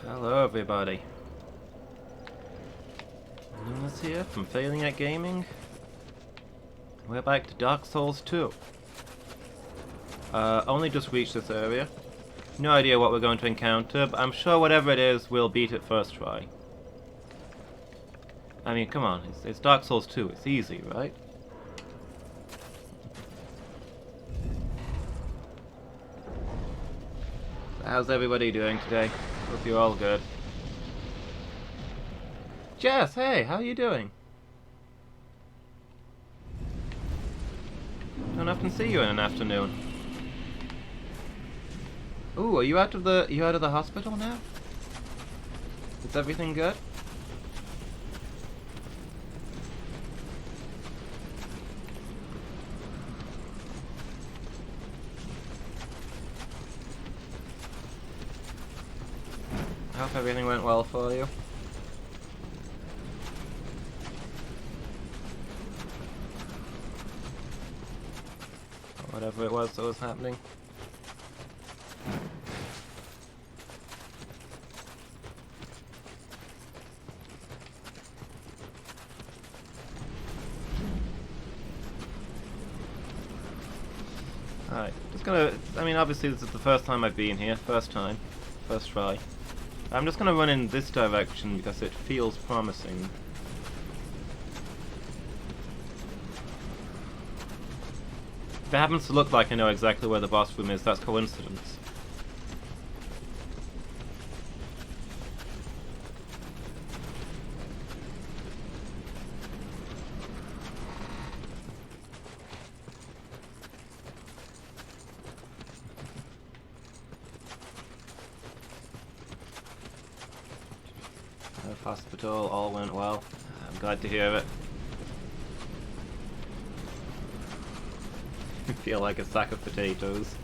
Hello everybody. Luna's here from Failing at Gaming. We're back to Dark Souls 2. Only just reached this area. No idea what we're going to encounter, but I'm sure whatever it is, we'll beat it first try. I mean, come on, it's Dark Souls 2, it's easy, right? How's everybody doing today? Hope you're all good. Jess, hey, how are you doing? Don't often see you in an afternoon. Ooh, are you out of the hospital now? Is everything good? I hope everything went well for you. Or whatever it was that was happening. Alright, I mean obviously this is the first time I've been here, first try. I'm just gonna run in this direction because it feels promising. If it happens to look like I know exactly where the boss room is, that's coincidence. Hospital, all went well. I'm glad to hear it. I feel like a sack of potatoes.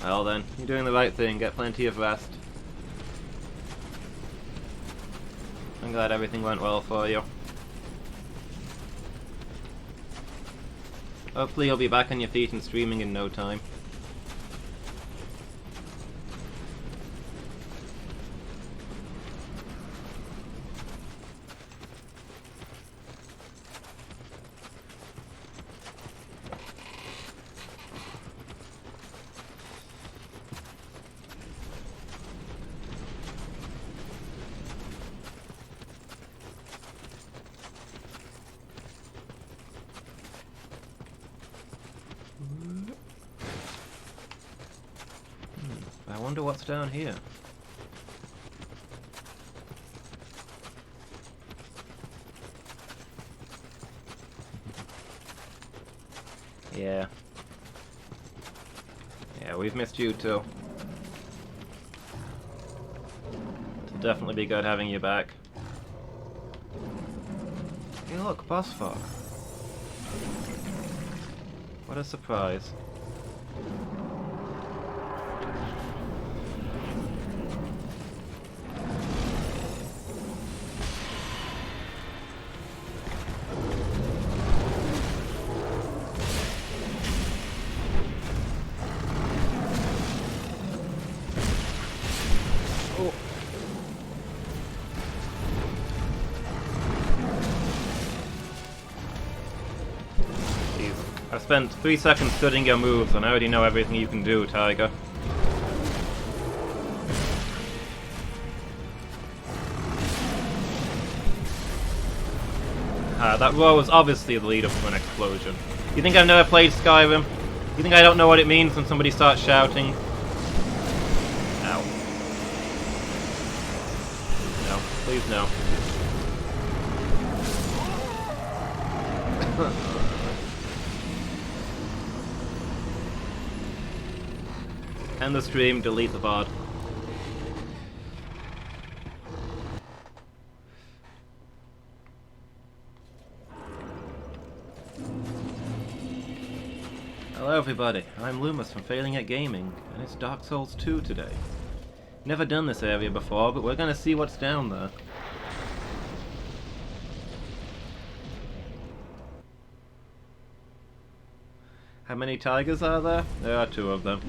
Well then, you're doing the right thing, get plenty of rest. I'm glad everything went well for you. Hopefully you'll be back on your feet and streaming in no time. I wonder what's down here. Yeah. Yeah, we've missed you too. It'll definitely be good having you back. Hey look, boss fog. What a surprise. I've spent 3 seconds studying your moves, and I already know everything you can do, Tiger. That roar was obviously the lead up to an explosion. You think I've never played Skyrim? You think I don't know what it means when somebody starts shouting? Ow. No, please no. End the stream, delete the VOD. Hello everybody, I'm Loomis from Failing at Gaming, and it's Dark Souls 2 today. Never done this area before, but we're gonna see what's down there. How many tigers are there? There are 2 of them.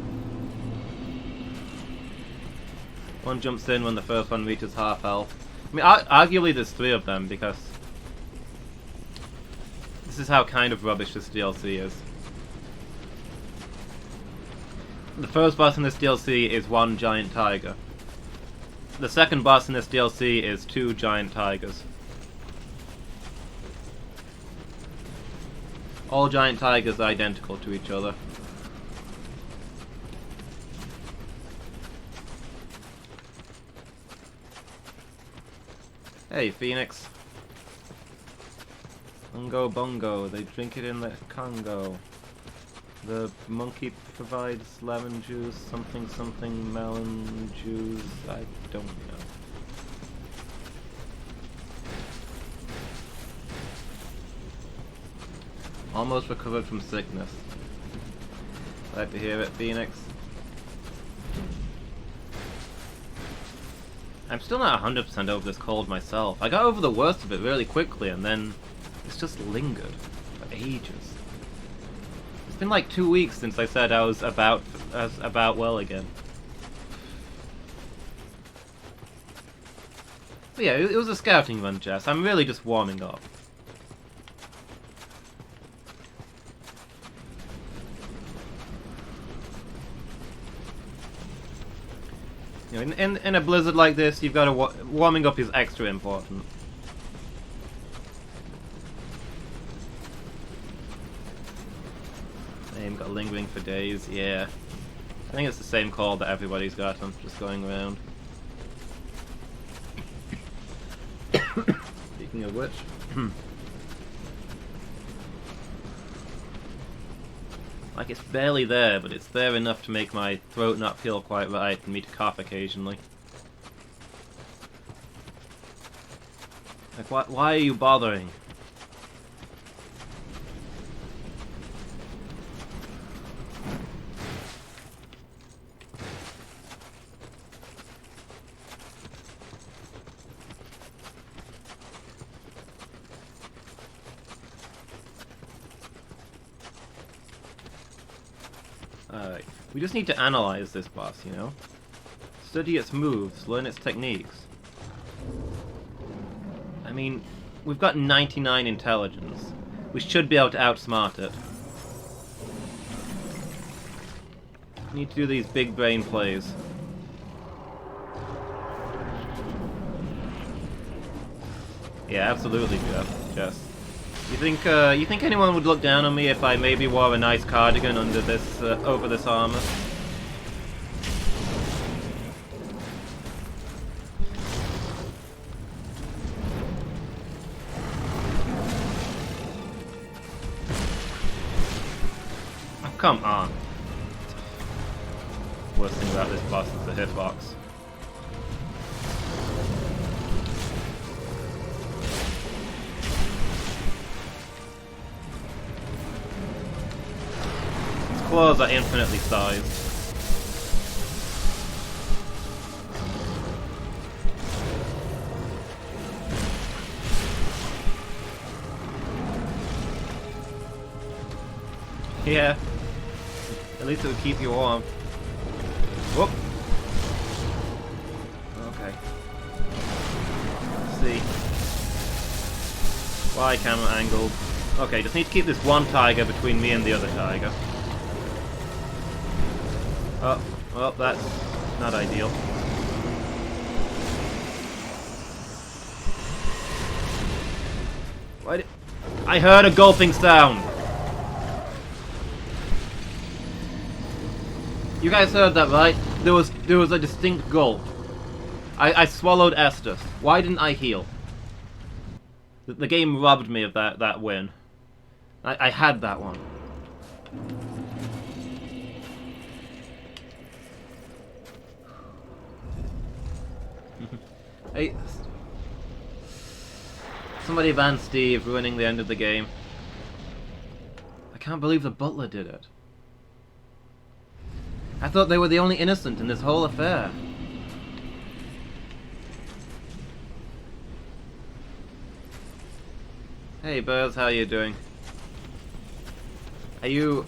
One jumps in when the first one reaches half health. I mean, arguably there's 3 of them, because this is how kind of rubbish this DLC is. The first boss in this DLC is 1 giant tiger. The second boss in this DLC is 2 giant tigers. All giant tigers are identical to each other. Hey, Phoenix. Bungo bongo, they drink it in the Congo. The monkey provides lemon juice, something something melon juice, I don't know. Almost recovered from sickness. Glad to hear it, Phoenix. I'm still not 100% over this cold myself. I got over the worst of it really quickly, and then it's just lingered for ages. It's been like 2 weeks since I said I was about well again. But yeah, it was a scouting run, Jess. I'm really just warming up. You know, in a blizzard like this, you've got to warming up is extra important. Same, got lingering for days. Yeah, I think it's the same call that everybody's got. I'm just going around. Speaking of which. Like, it's barely there, but it's there enough to make my throat not feel quite right and me to cough occasionally. Like, why are you bothering? Alright, we just need to analyze this boss, you know? Study its moves, learn its techniques. I mean, we've got 99 intelligence. We should be able to outsmart it. We need to do these big brain plays. Yeah, absolutely, Jess. You think anyone would look down on me if I maybe wore a nice cardigan under this, over this armor? Oh, come on. Worst thing about this boss is the hitbox. Claws are infinitely sized. Yeah. At least it would keep you warm. Whoop. Okay. Let's see. Why camera angle? Okay, just need to keep this one tiger between me and the other tiger. Oh, well, that's not ideal. Why I heard a gulping sound! You guys heard that, right? There was a distinct gulp. I swallowed Estus. Why didn't I heal? The game robbed me of that win. I had that one. Hey, somebody ban Steve, ruining the end of the game. I can't believe the butler did it. I thought they were the only innocent in this whole affair. Hey Buzz, how you doing? Are you...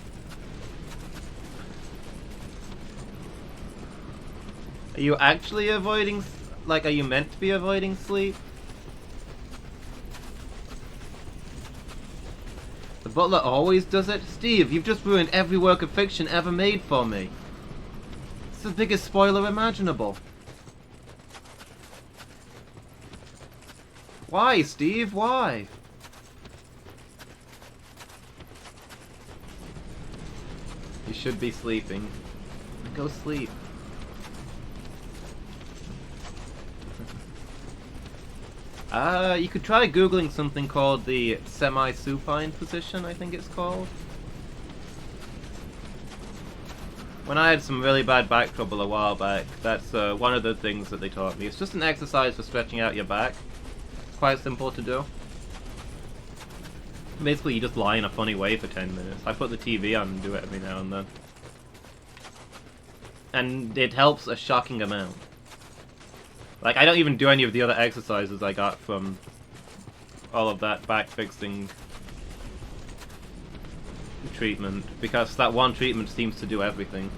Are you actually avoiding... Like, are you meant to be avoiding sleep? The butler always does it? Steve, you've just ruined every work of fiction ever made for me. It's the biggest spoiler imaginable. Why, Steve? Why? You should be sleeping. Go sleep. You could try googling something called the semi-supine position, I think it's called. When I had some really bad back trouble a while back, that's one of the things that they taught me. It's just an exercise for stretching out your back. Quite simple to do. Basically, you just lie in a funny way for 10 minutes. I put the TV on and do it every now and then. And it helps a shocking amount. Like, I don't even do any of the other exercises I got from all of that back fixing treatment, because that one treatment seems to do everything.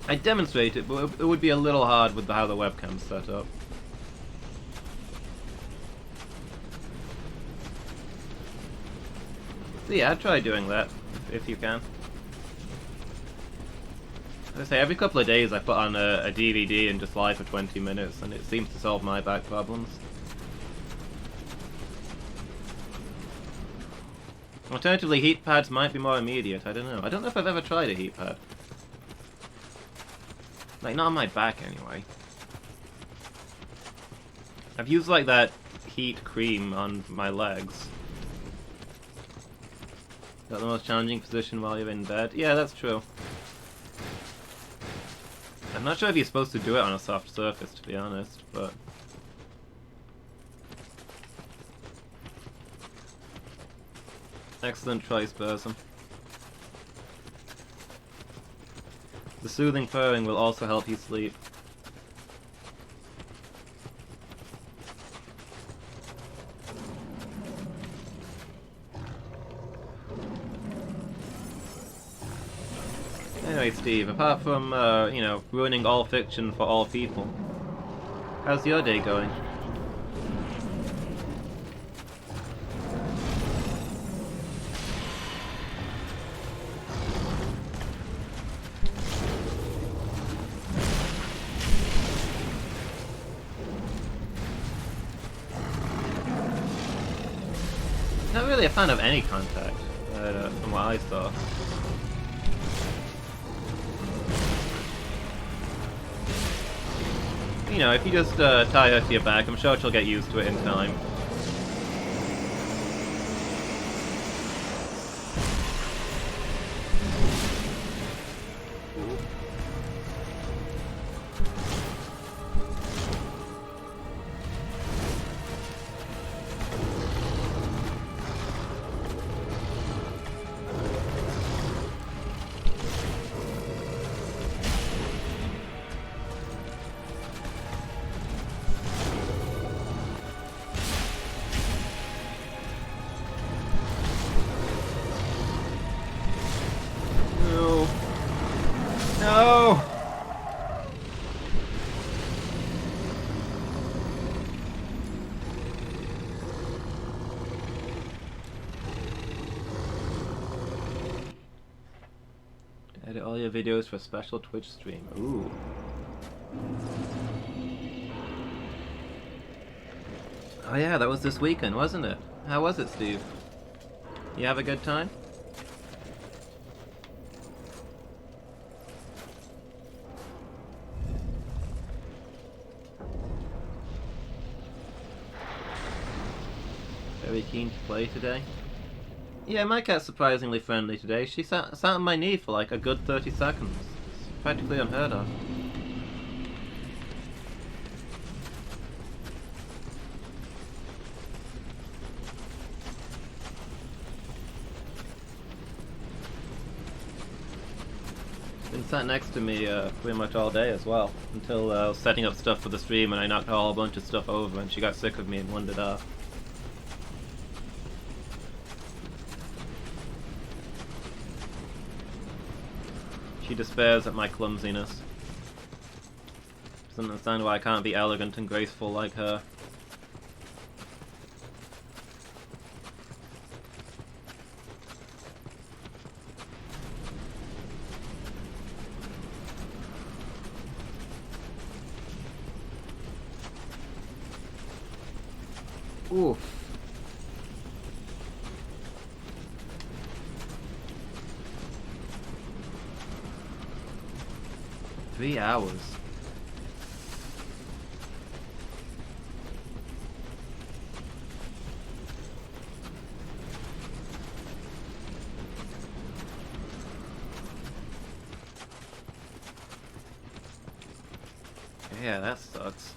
I demonstrate it, but it would be a little hard with how the webcam's set up. So yeah, try doing that, if you can. As I say, every couple of days I put on a DVD and just lie for 20 minutes, and it seems to solve my back problems. Alternatively, heat pads might be more immediate, I don't know. I don't know if I've ever tried a heat pad. Like, not on my back, anyway. I've used, like, that heat cream on my legs. Is that the most challenging position while you're in bed? Yeah, that's true. I'm not sure if you're supposed to do it on a soft surface, to be honest, but... Excellent choice, Burzum. The soothing purring will also help you sleep. Anyway, Steve, apart from, you know, ruining all fiction for all people, how's your day going? Not really a fan of any contact, from what I saw. You know, if you just tie her to your back, I'm sure she'll get used to it in time. No! Edit all your videos for a special Twitch stream. Ooh. Oh yeah, that was this weekend, wasn't it? How was it, Steve? You have a good time? Very keen to play today? Yeah, my cat's surprisingly friendly today. She sat on my knee for like a good 30 seconds. It's practically unheard of. Been sat next to me pretty much all day as well, until I was setting up stuff for the stream and I knocked a whole bunch of stuff over and she got sick of me and wandered off. She despairs at my clumsiness. Doesn't understand why I can't be elegant and graceful like her. Oof. Three hours. Yeah, that sucks.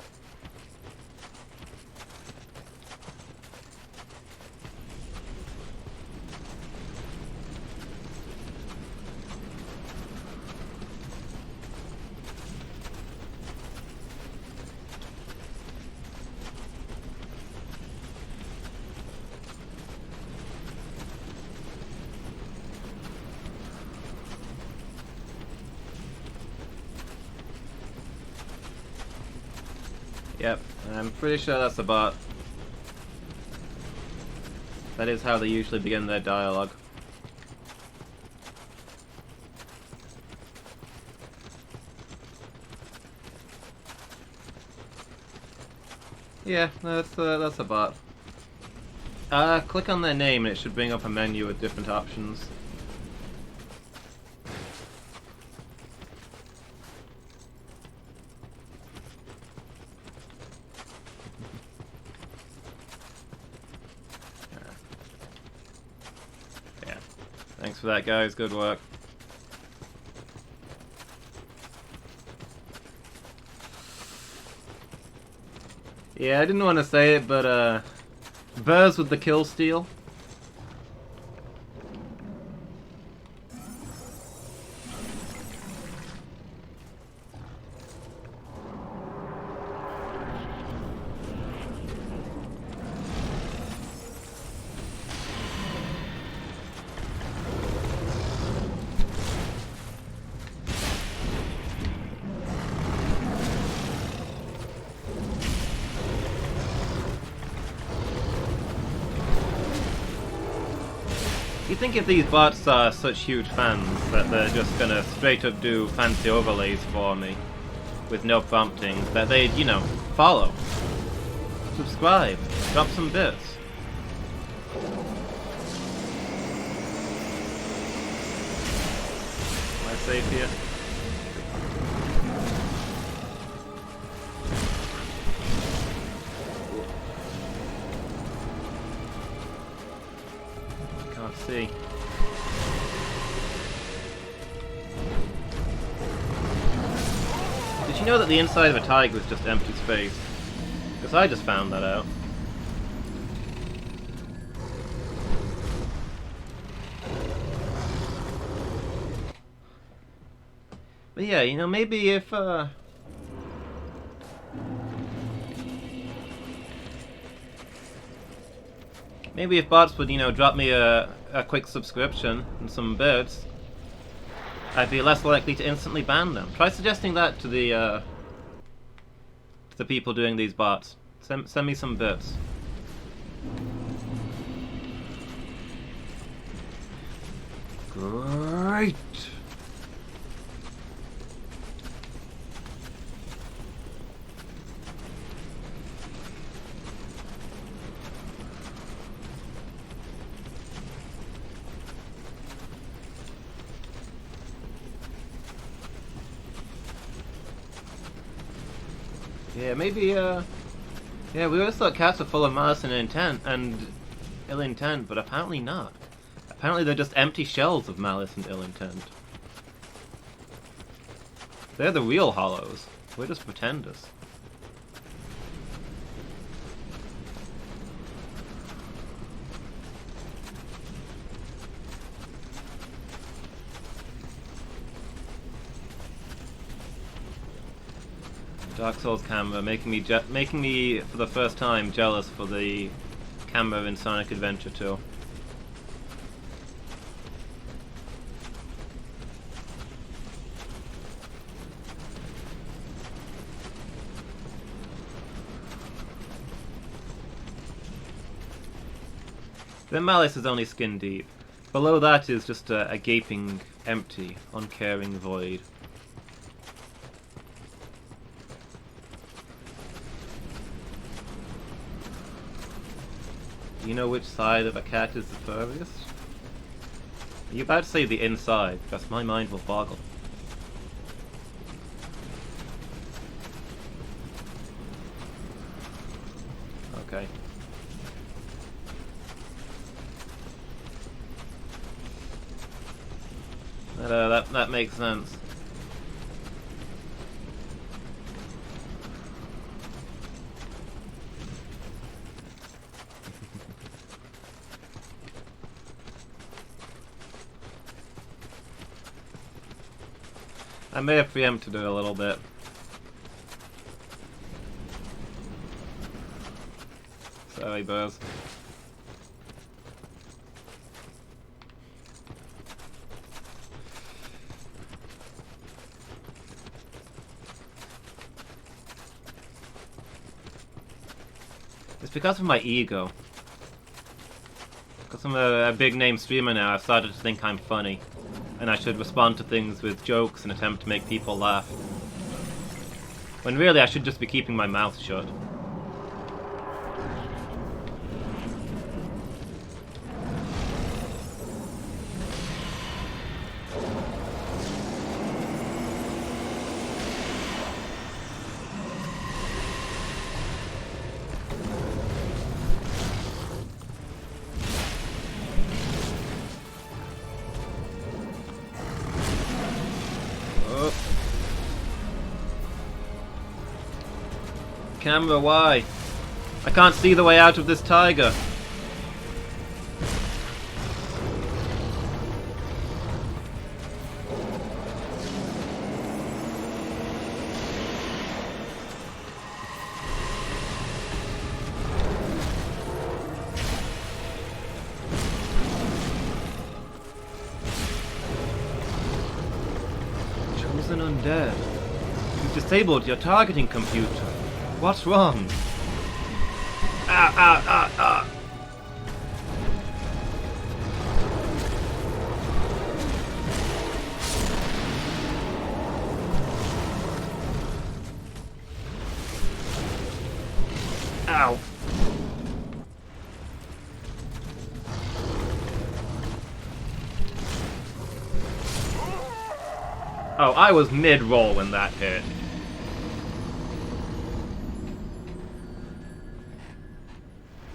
Yep, I'm pretty sure that's a bot. That is how they usually begin their dialogue. Yeah, that's a bot. Click on their name and it should bring up a menu with different options. Thanks for that, guys. Good work. Yeah, I didn't want to say it, but, Burrs with the kill steal. You think if these bots are such huge fans that they're just gonna straight up do fancy overlays for me with no prompting, that they'd, you know, follow, subscribe, drop some bits. Am I safe here? See. Did you know that the inside of a tiger is just empty space? Because I just found that out. But yeah, you know, maybe if maybe if bots would, you know, drop me a quick subscription and some bits, I'd be less likely to instantly ban them. Try suggesting that to the people doing these bots. Send me some bits. Great! Yeah, maybe, yeah, we always thought cats were full of malice and intent, and ill intent, but apparently not. Apparently they're just empty shells of malice and ill intent. They're the real hollows. We're just pretenders. Dark Souls camera, making me for the first time jealous for the camera in Sonic Adventure 2. The malice is only skin deep. Below that is just a gaping, empty, uncaring void. Do you know which side of a cat is the furthest? Are you about to say the inside? Because my mind will boggle. Okay. That makes sense. I may have preempted it a little bit. Sorry, Buzz. It's because of my ego. Because I'm a big name streamer now, I've started to think I'm funny. And I should respond to things with jokes and attempt to make people laugh. When really I should just be keeping my mouth shut. Camera, why? I can't see the way out of this tiger. Chosen undead. You've disabled your targeting computer. What's wrong? Ah, ah, ah, ah. Ow. Oh, I was mid-roll when that hit.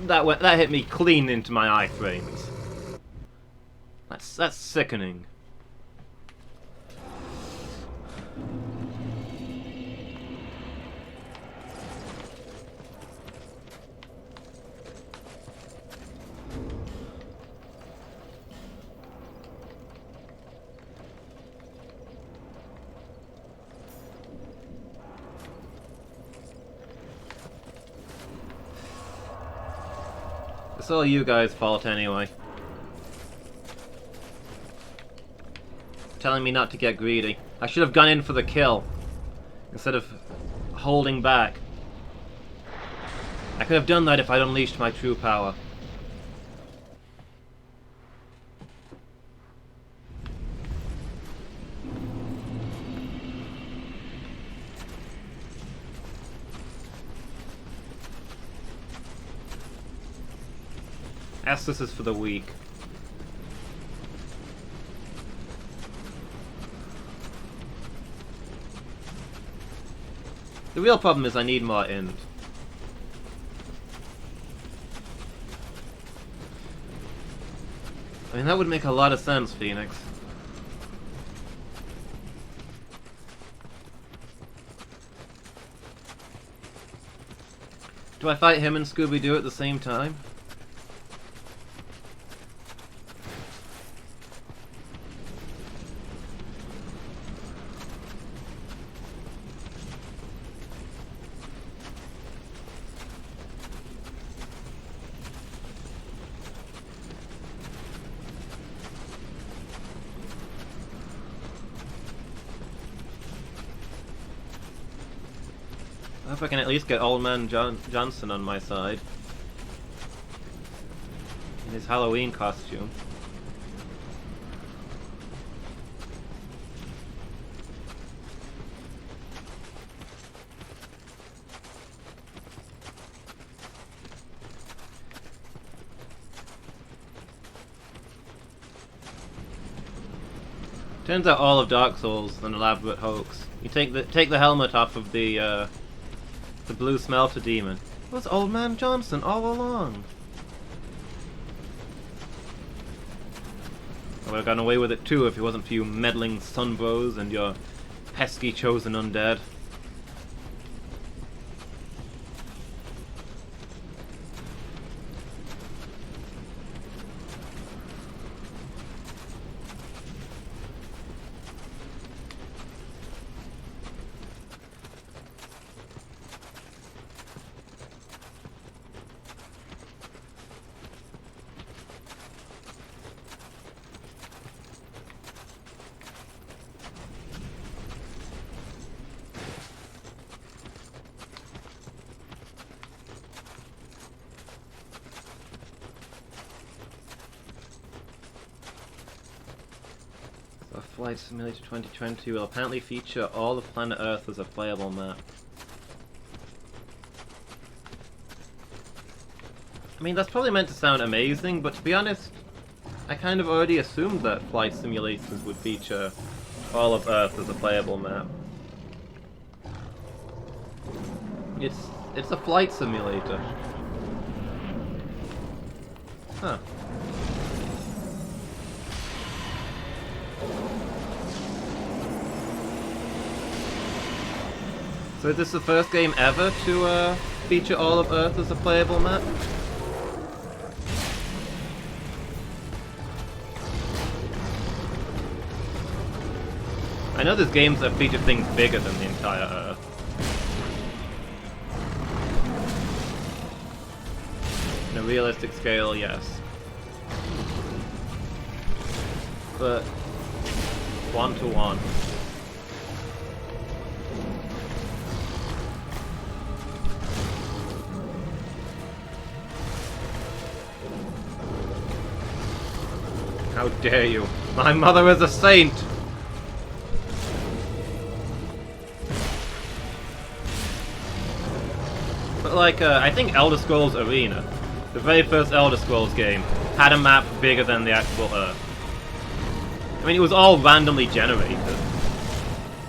That hit me clean into my iframes. That's sickening. It's all you guys' fault anyway. Telling me not to get greedy. I should have gone in for the kill instead of holding back. I could have done that if I'd unleashed my true power. Estus is for the weak. The real problem is I need more int. I mean, that would make a lot of sense, Phoenix. Do I fight him and Scooby-Doo at the same time? I hope I can at least get Old Man Johnson on my side. in his Halloween costume. Turns out all of Dark Souls is an elaborate hoax. You take the helmet off of the blue smelter demon. It was Old Man Johnson all along. I would have gotten away with it too if it wasn't for you meddling sunbros and your pesky chosen undead. Flight Simulator 2020 will apparently feature all of planet Earth as a playable map. I mean, that's probably meant to sound amazing, but to be honest, I kind of already assumed that flight simulators would feature all of Earth as a playable map. It's a flight simulator. Huh. So is this the first game ever to feature all of Earth as a playable map? I know there's games that feature things bigger than the entire Earth. In a realistic scale, yes. But 1-to-1. How dare you! My mother is a saint! But like, I think Elder Scrolls Arena, the very first Elder Scrolls game, had a map bigger than the actual Earth. I mean, it was all randomly generated,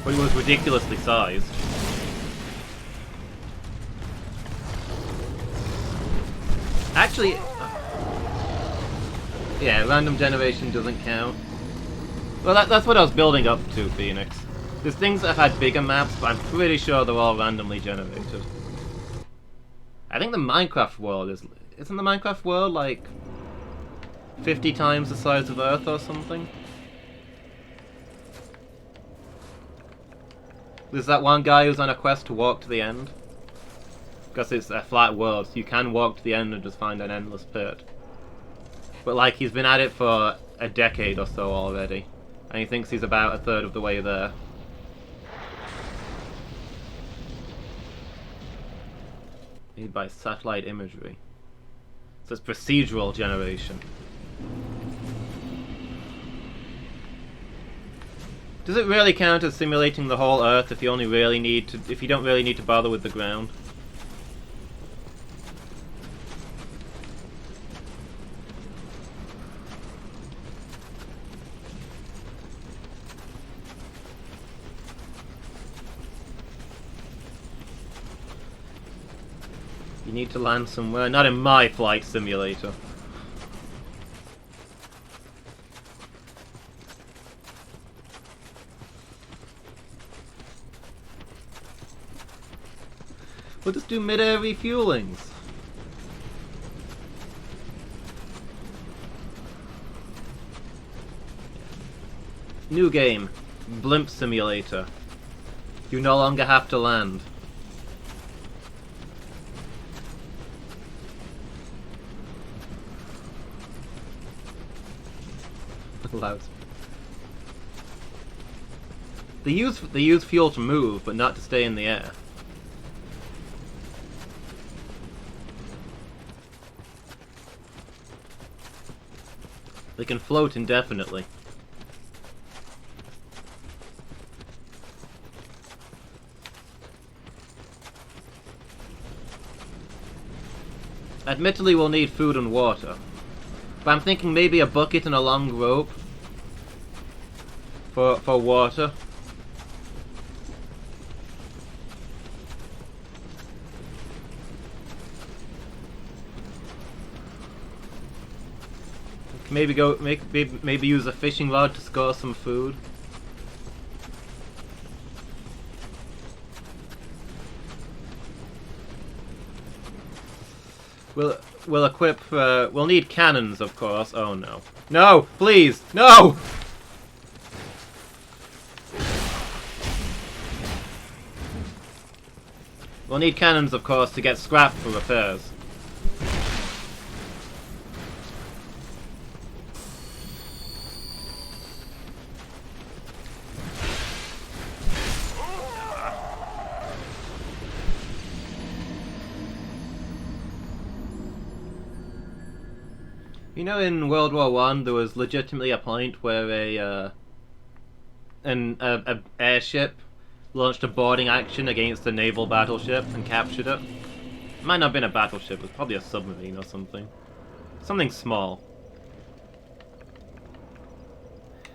but it was ridiculously sized. Actually, yeah, random generation doesn't count. Well, that's what I was building up to, Phoenix. There's things that have had bigger maps, but I'm pretty sure they're all randomly generated. I think the Minecraft world isn't the Minecraft world like 50 times the size of Earth or something? There's that one guy who's on a quest to walk to the end. Because it's a flat world, so you can walk to the end and just find an endless pit. But like, he's been at it for a decade or so already, and he thinks he's about a third of the way there. Made by satellite imagery. So it's procedural generation. Does it really count as simulating the whole Earth if you don't really need to bother with the ground? You need to land somewhere, not in my flight simulator. We'll just do mid-air refuelings. New game, Blimp Simulator. You no longer have to land. Loud. They use fuel to move, but not to stay in the air. They can float indefinitely. Admittedly, we'll need food and water. But I'm thinking maybe a bucket and a long rope for water. Maybe use a fishing rod to score some food. We'll equip. We'll need cannons, of course. Oh no! No, please, no! We'll need cannons, of course, to get scrap for repairs. You know, in World War One, there was legitimately a point where an airship launched a boarding action against a naval battleship and captured it. It might not have been a battleship; it was probably a submarine or something, something small.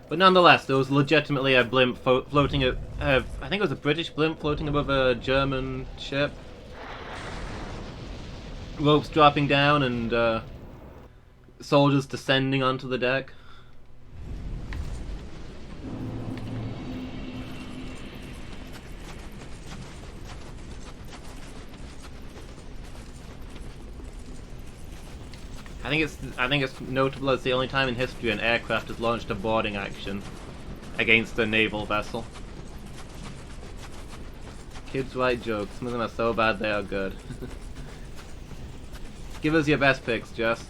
But nonetheless, there was legitimately a blimp floating. I think it was a British blimp floating above a German ship. Ropes dropping down and soldiers descending onto the deck. I think it's notable as the only time in history an aircraft has launched a boarding action against a naval vessel. Kids write jokes. Some of them are so bad they are good. Give us your best picks, Jess.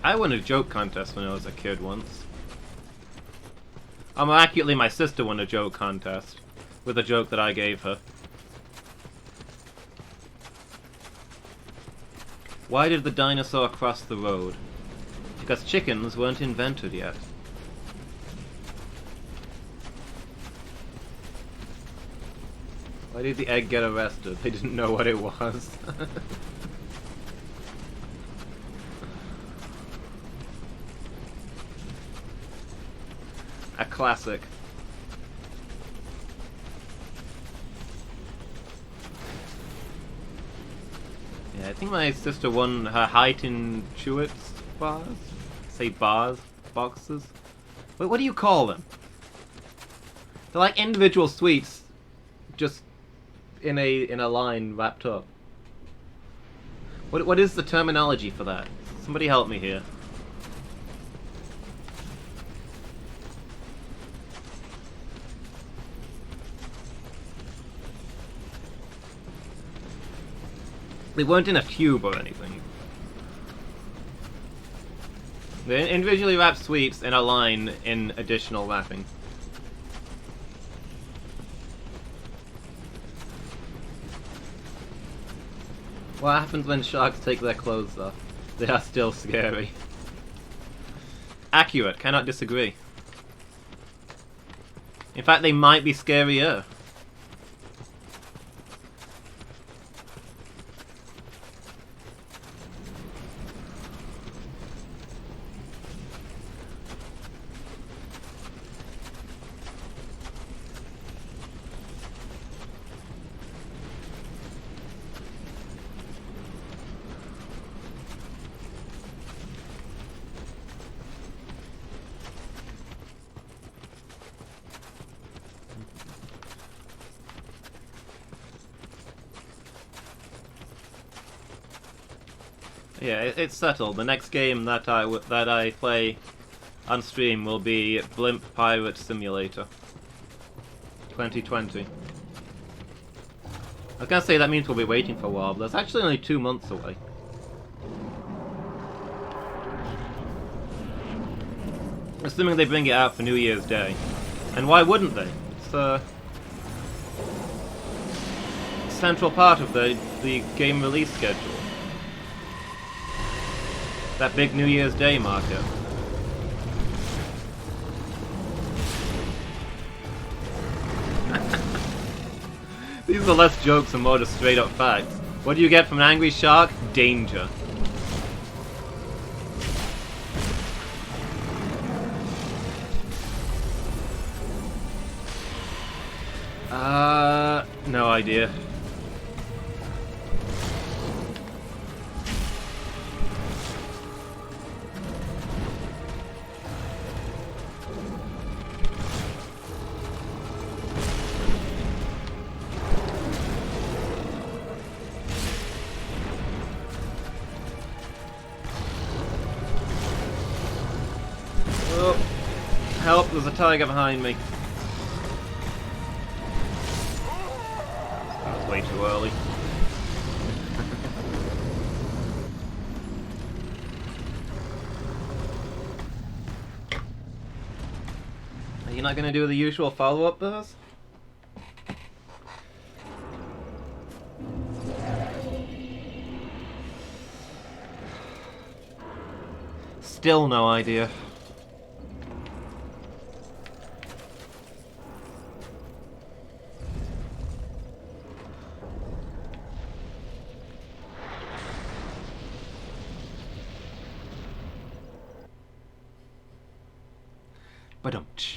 I won a joke contest when I was a kid once. More accurately, my sister won a joke contest with a joke that I gave her. Why did the dinosaur cross the road? Because chickens weren't invented yet. Why did the egg get arrested? They didn't know what it was. A classic. Yeah, I think my sister won her height in Chewits bars? Say bars? Boxes? Wait, what do you call them? They're like individual sweets, just in a line wrapped up. What is the terminology for that? Somebody help me here. They weren't in a tube or anything. They're individually wrapped sweets in a line in additional wrapping. What happens when sharks take their clothes off? They are still scary. Accurate, cannot disagree. In fact, they might be scarier. Yeah, it's settled. The next game that I play on stream will be Blimp Pirate Simulator 2020. I was gonna say that means we'll be waiting for a while, but that's actually only 2 months away. Assuming they bring it out for New Year's Day. And why wouldn't they? It's a central part of the game release schedule. That big New Year's Day market. These are less jokes and more just straight up facts. What do you get from an angry shark? Danger. No idea. Oh, help, there's a tiger behind me. That's way too early. Are you not going to do the usual follow-up, Buzz? Still no idea. Ba-dum-tsh.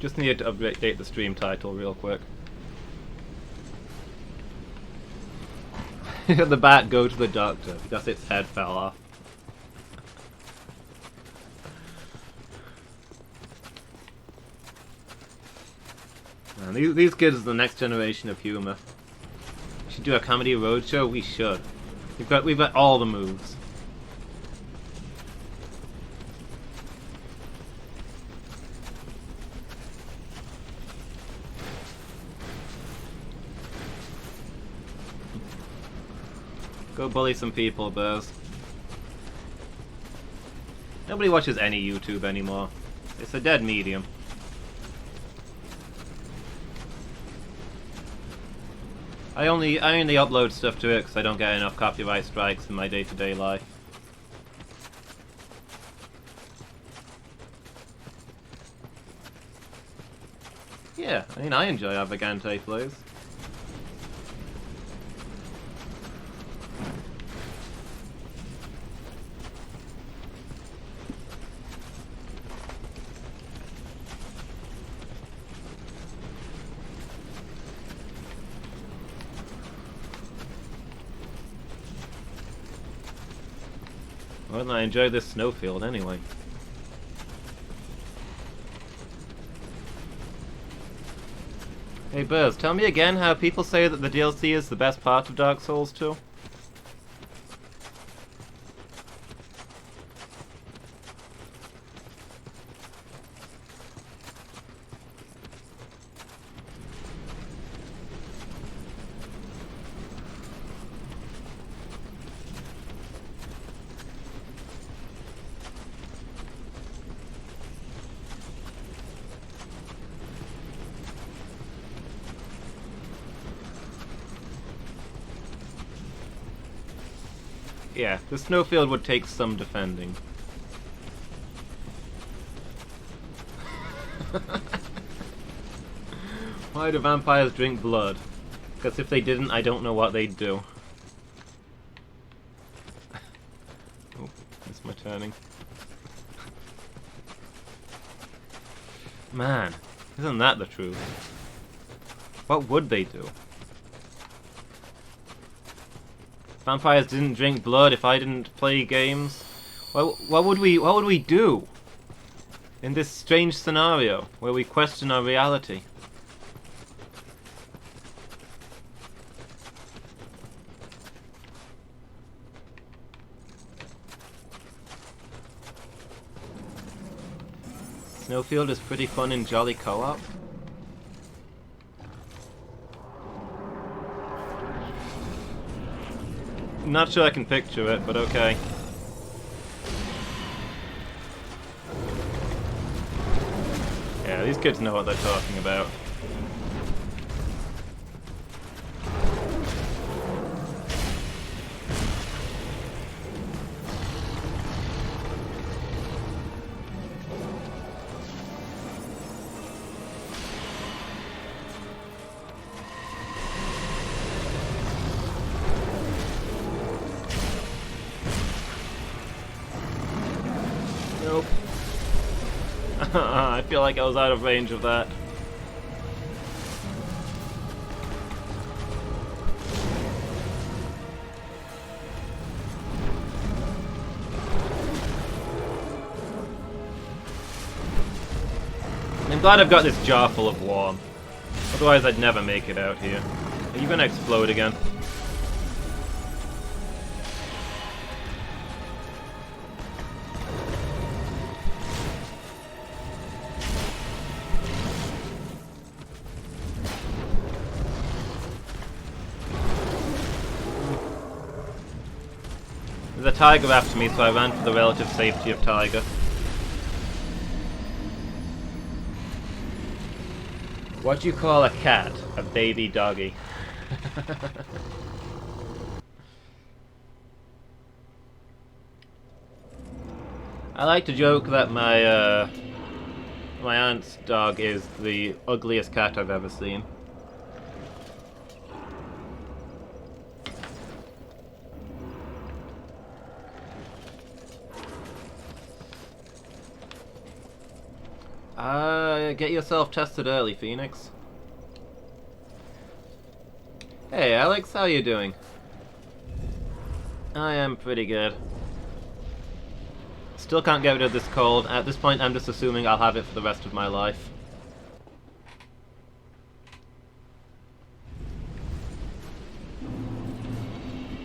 Just needed to update the stream title real quick. The bat go to the doctor because its head fell off. Man, these kids are the next generation of humor. We should do a comedy roadshow. We should. We've got all the moves. Go bully some people, Buzz. Nobody watches any YouTube anymore. It's a dead medium. I only upload stuff to it because I don't get enough copyright strikes in my day-to-day life. Yeah, I mean I enjoy our Vagante plays. Well, I enjoy this snowfield anyway. Hey Buzz, tell me again how people say that the DLC is the best part of Dark Souls 2? Yeah, the snowfield would take some defending. Why do vampires drink blood? Because if they didn't, I don't know what they'd do. Oh, missed my turning. Man, isn't that the truth? What would they do? Vampires didn't drink blood if I didn't play games. What would we do in this strange scenario where we question our reality? Snowfield is pretty fun in Jolly Co-op. Not sure I can picture it, but okay. Yeah, these kids know what they're talking about. Nope. I feel like I was out of range of that. I'm glad I've got this jar full of warm. Otherwise I'd never make it out here. Are you gonna explode again? There's a tiger after me, so I ran for the relative safety of tiger. What do you call a cat? A baby doggy. I like to joke that my aunt's dog is the ugliest cat I've ever seen. Get yourself tested early, Phoenix. Hey, Alex, how you doing? I am pretty good. Still can't get rid of this cold. At this point, I'm just assuming I'll have it for the rest of my life.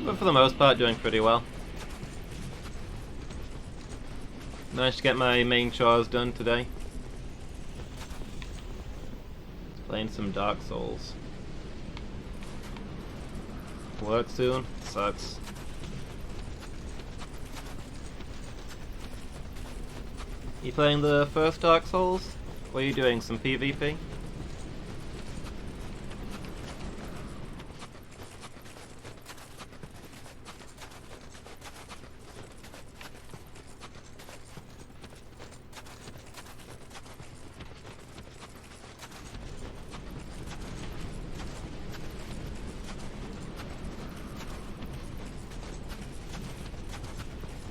But for the most part, doing pretty well. Managed to get my main chores done today. Playing some Dark Souls. Work soon? Sucks. You playing the first Dark Souls? What are you doing, some PvP?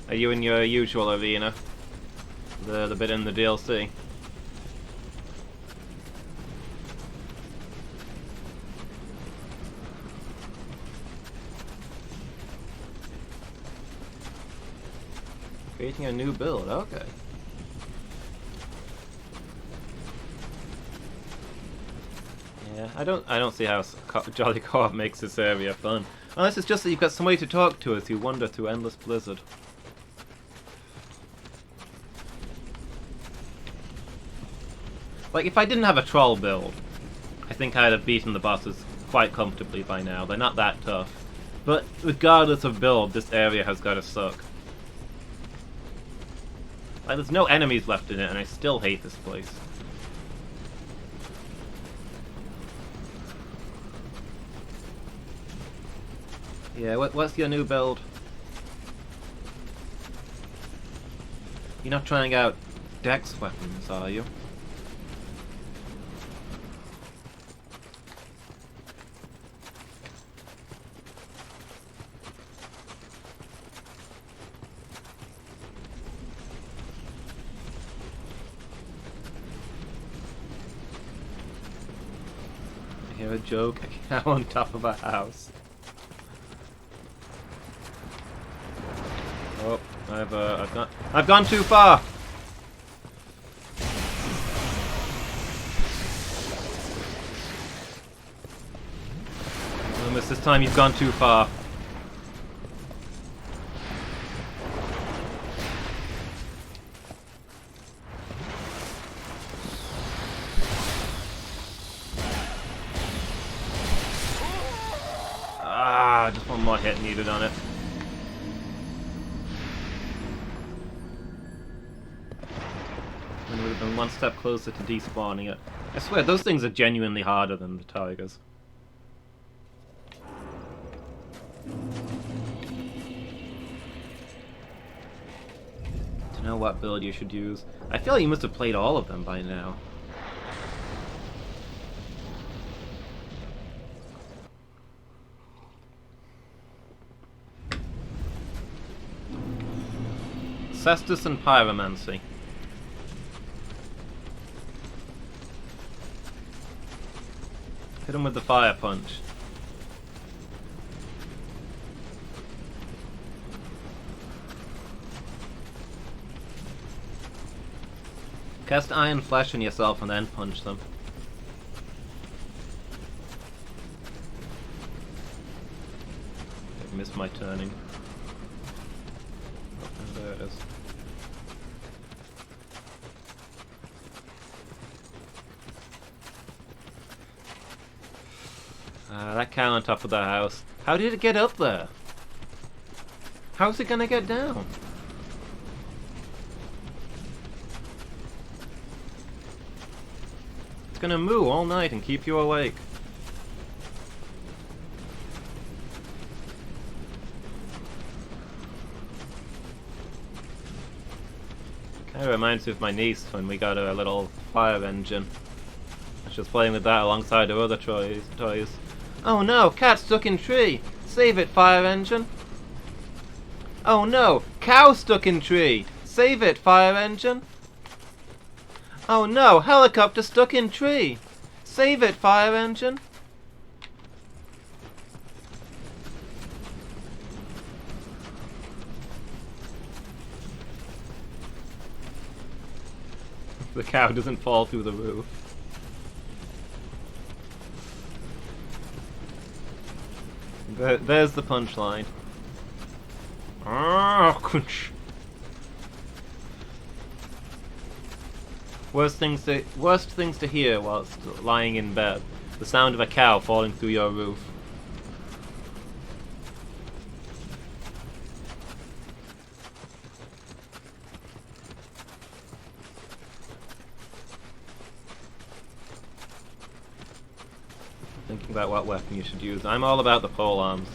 Are you in your usual arena? The bit in the DLC? Creating a new build, okay. Yeah, I don't see how Jolly Co-op makes this area fun. Unless it's just that you've got somebody to talk to as you wander through endless blizzard. Like, if I didn't have a troll build, I think I'd have beaten the bosses quite comfortably by now. They're not that tough. But regardless of build, this area has gotta suck. Like, there's no enemies left in it, and I still hate this place. Yeah, what's your new build? You're not trying out Dex weapons, are you? I hear a joke, a cow on top of a house. Oh, I've gone too far. Loomis, this time you've gone too far. Ah, just one more hit needed on it. and one step closer to despawning it. I swear, those things are genuinely harder than the tigers. To know what build you should use. I feel like you must have played all of them by now. Cestus and Pyromancy. Hit him with the fire punch. Cast Iron Flesh on yourself and then punch them. I missed my turning. Oh, there it is. That cow on top of the house. How did it get up there? How's it gonna get down? It's gonna moo all night and keep you awake. Kinda reminds me of my niece when we got her a little fire engine. She was playing with that alongside her other toys. Oh no, cat stuck in tree! Save it, fire engine! Oh no, cow stuck in tree! Save it, fire engine! Oh no, helicopter stuck in tree! Save it, fire engine! The cow doesn't fall through the roof. There's the punchline. Worst things to hear whilst lying in bed. The sound of a cow falling through your roof. Thinking about what weapon you should use. I'm all about the pole arms.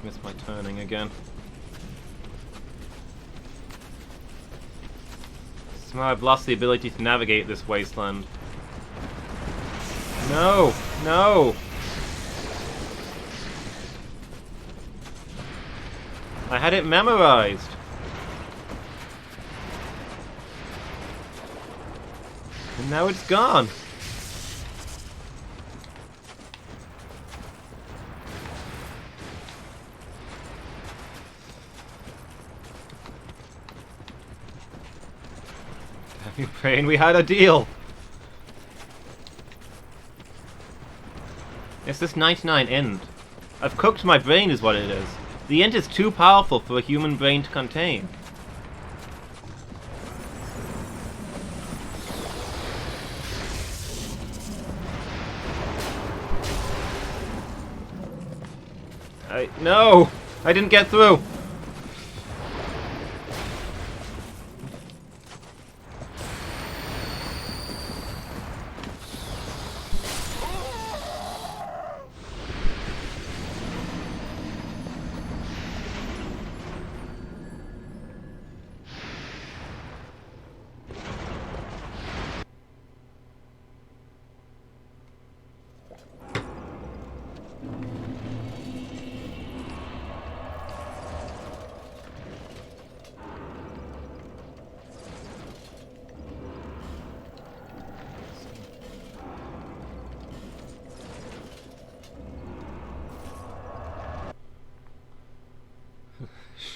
Missed my turning again. Somehow I've lost the ability to navigate this wasteland. No! No! I had it memorized. And now it's gone. Damn you, brain, we had a deal. It's this 99 int. I've cooked my brain is what it is. The int is too powerful for a human brain to contain. No! I didn't get through!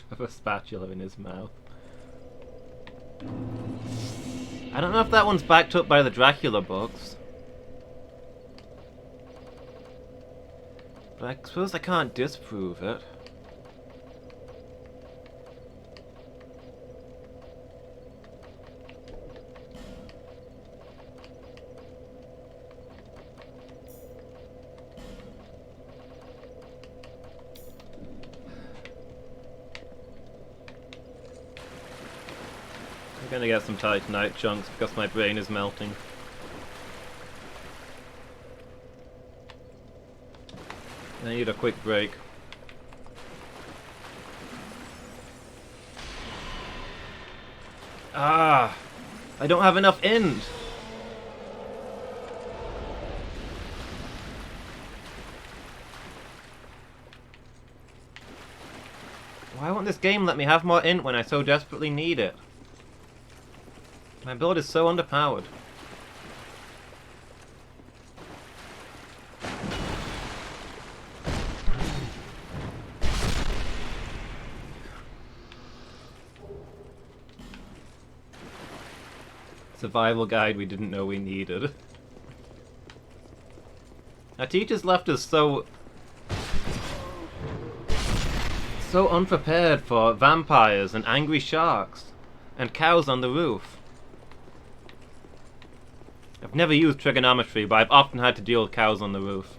Shove a spatula in his mouth. I don't know if that one's backed up by the Dracula books. But I suppose I can't disprove it. I'm gonna get some Titanite chunks because my brain is melting. I need a quick break. Ah! I don't have enough int! Why won't this game let me have more int when I so desperately need it? My build is so underpowered. Survival guide we didn't know we needed. Our teachers left us so unprepared for vampires and angry sharks and cows on the roof. I've never used trigonometry, but I've often had to deal with cows on the roof.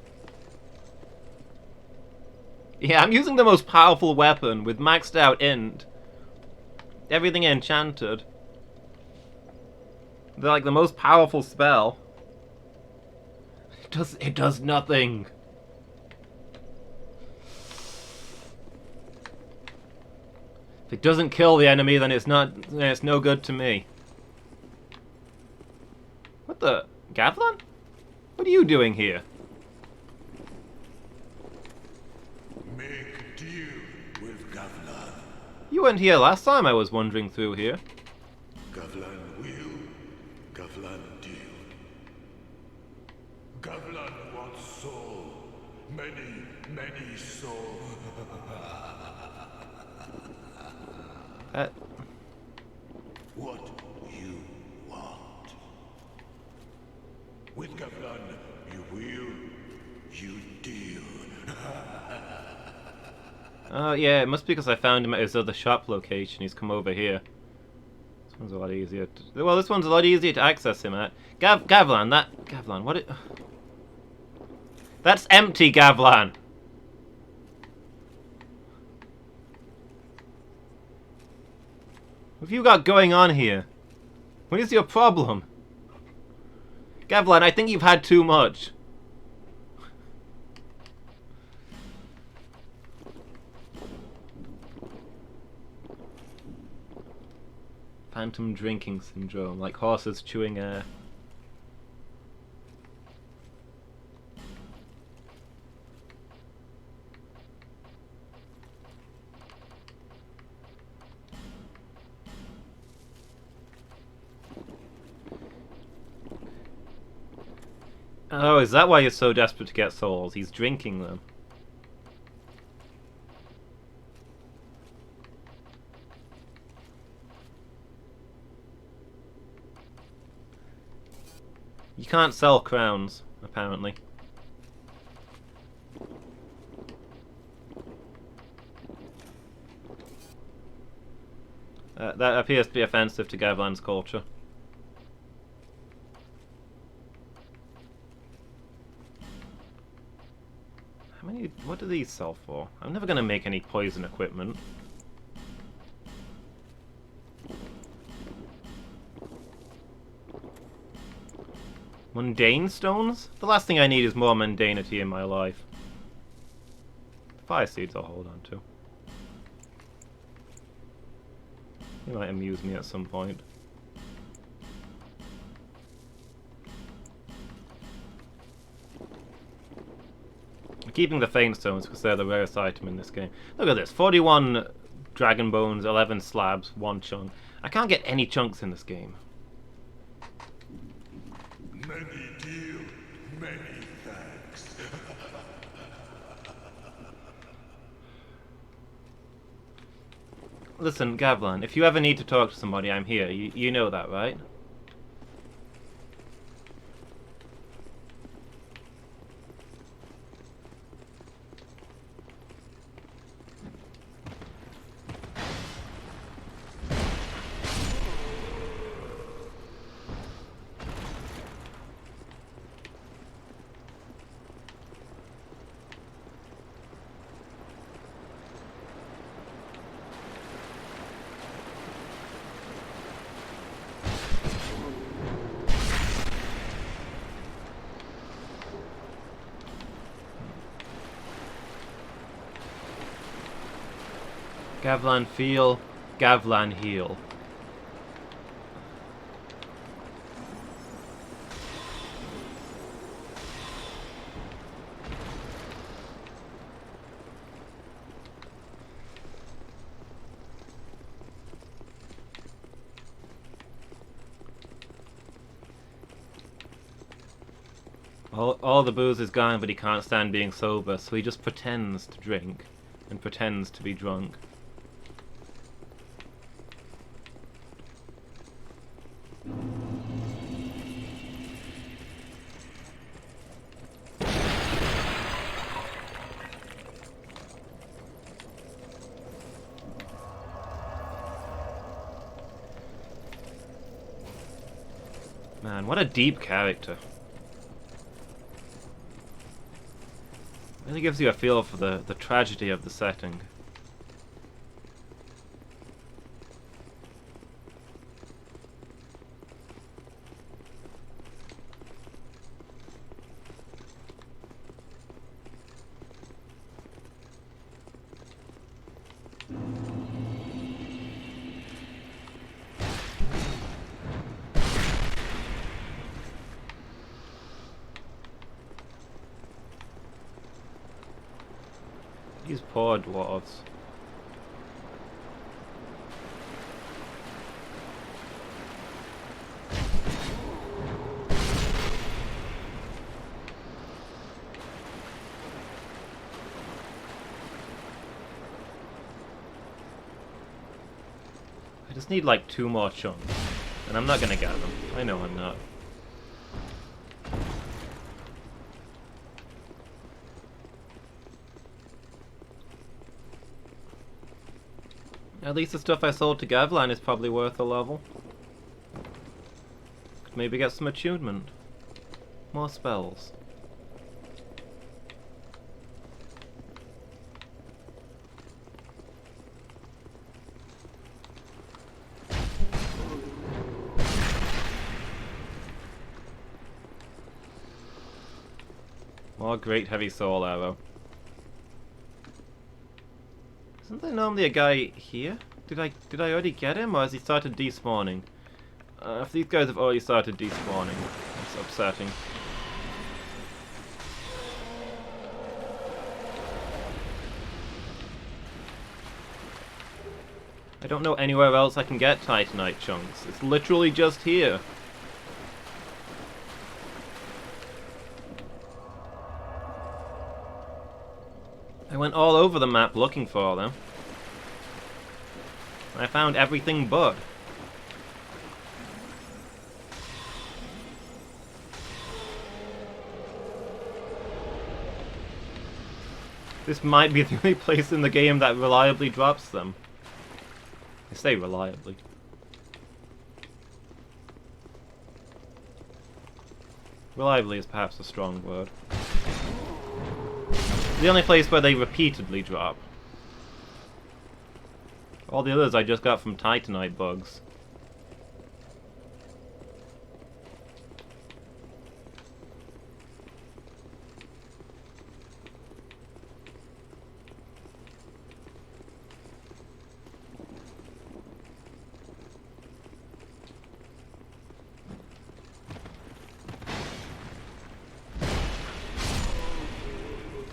Yeah, I'm using the most powerful weapon with maxed out int. Everything enchanted. They're like the most powerful spell. It does nothing. If it doesn't kill the enemy, then it's no good to me. What the? Gavlan? What are you doing here? Make deal with Gavlan. You weren't here last time I was wandering through here. Gavlan will, Gavlan deal. Gavlan wants soul. Many souls. What you want. With Gavlan, you will, you deal. Oh yeah, it must be because I found him at his other shop location. He's come over here. This one's a lot easier. Well, this one's a lot easier to access him at. Gavlan, Gavlan, what it? That's empty, Gavlan. What have you got going on here? What is your problem? Gavlan, I think you've had too much. Phantom drinking syndrome, like horses chewing air. Oh, is that why you're so desperate to get souls? He's drinking them. You can't sell crowns, apparently. That appears to be offensive to Gavlan's culture. What do these sell for? I'm never gonna make any poison equipment. Mundane stones? The last thing I need is more mundanity in my life. Fire seeds I'll hold on to. They might amuse me at some point. I'm keeping the faint stones because they're the rarest item in this game. Look at this, 41 dragon bones, 11 slabs, 1 chunk. I can't get any chunks in this game. Many deal, many thanks. Listen, Gavlan, if you ever need to talk to somebody, I'm here. You know that, right? Gavlan feel, Gavlan heal. All the booze is gone, but he can't stand being sober, so he just pretends to drink and pretends to be drunk. Man, what a deep character. Really gives you a feel for the tragedy of the setting. These poor dwarves. I just need like 2 more chunks. And I'm not gonna get them. I know I'm not. At least the stuff I sold to Gavlan is probably worth a level. Could maybe get some attunement. More spells. More great heavy soul arrow. Isn't there normally a guy here? Did I already get him, or has he started despawning? If these guys have already started despawning, it's upsetting. I don't know anywhere else I can get Titanite chunks. It's literally just here. I went all over the map looking for them. I found everything but. This might be the only place in the game that reliably drops them. I say reliably. Reliably is perhaps a strong word. The only place where they repeatedly drop. All the others I just got from Titanite bugs.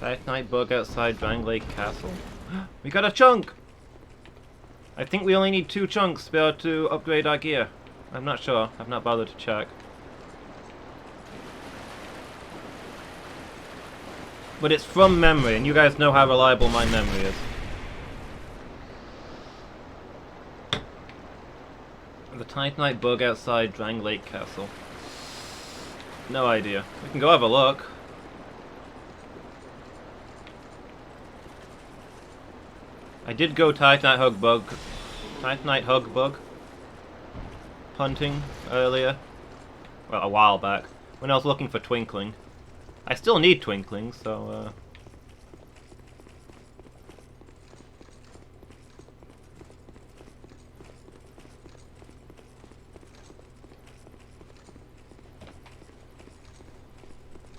Titanite bug outside Drang Lake Castle. We got a chunk! I think we only need 2 chunks to be able to upgrade our gear. I'm not sure. I've not bothered to check. But it's from memory, and you guys know how reliable my memory is. The Titanite bug outside Drang Lake Castle. No idea. We can go have a look. I did go Titanite hug bug hunting earlier. Well, a while back. When I was looking for Twinkling. I still need Twinkling, so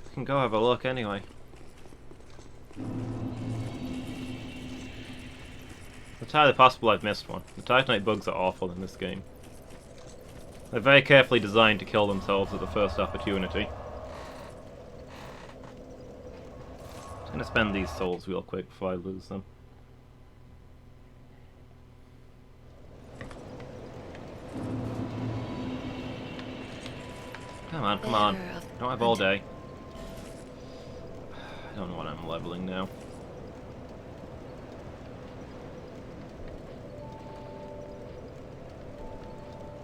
we can go have a look anyway. It's entirely possible I've missed one. The Titanite bugs are awful in this game. They're very carefully designed to kill themselves at the first opportunity. Just gonna spend these souls real quick before I lose them. Come on, come on. I don't have all day. I don't know what I'm leveling now.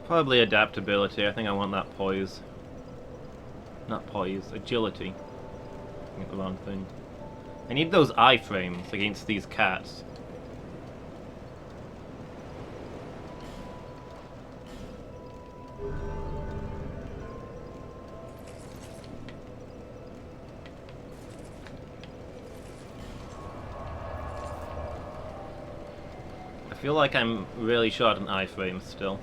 Probably adaptability. I think I want that poise. Not poise, agility. I think the wrong thing. I need those iframes against these cats. I feel like I'm really short on iframes still.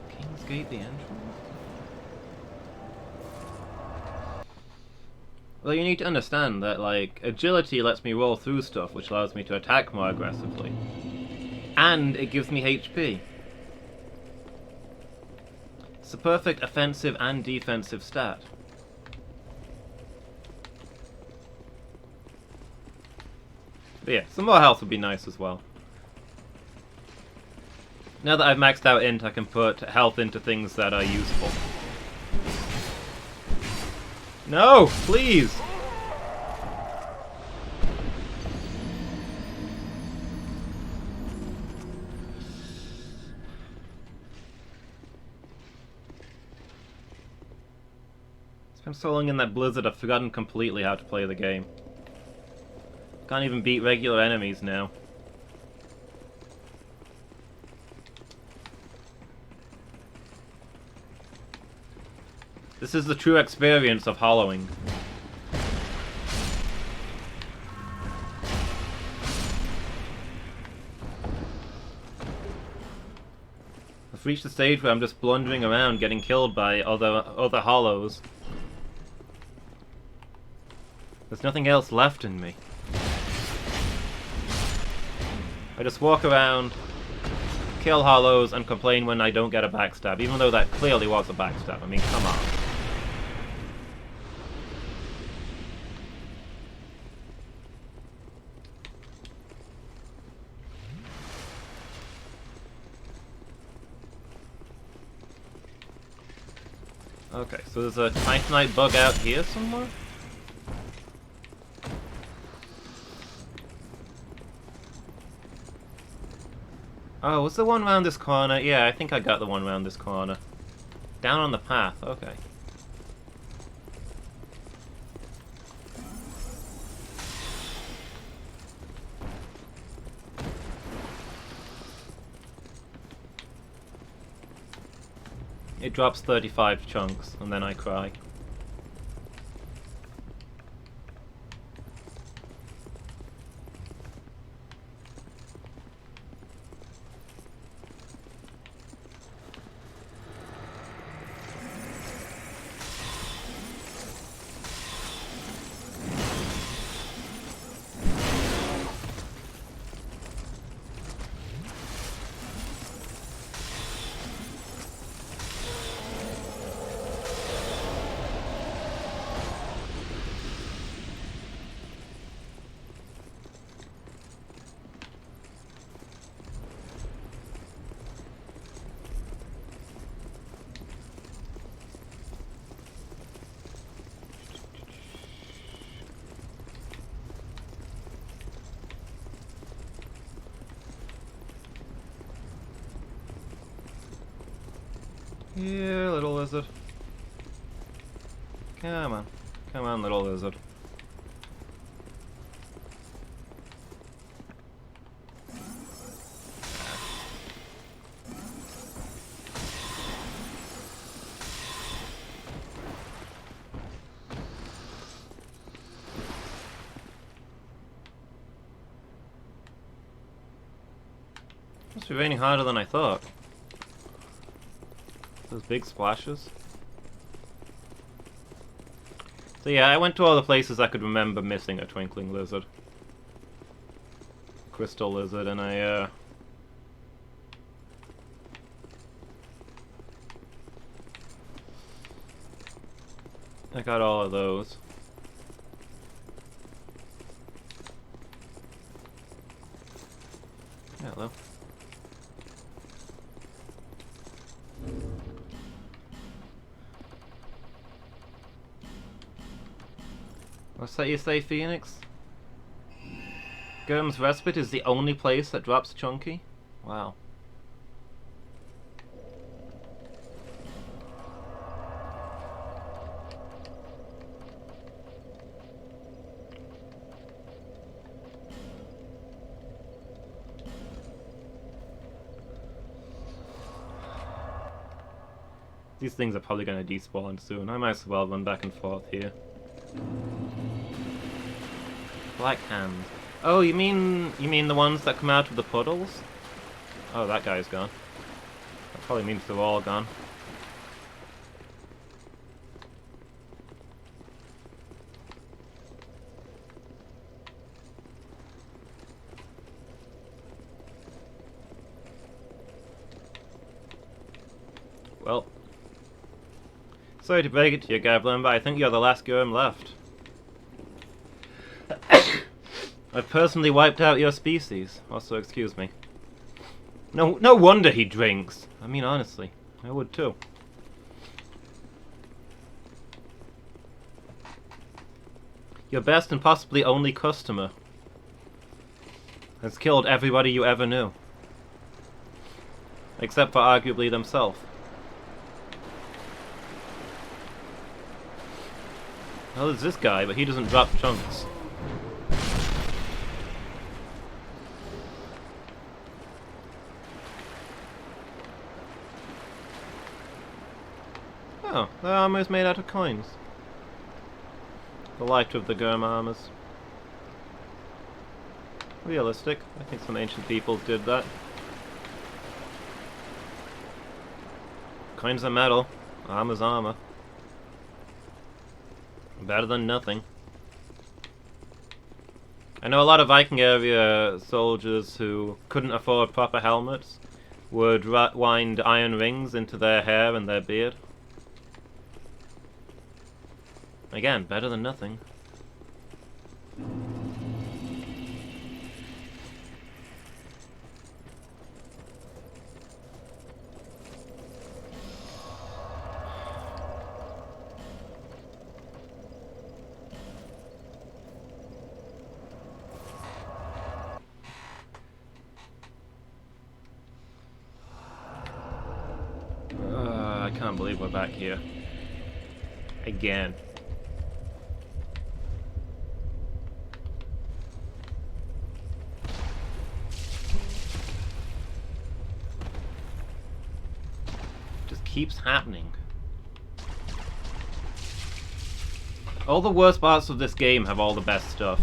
King's Gate the entrance? Well, you need to understand that, like, agility lets me roll through stuff, which allows me to attack more aggressively. And it gives me HP. It's a perfect offensive and defensive stat. But yeah, some more health would be nice as well. Now that I've maxed out int, I can put health into things that are useful. No! Please! It's been so long in that blizzard, I've forgotten completely how to play the game. Can't even beat regular enemies now. This is the true experience of hollowing. I've reached the stage where I'm just blundering around getting killed by other hollows. There's nothing else left in me. I just walk around, kill hollows, and complain when I don't get a backstab, even though that clearly was a backstab. I mean, come on. Okay, so there's a Titanite bug out here somewhere? Oh, was the one round this corner? Yeah, I think I got the one round this corner. Down on the path, okay. It drops 35 chunks, and then I cry. Here, little lizard. Come on. Come on, little lizard. Must be raining harder than I thought. Those big splashes. So yeah, I went to all the places I could remember missing a twinkling lizard. Crystal lizard, and I got all of those. Hello. What's that you say, Phoenix? Gurm's Respite is the only place that drops Chunky? Wow. These things are probably going to despawn soon. I might as well run back and forth here. Black Hand. Oh, you mean the ones that come out of the puddles? Oh, that guy's gone. That probably means they're all gone. Well, sorry to break it to you, Goblin, but I think you're the last Gurm left. I've personally wiped out your species. Also, excuse me. No wonder he drinks. I mean, honestly, I would too. Your best and possibly only customer has killed everybody you ever knew. Except for arguably themselves. Well, there's this guy, but he doesn't drop chunks. Oh, the armor is made out of coins. The lighter of the Gurm armors. Realistic. I think some ancient peoples did that. Coins are metal. Armor's armor. Better than nothing. I know a lot of Viking area soldiers who couldn't afford proper helmets would wind iron rings into their hair and their beard. Again, better than nothing. I can't believe we're back here. Again. Keeps happening. All the worst parts of this game have all the best stuff.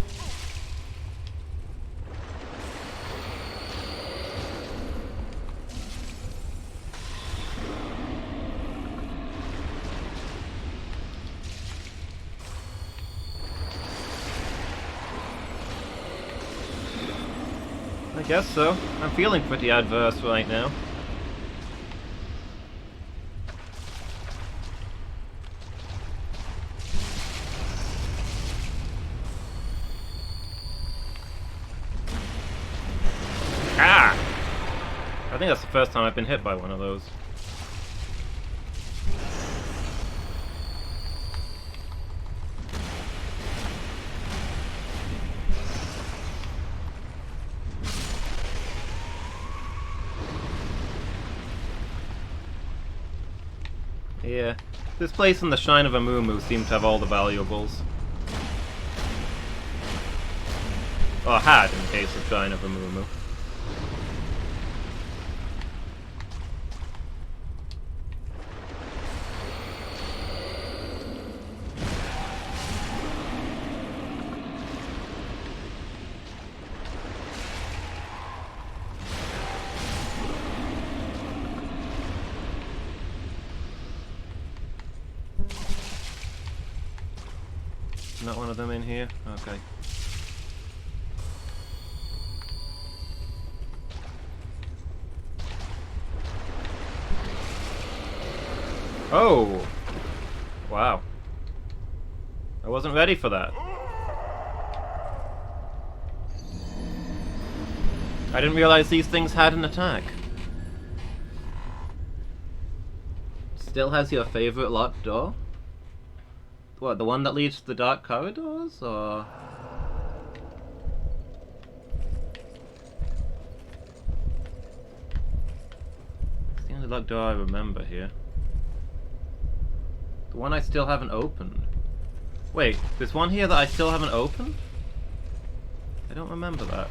I guess so. I'm feeling pretty adverse right now. I think that's the first time I've been hit by one of those. Yeah, this place and the Shrine of Amumu seem to have all the valuables. Or had, in the case of Shrine of Amumu. Not one of them in here? Okay. Oh! Wow. I wasn't ready for that. I didn't realize these things had an attack. Still has your favorite locked door? What, the one that leads to the dark corridors, or...? It's the only locked door I remember here. The one I still haven't opened. Wait, there's one here that I still haven't opened? I don't remember that.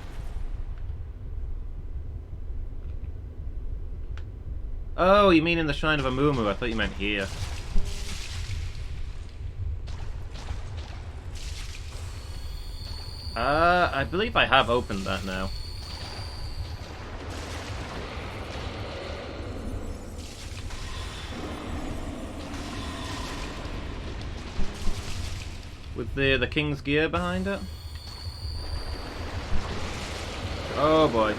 Oh, you mean in the Shrine of Amumu? I thought you meant here. I believe I have opened that now. With the King's gear behind it? Oh boy.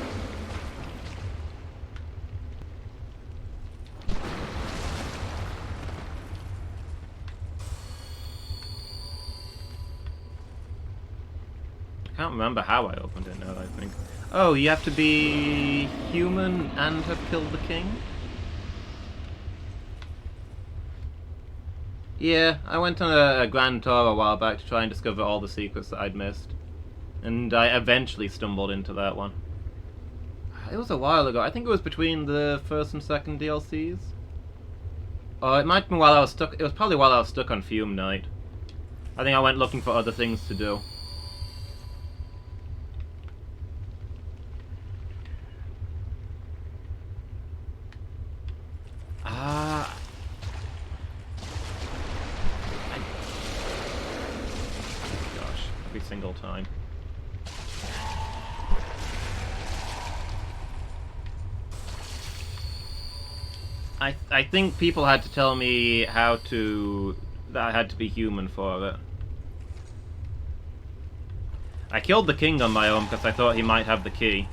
I can't remember how I opened it now, I think. Oh, you have to be human and have killed the king? Yeah, I went on a grand tour a while back to try and discover all the secrets that I'd missed. And I eventually stumbled into that one. It was a while ago. I think it was between the first and second DLCs. Oh, it might have been while I was stuck. It was probably while I was stuck on Fume Night. I think I went looking for other things to do. Gosh, every single time. I think people had to tell me how to... that I had to be human for it. I killed the king on my own because I thought he might have the key.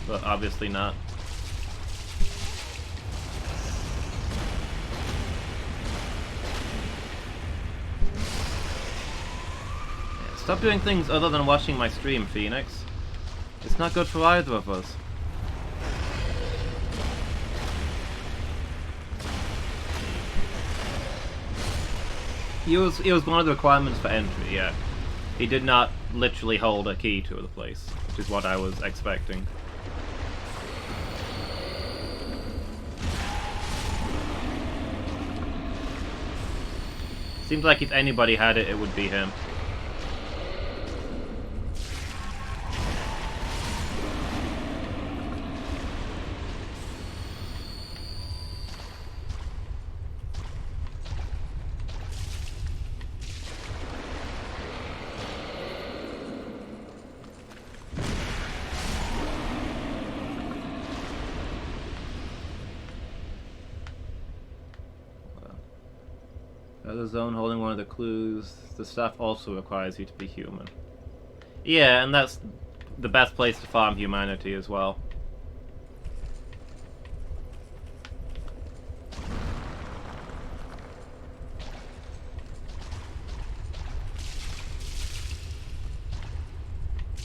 But obviously not. Stop doing things other than watching my stream, Phoenix. It's not good for either of us. He was one of the requirements for entry, yeah. He did not literally hold a key to the place, which is what I was expecting. Seems like if anybody had it, it would be him. The zone holding one of the clues. The stuff also requires you to be human. Yeah, and that's the best place to farm humanity as well.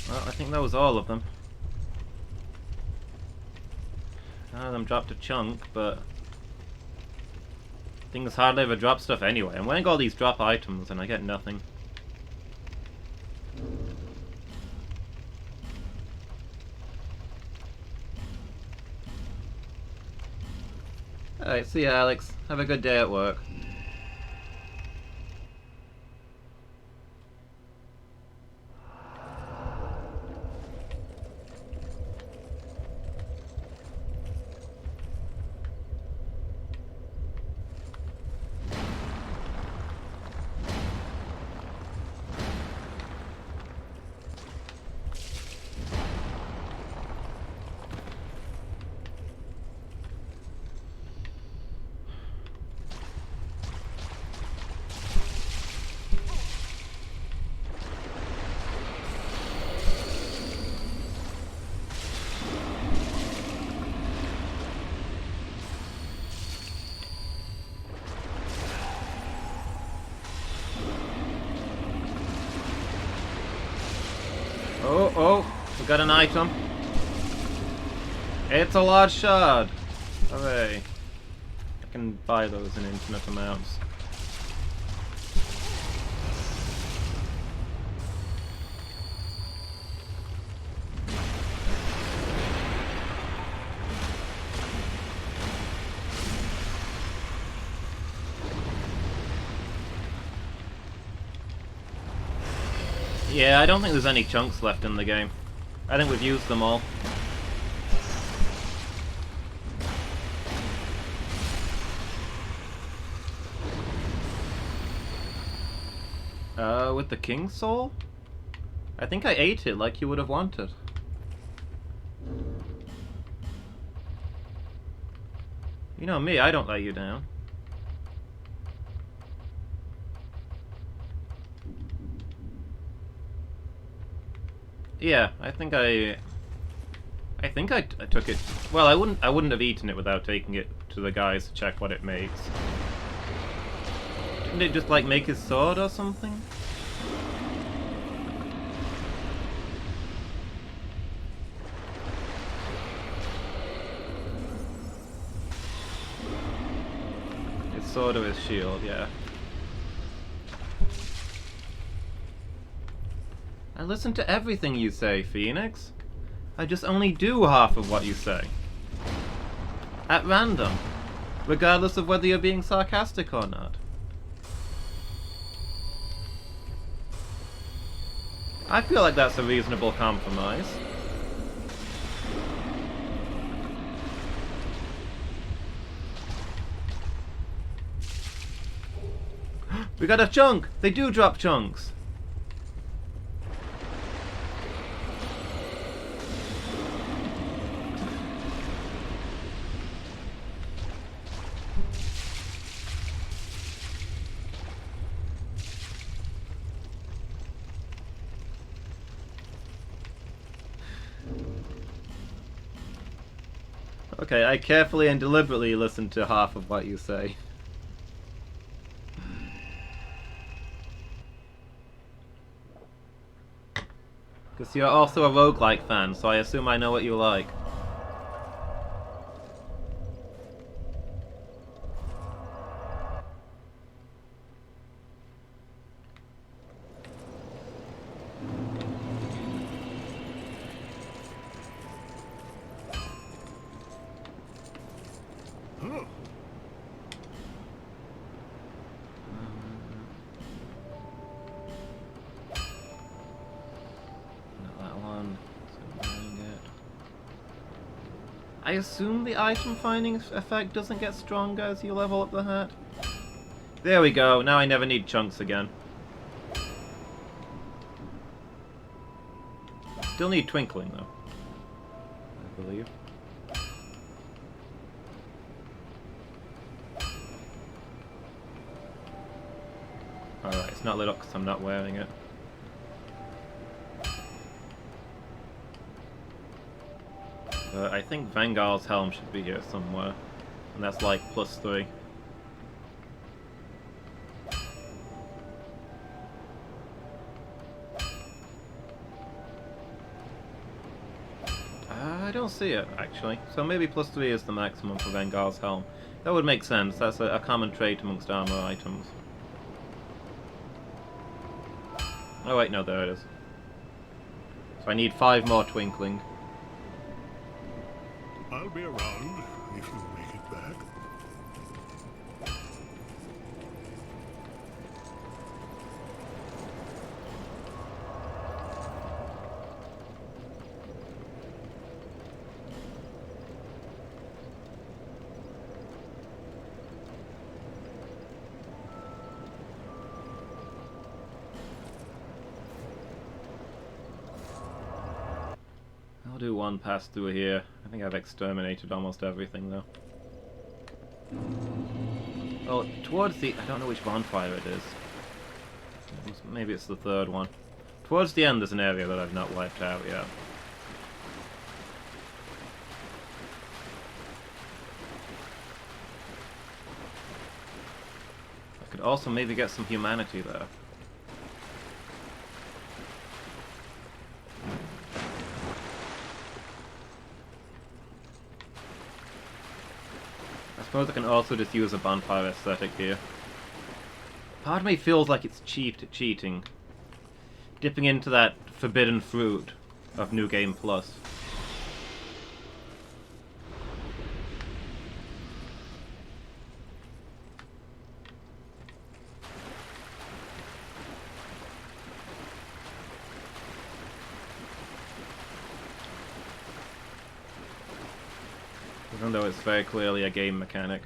Well, I think that was all of them. None of them dropped a chunk, but... things hardly ever drop stuff anyway. I'm wearing all these drop items and I get nothing. Alright, see ya, Alex. Have a good day at work. Oh, we got an item. It's a large shard. Hooray. I can buy those in infinite amounts. Yeah, I don't think there's any chunks left in the game. I think we've used them all. With the King's Soul? I think I ate it like you would have wanted. You know me, I don't let you down. Yeah, I think I took it. Well, I wouldn't have eaten it without taking it to the guys to check what it makes. Didn't it just like make his sword or something? His sword or his shield, yeah. I listen to everything you say, Phoenix. I just only do half of what you say. At random. Regardless of whether you're being sarcastic or not. I feel like that's a reasonable compromise. We got a chunk! They do drop chunks! Okay, I carefully and deliberately listen to half of what you say. Because you're also a roguelike fan, so I assume I know what you like. I assume the item finding effect doesn't get stronger as you level up the hat. There we go, now I never need chunks again. Still need twinkling though, I believe. Alright, it's not lit up because I'm not wearing it. I think Vangar's helm should be here somewhere, and that's like +3. I don't see it, actually. So maybe +3 is the maximum for Vangar's helm. That would make sense, that's a common trait amongst armor items. Oh wait, no, there it is. So I need 5 more twinkling. I'll be around if you make it back. I'll do one pass through here. I think I've exterminated almost everything though. Well, towards the... I don't know which bonfire it is. Maybe it's the third one. Towards the end there's an area that I've not wiped out yet. I could also maybe get some humanity there. I suppose I can also just use a bonfire aesthetic here. Part of me feels like it's cheating. Dipping into that forbidden fruit of New Game Plus. Even though it's very clearly a game mechanic.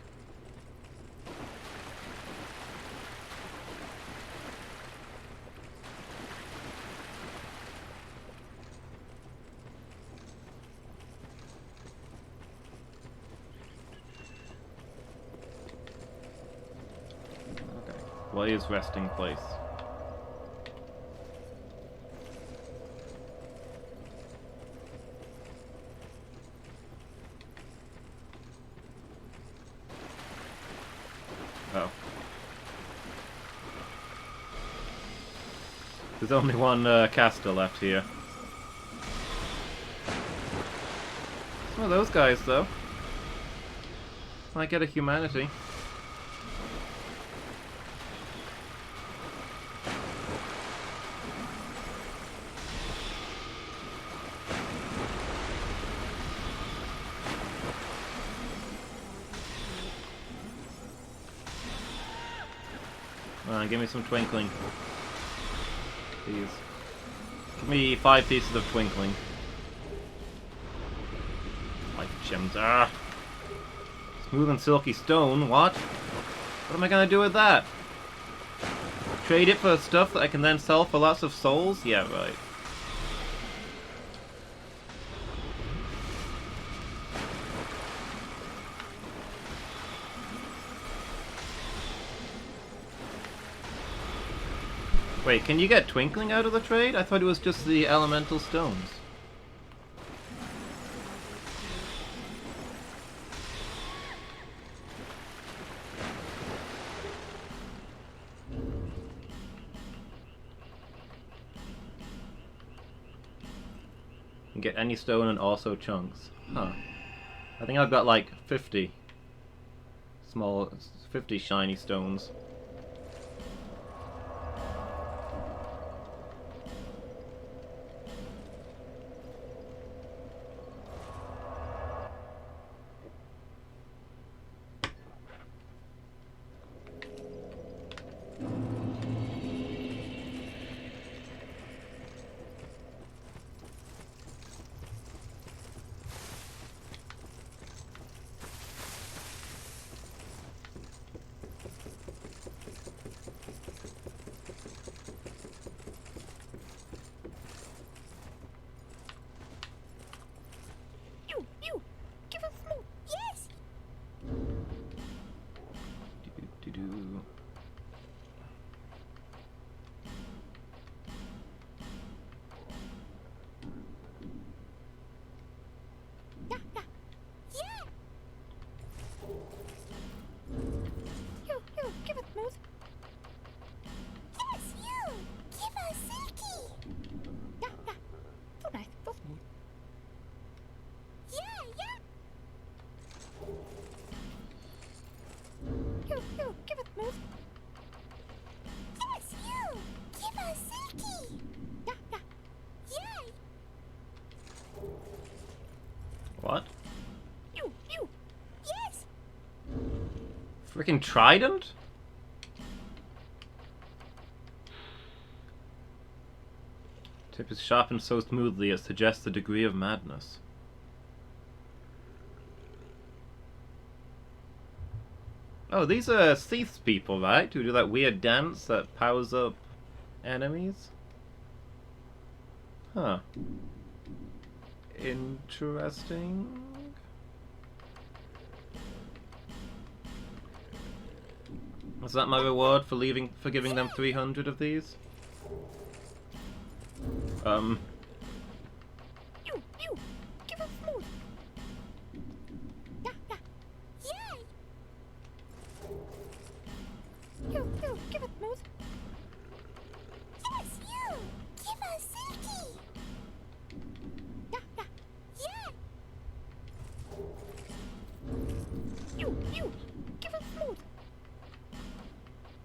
Okay. Blaze resting place. Oh. There's only one caster left here. Some of those guys, though. Might get a humanity. Give me some twinkling. Please. Give me 5 pieces of twinkling. Like gems. Ah! Smooth and silky stone, what? What am I gonna do with that? Trade it for stuff that I can then sell for lots of souls? Yeah, right. Wait, can you get twinkling out of the trade? I thought it was just the elemental stones. You can get any stone and also chunks. Huh. I think I've got like 50 shiny stones. What? Yes. Freaking trident? Tip is sharpened so smoothly it suggests a degree of madness. Oh, these are Thief's people, right? Who do that weird dance that powers up enemies? Huh. Interesting. Was that my reward for giving them 300 of these? You, give us more. Yay. You, give us more. Yes, you, give us silky. Yay. You, give us smooth.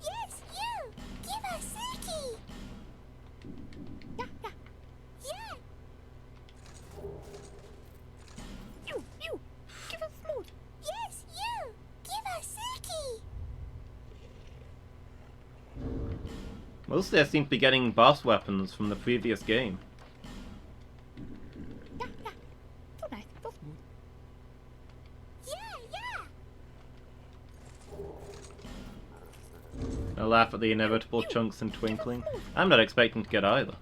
Yes, you, give us silky. Da, da. Yeah. You, give us smooth. Yes, you, give us silky. Mostly I seem to be getting boss weapons from the previous game. Da, da. So nice, so smooth. Yeah. I laugh at the inevitable chunks and twinkling. I'm not expecting to get either.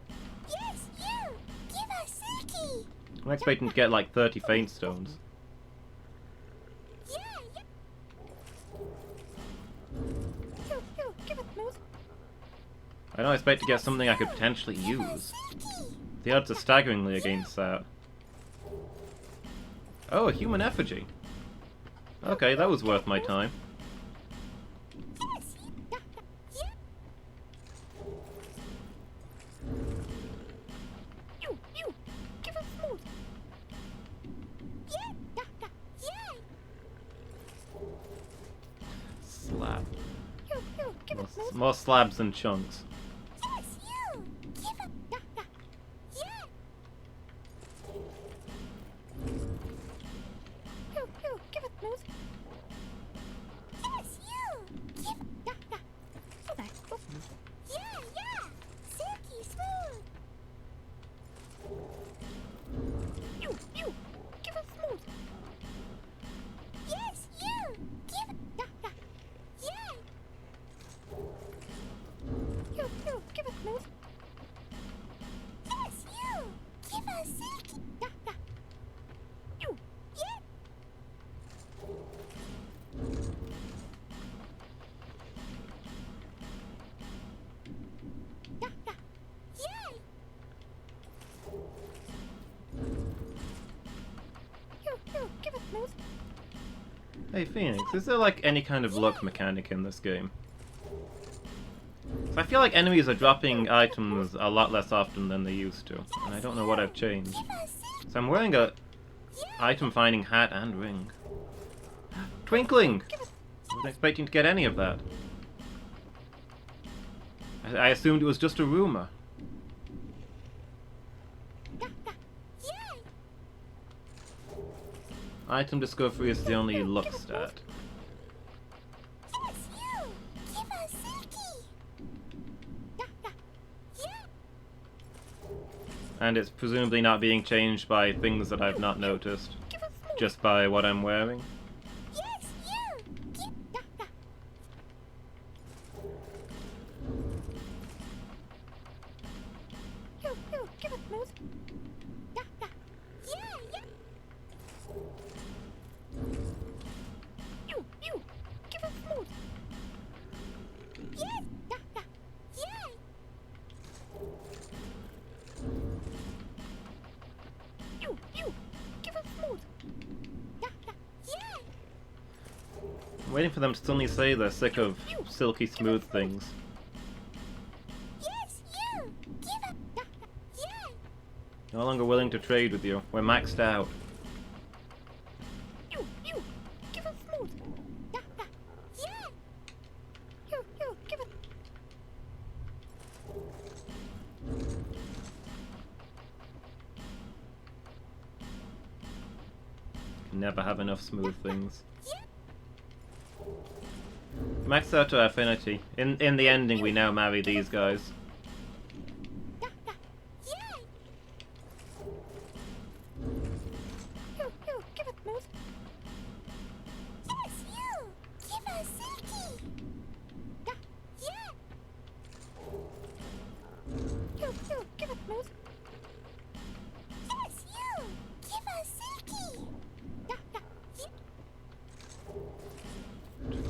Yes, you, give us silky. I'm expecting to get like 30 faint stones. Yeah. You, give us smooth. I don't expect to get something I could potentially use. The odds are staggeringly against that. Oh, a human effigy. Okay, that was worth my time. Yes, da, da. Yeah. You, give us smooth. Yeah, da, da. Yeah. Slab. You, give us smooth. More slabs and chunks. Yes, you, give us, da, da. Yeah. You, give us smooth. Yes, you, give, da, da. So nice, so smooth. Yeah. Silky smooth. You, give us smooth. Yes, you, give, da, da. Yeah. You, give us smooth. Yes, you, give us silky, da, da. You, yeah. Da, da. Yeah. You, give us smooth. Hey Phoenix, is there like any kind of luck mechanic in this game? I feel like enemies are dropping items a lot less often than they used to, and I don't know what I've changed. Give us silky. So I'm wearing a item finding hat and ring. Twinkling! I wasn't expecting to get any of that. I assumed it was just a rumor. Da, da. Yeah. Item discovery is the only luck stat. Yes, you, give us silky. Da, da. Yeah. And it's presumably not being changed by things that I've not noticed, Give us smooth. just by what I'm wearing. Yes, you, give, da, da. You, give us smooth. Da, da. Yeah. You, give us smooth. Yes, da, da. Yeah. You, give us smooth. Da, da. Yeah. I'm waiting for them to suddenly say they're sick of silky smooth things. Yes, you, give us, da, da. Yeah. No longer willing to trade with you. We're maxed out. You, give us smooth. Da, da. Yeah. You, give us. Never have enough smooth things. Yeah. Max out to affinity. In the ending, we now marry these guys. Da, da. Yeah. You, give us smooth. Yes, you, give us silky. Da, yeah. You, give us smooth. Yes, you, give us silky. Da, da. Yeah.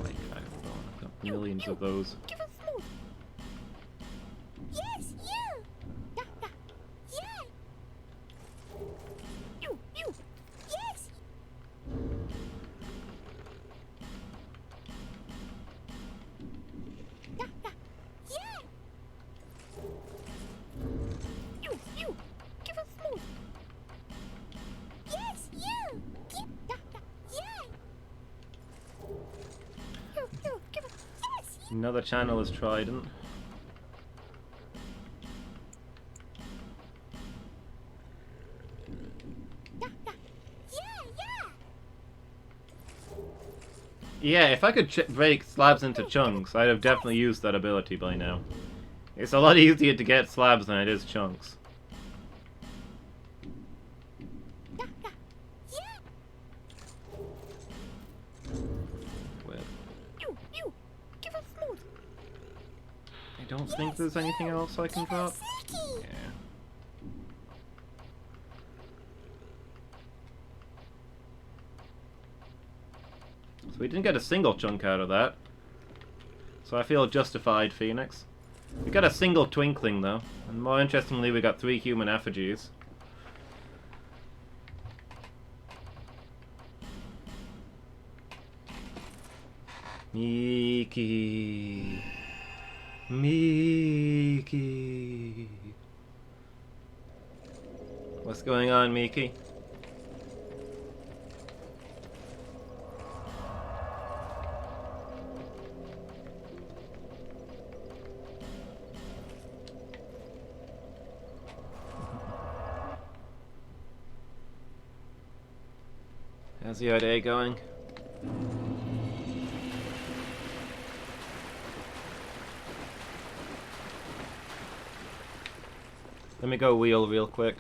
Flight dragon. I've got millions of those. Give us smooth. Yes, you. Da, da. Yeah. You. Yes. Da, da. Yeah. You. Give us smooth. Yes, you. Give, da, da. Yeah. Another channel is Trident. Yeah, if I could break slabs into chunks, I'd have definitely used that ability by now. It's a lot easier to get slabs than it is chunks. I don't think there's anything else I can drop. Yeah. So we didn't get a single chunk out of that. So I feel justified, Phoenix. We got a single twinkling though. And more interestingly, we got 3 human effigies. Miki. Miki. What's going on, Miki? How's your day going? Let me go wheel real quick.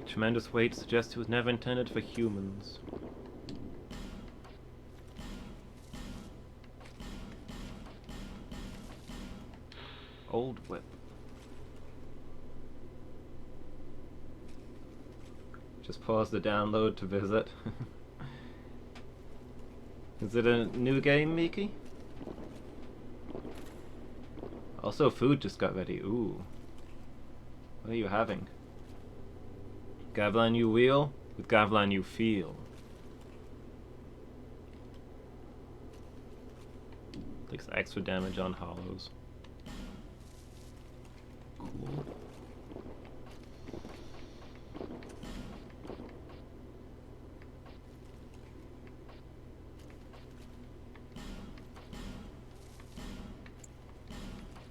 Tremendous weight suggests it was never intended for humans. Old whip. Just pause the download to visit. Is it a new game, Miki? Also, food just got ready. Ooh. What are you having? Gavlan you wheel, with Gavlan you feel. Takes extra damage on hollows. Cool.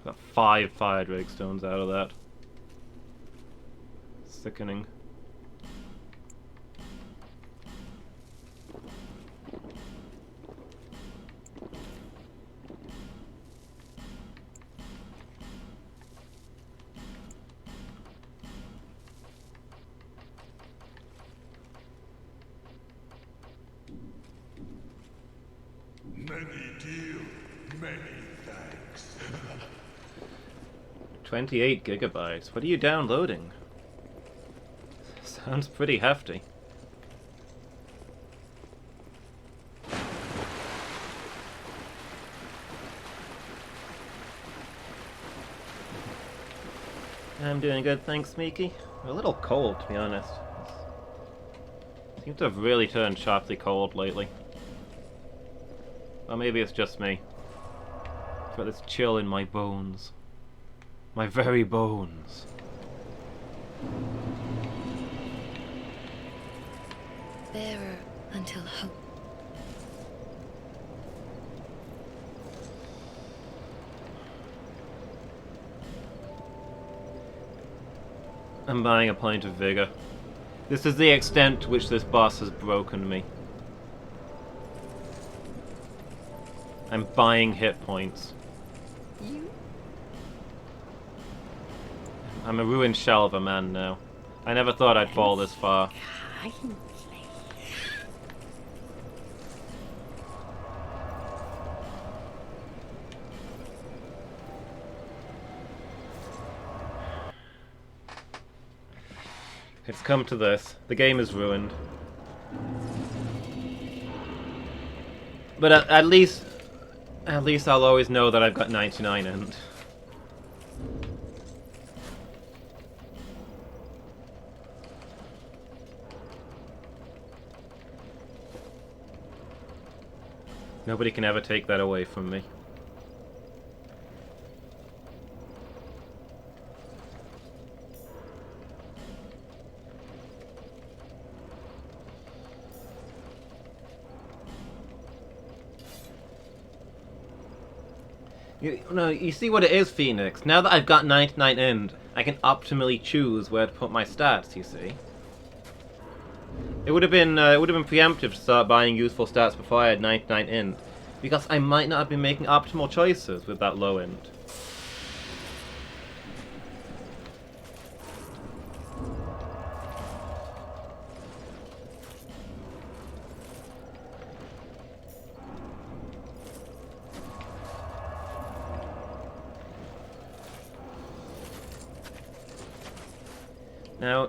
Got 5 fire drake stones out of that. Sickening. Many deal, many thanks. 28 gigabytes. What are you downloading? Sounds pretty hefty. I'm doing good, thanks, Miki. A little cold, to be honest. Seems to have really turned sharply cold lately. Or maybe it's just me. I've got this chill in my bones. My very bones. Bearer until hope. I'm buying a pint of vigor. This is the extent to which this boss has broken me. I'm buying hit points. I'm a ruined shell of a man now. I never thought I'd fall this far. It's come to this. The game is ruined. But at least I'll always know that I've got 99 and... Nobody can ever take that away from me. You see what it is, Phoenix? Now that I've got 99 end, I can optimally choose where to put my stats, you see? It would have been preemptive to start buying useful stats before I had 99 end, because I might not have been making optimal choices with that low end.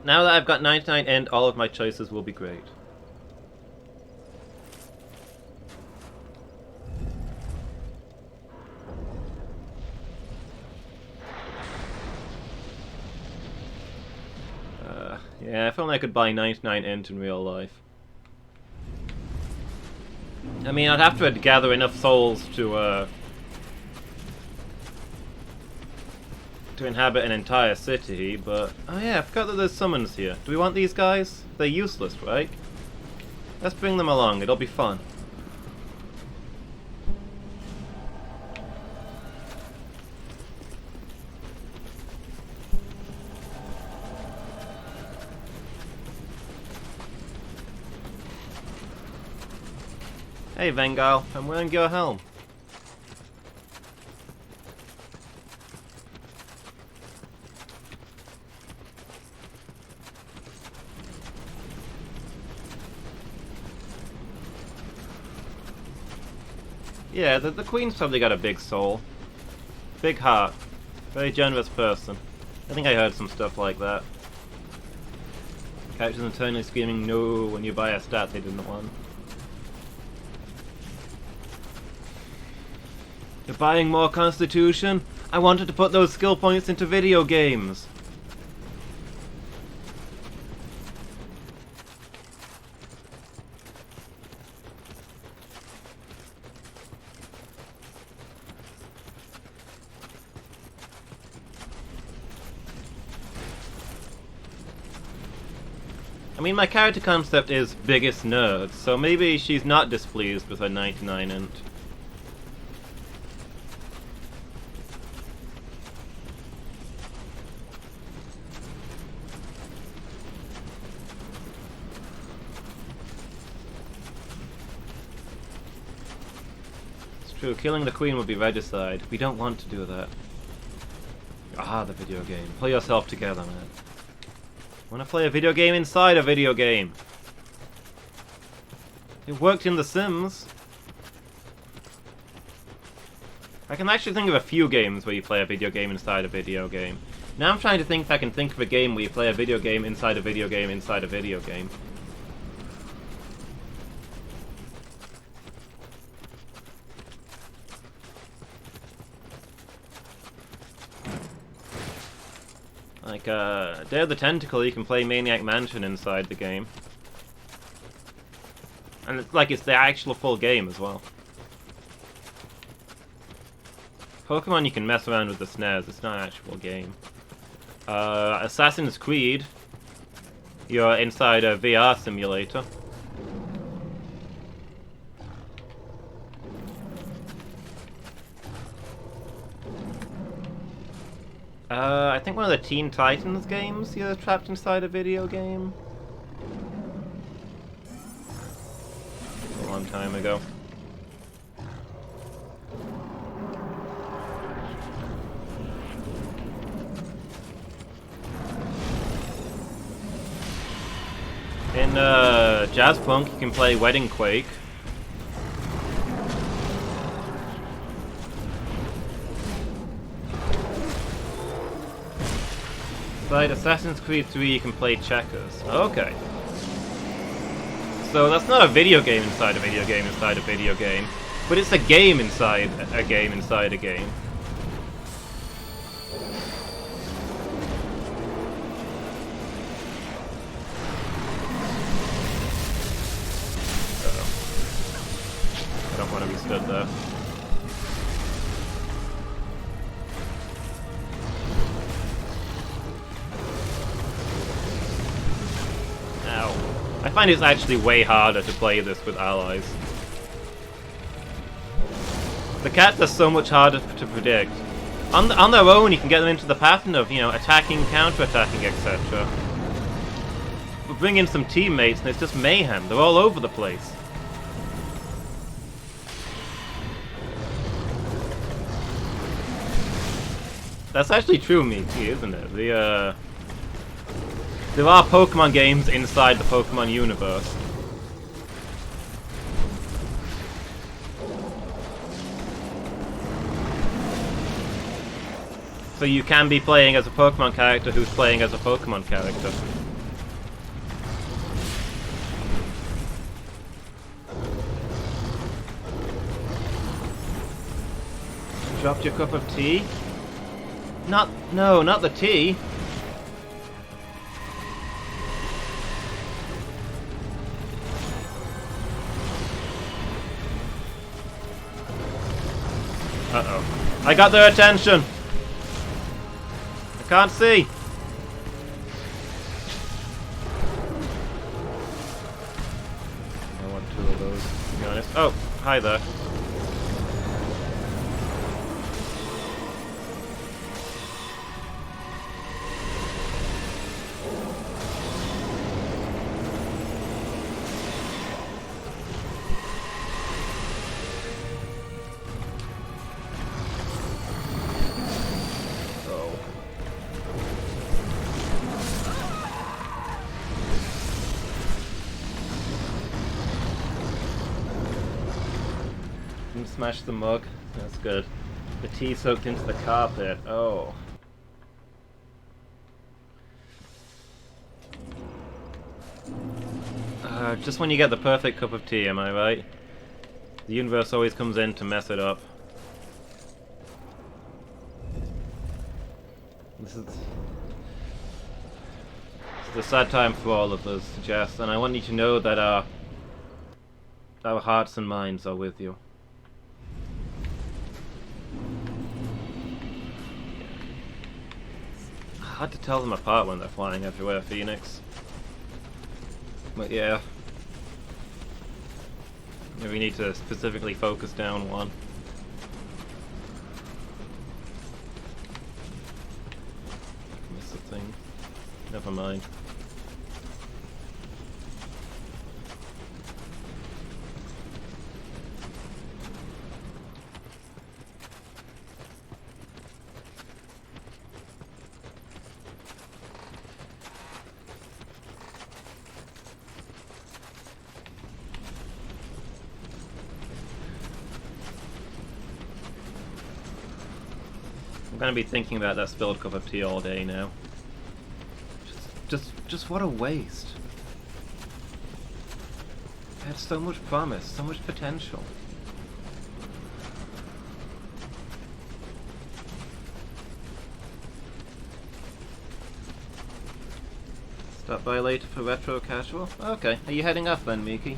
Now that I've got 99 end, all of my choices will be great. Yeah, if only I could buy 99 end in real life. I mean, I'd have to gather enough souls to inhabit an entire city, but... Oh yeah, I forgot that there's summons here. Do we want these guys? They're useless, right? Let's bring them along, it'll be fun. Hey Vengal, I'm wearing your helm. Yeah, the Queen's probably got a big soul. Big heart. Very generous person. I think I heard some stuff like that. Characters internally screaming no when you buy a stat they didn't want. You're buying more Constitution? I wanted to put those skill points into video games. I mean, my character concept is biggest nerd, so maybe she's not displeased with her 99 int. It's true, killing the Queen would be regicide. We don't want to do that. Ah, the video game. Pull yourself together, man. Wanna play a video game inside a video game? It worked in The Sims. I can actually think of a few games where you play a video game inside a video game. Now I'm trying to think if I can think of a game where you play a video game inside a video game inside a video game. Like, Day of the Tentacle, you can play Maniac Mansion inside the game. And it's like, it's the actual full game as well. Pokemon, you can mess around with the snares, it's not an actual game. Assassin's Creed, you're inside a VR simulator. I think one of the Teen Titans games, you're trapped inside a video game. A long time ago. In Jazzpunk, you can play Wedding Quake. Inside Assassin's Creed 3, you can play checkers. Okay. So that's not a video game inside a video game inside a video game, but it's a game inside a game inside a game. don't want to be stood there. Ow. I find it's actually way harder to play this with allies. The cats are so much harder to predict. On their own, you can get them into the pattern of, you know, attacking, counter-attacking, etc. But bring in some teammates and it's just mayhem. They're all over the place. That's actually true, Miki, isn't it? There are Pokemon games inside the Pokemon universe. So you can be playing as a Pokemon character who's playing as a Pokemon character. Dropped your cup of tea? No, not the tea. Uh-oh. I got their attention! I can't see! I want two of those, to be honest. Oh, hi there. Smash the mug. That's good. The tea soaked into the carpet. Oh. Just when you get the perfect cup of tea, am I right? The universe always comes in to mess it up. This is a sad time for all of us, Jess, and I want you to know that our hearts and minds are with you. Hard to tell them apart when they're flying everywhere, Phoenix. But yeah. We need to specifically focus down one. Missed the thing. Never mind. I'm gonna be thinking about that spilled cup of tea all day now. Just what a waste. It had so much promise, so much potential. Stop by later for retro casual? Okay, are you heading off then, Miki?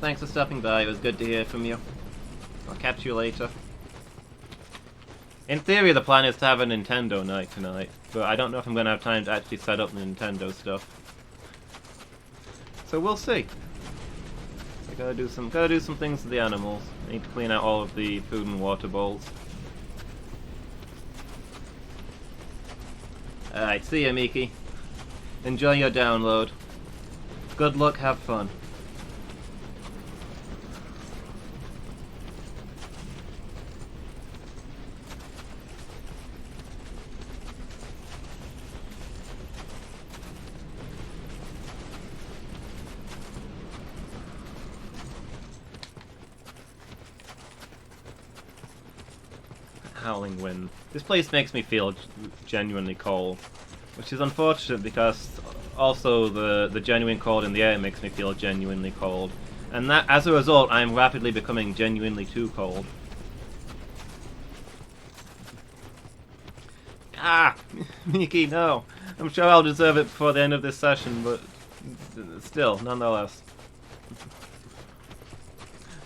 Thanks for stopping by, it was good to hear from you. I'll catch you later. In theory, the plan is to have a Nintendo night tonight, but I don't know if I'm going to have time to actually set up the Nintendo stuff. So we'll see. I gotta do some things to the animals. I need to clean out all of the food and water bowls. Alright, see ya, Miki. Enjoy your download. Good luck, have fun. Howling wind. This place makes me feel genuinely cold, which is unfortunate because also the genuine cold in the air makes me feel genuinely cold, and that as a result I'm rapidly becoming genuinely too cold. Ah! Miki, no! I'm sure I'll deserve it before the end of this session, but still, nonetheless.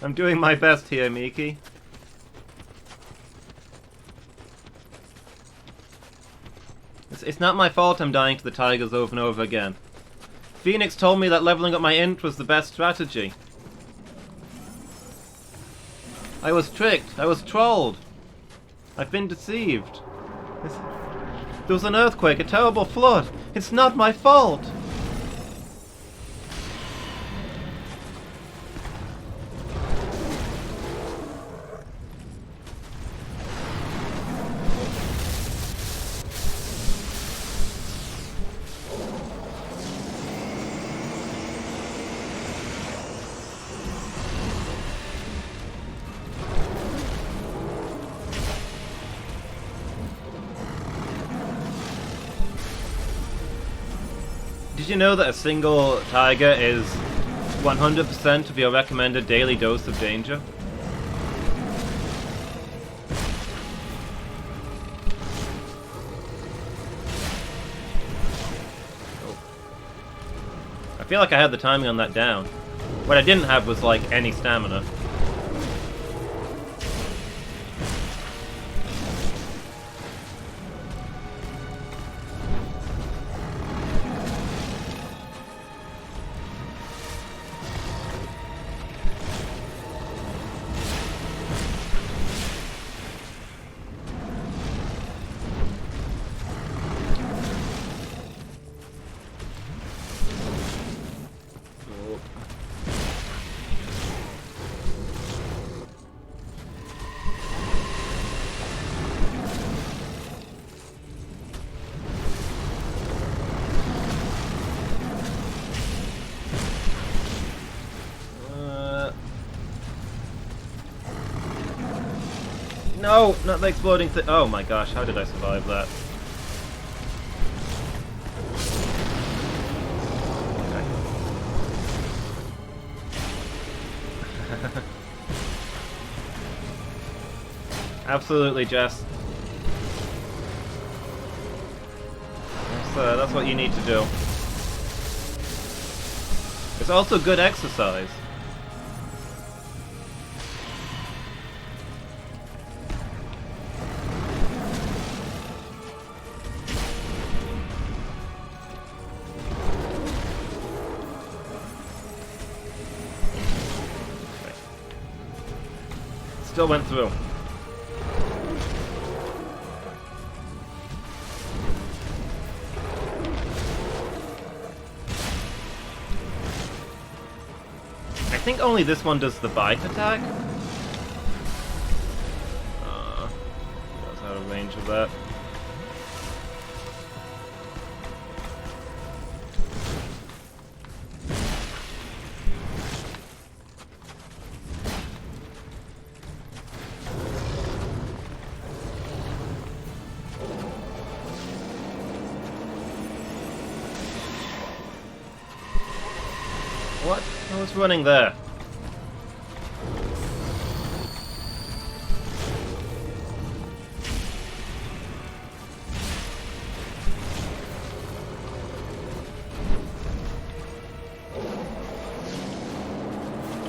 I'm doing my best here, Miki. It's not my fault I'm dying to the tigers over and over again. Phoenix told me that leveling up my int was the best strategy. I was tricked. I was trolled. I've been deceived. There was an earthquake, a terrible flood. It's not my fault. Did you know that a single tiger is 100% of your recommended daily dose of danger? Oh. I feel like I had the timing on that down. What I didn't have was, like, any stamina. No, not the exploding thing. Oh my gosh, how did I survive that? Okay. Absolutely, Jess. That's what you need to do. It's also good exercise. Still went through. I think only this one does the bite attack. I was out of range of that. What? I was running there.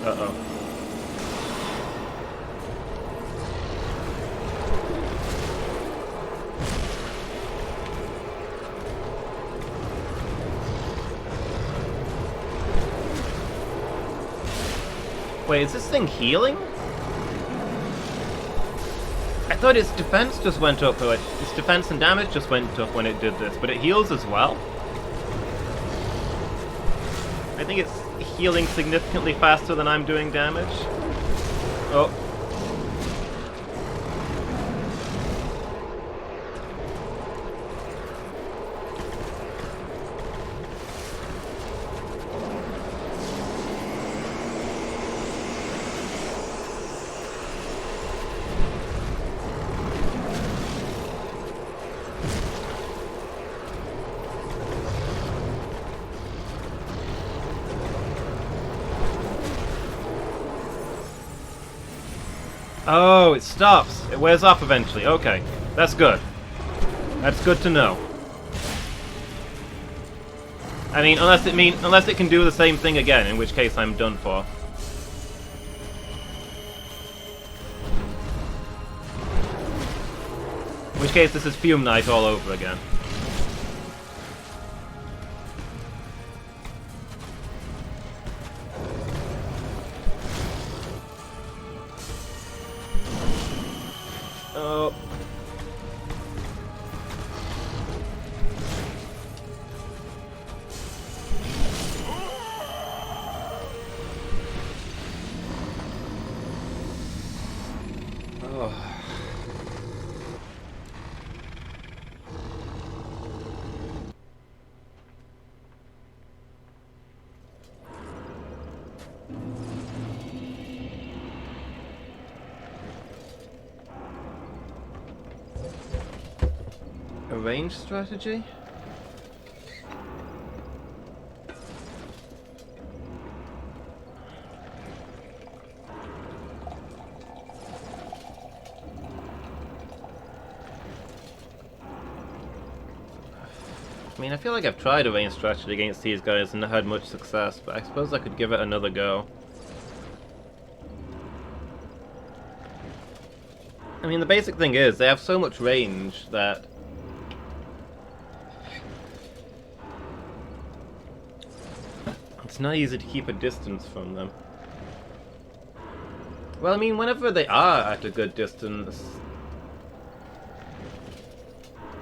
Uh-oh. Wait, is this thing healing? I thought its defense just went up, or its defense and damage just went up when it did this, but it heals as well? I think it's healing significantly faster than I'm doing damage. Oh. Oh, it stops. It wears off eventually. Okay, that's good. That's good to know. I mean, unless it can do the same thing again, in which case I'm done for. case, this is Fume Night all over again. Oh. Oh. A range strategy? I mean, I feel like I've tried a range strategy against these guys and not had much success, but I suppose I could give it another go. I mean, the basic thing is, they have so much range that it's not easy to keep a distance from them. Well, I mean, whenever they are at a good distance,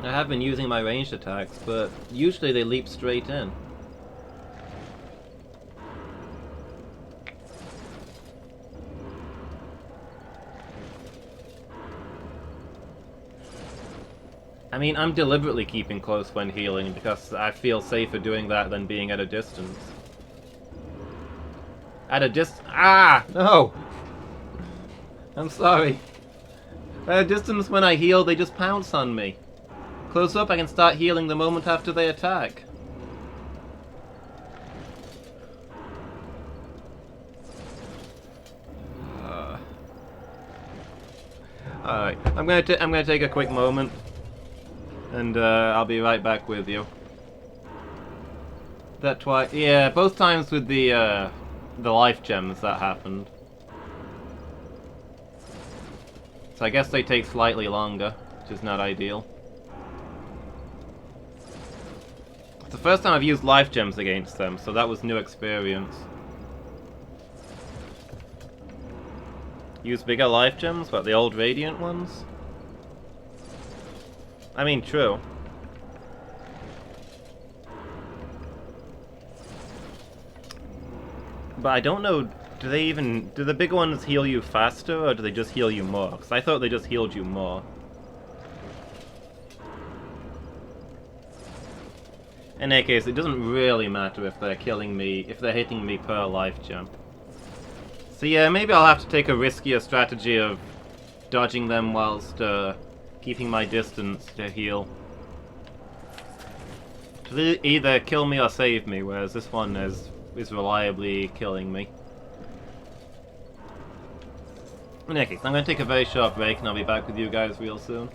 I have been using my ranged attacks, but usually they leap straight in. I mean, I'm deliberately keeping close when healing because I feel safer doing that than being at a distance. At a Ah! No! I'm sorry. At a distance when I heal, they just pounce on me. Close up, I can start healing the moment after they attack. Alright, I'm gonna take a quick moment, and I'll be right back with you. That twice, yeah, both times with the life gems that happened. So I guess they take slightly longer, which is not ideal. It's the first time I've used life gems against them, so that was new experience. Use bigger life gems, like the old Radiant ones? I mean, true. But I don't know, do the big ones heal you faster, or do they just heal you more? Because I thought they just healed you more. In any case, it doesn't really matter if they're killing me, if they're hitting me per life gem. So yeah, maybe I'll have to take a riskier strategy of dodging them whilst keeping my distance to heal. To either kill me or save me, whereas this one is reliably killing me. In any case, I'm going to take a very short break and I'll be back with you guys real soon.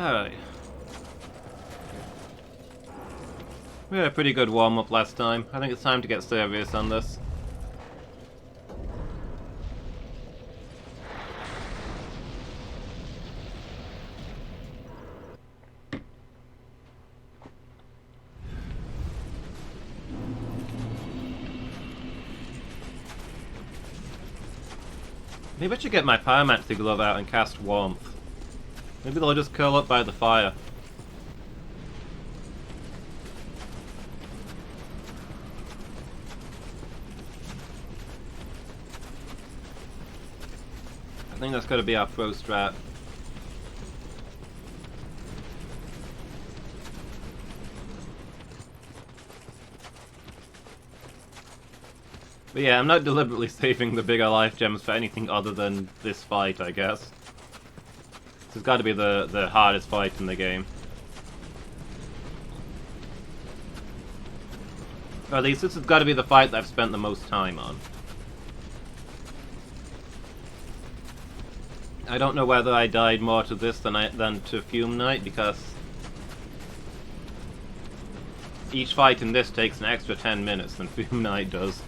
Alright. We had a pretty good warm-up last time. I think it's time to get serious on this. Maybe I should get my pyromancy glove out and cast warmth. Maybe they'll just curl up by the fire. I think that's gotta be our pro strat. But yeah, I'm not deliberately saving the bigger life gems for anything other than this fight, I guess. This has got to be the hardest fight in the game. Or at least this has got to be the fight that I've spent the most time on. I don't know whether I died more to this than to Fume Knight, because each fight in this takes an extra 10 minutes than Fume Knight does.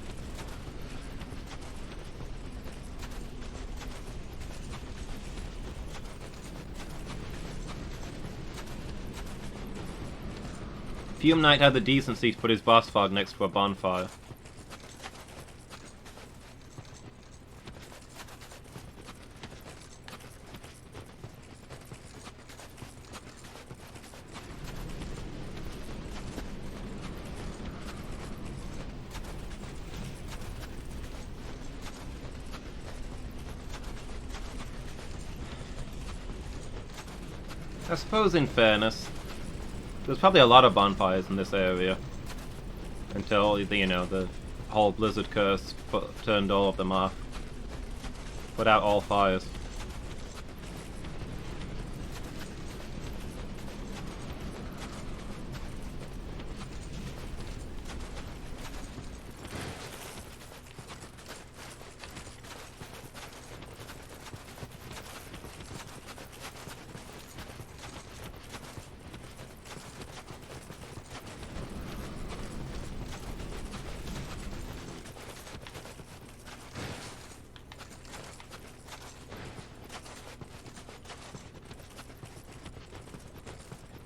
Fume Knight had the decency to put his boss fog next to a bonfire. I suppose in fairness, there's probably a lot of bonfires in this area. Until, you know, the whole blizzard curse turned all of them off. Put out all fires.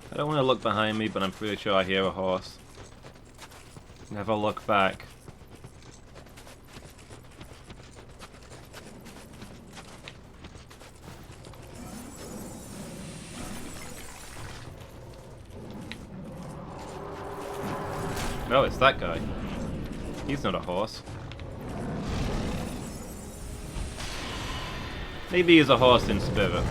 I don't want to look behind me, but I'm pretty sure I hear a horse. Never look back. No, it's that guy. He's not a horse. Maybe he's a horse in spirit.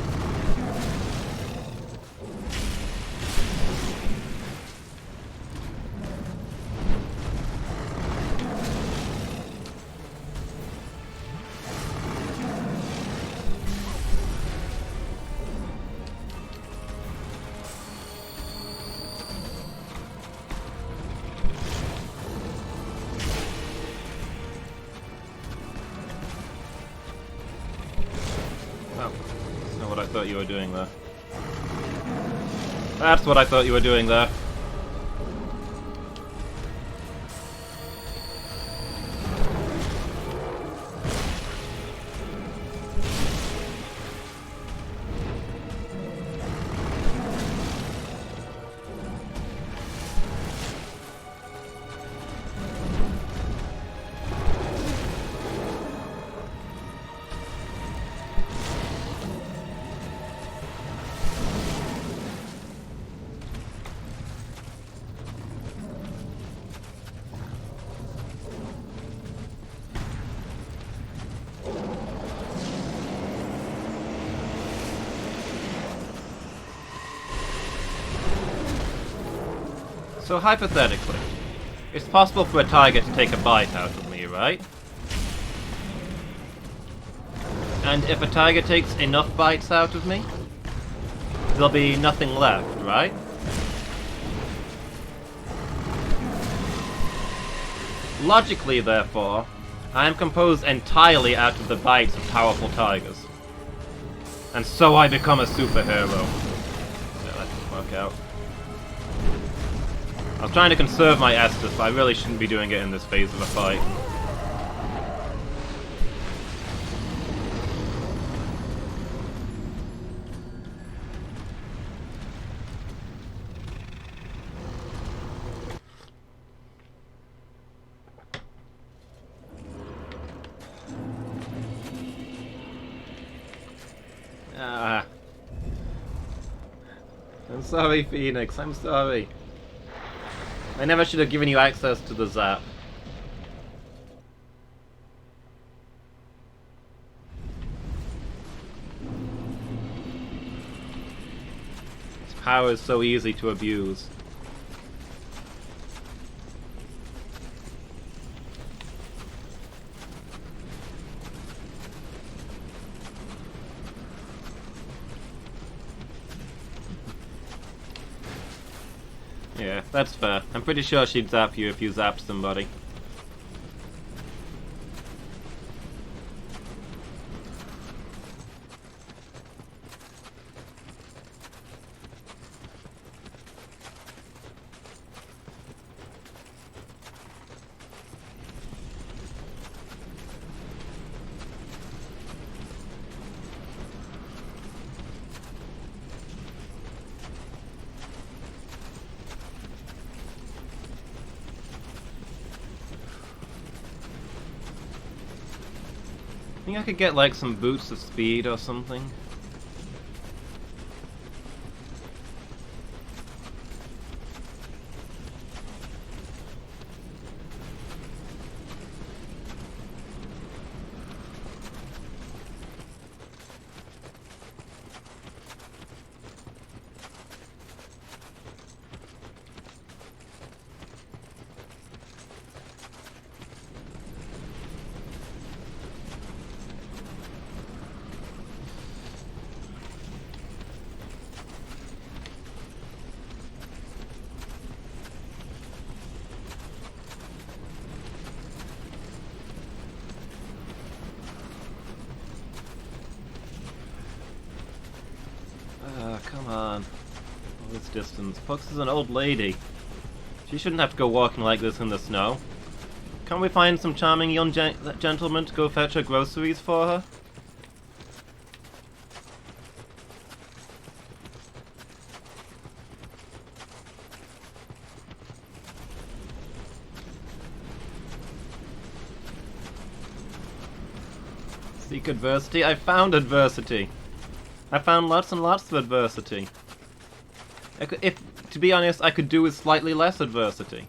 That's not what I thought you were doing there. That's what I thought you were doing there. So hypothetically, it's possible for a tiger to take a bite out of me, right? And if a tiger takes enough bites out of me, there'll be nothing left, right? Logically, therefore, I am composed entirely out of the bites of powerful tigers. And so I become a superhero. So, work out. I was trying to conserve my Estus, but I really shouldn't be doing it in this phase of a fight. I'm sorry, Phoenix, I'm sorry. I never should have given you access to the Zap. Its power is so easy to abuse. Yeah, that's fair. I'm pretty sure she'd zap you if you zapped somebody. I think I could get like some boots of speed or something. Come on. All this distance. Pux is an old lady. She shouldn't have to go walking like this in the snow. Can't we find some charming young gentleman to go fetch her groceries for her? Seek adversity? I found adversity! I found lots and lots of adversity. To be honest, I could do with slightly less adversity.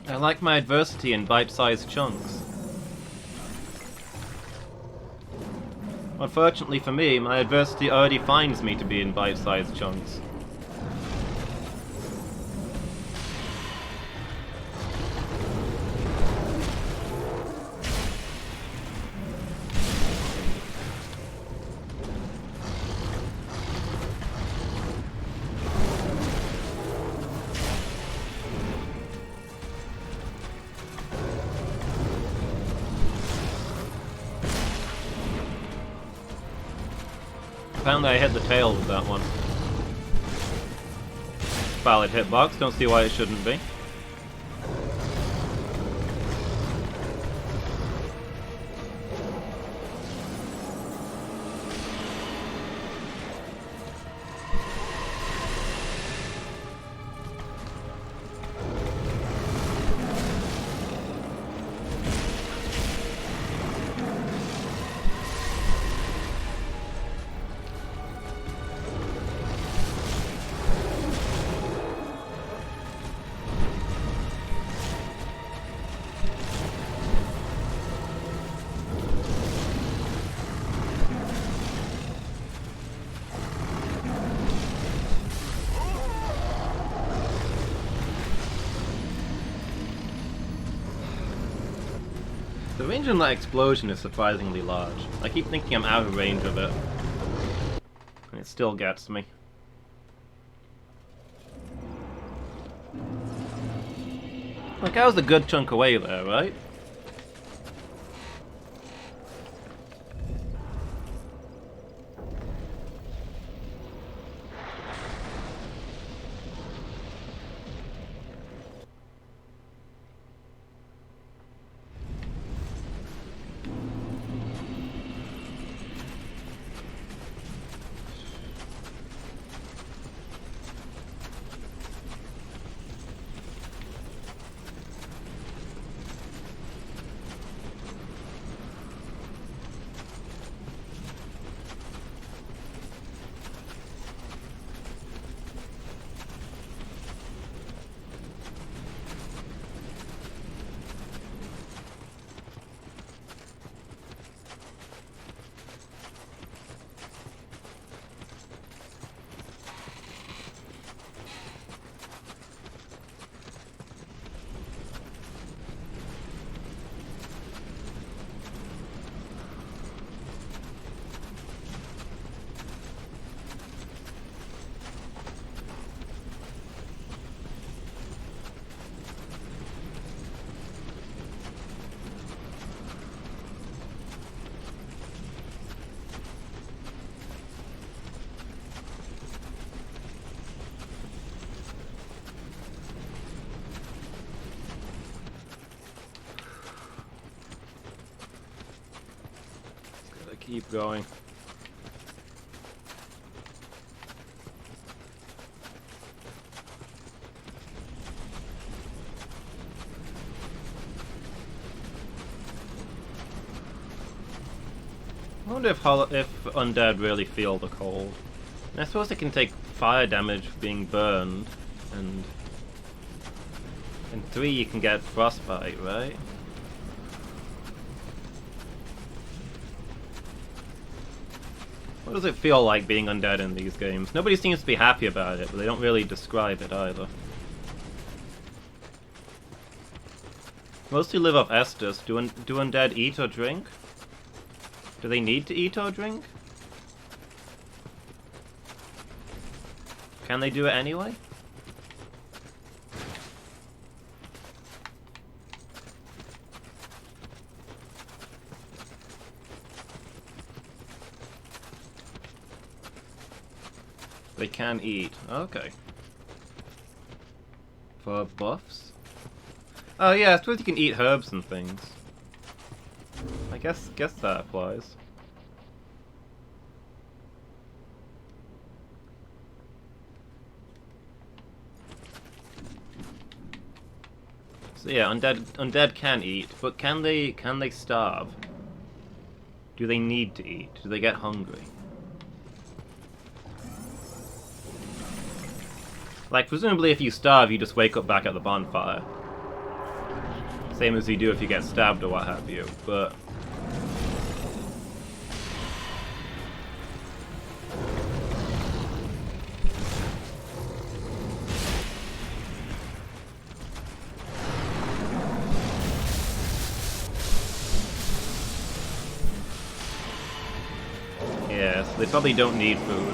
I like my adversity in bite-sized chunks. Unfortunately for me, my adversity already finds me to be in bite-sized chunks. Found that I hit the tail with that one. Valid hitbox, don't see why it shouldn't be. The range on that explosion is surprisingly large. I keep thinking I'm out of range of it. And it still gets me. Like, I was a good chunk away there, right? Gotta keep going. I wonder if undead really feel the cold. And I suppose they can take fire damage being burned, and in 3 you can get frostbite, right? What does it feel like being undead in these games? Nobody seems to be happy about it, but they don't really describe it either. Mostly live off Estus. Do undead eat or drink? Do they need to eat or drink? Can they do it anyway? They can eat. Okay. For buffs? Oh yeah, I suppose you can eat herbs and things. I guess that applies. So yeah, undead can eat, but can they starve? Do they need to eat? Do they get hungry? Like, presumably if you starve, you just wake up back at the bonfire. Same as you do if you get stabbed or what have you, but... yeah, so they probably don't need food.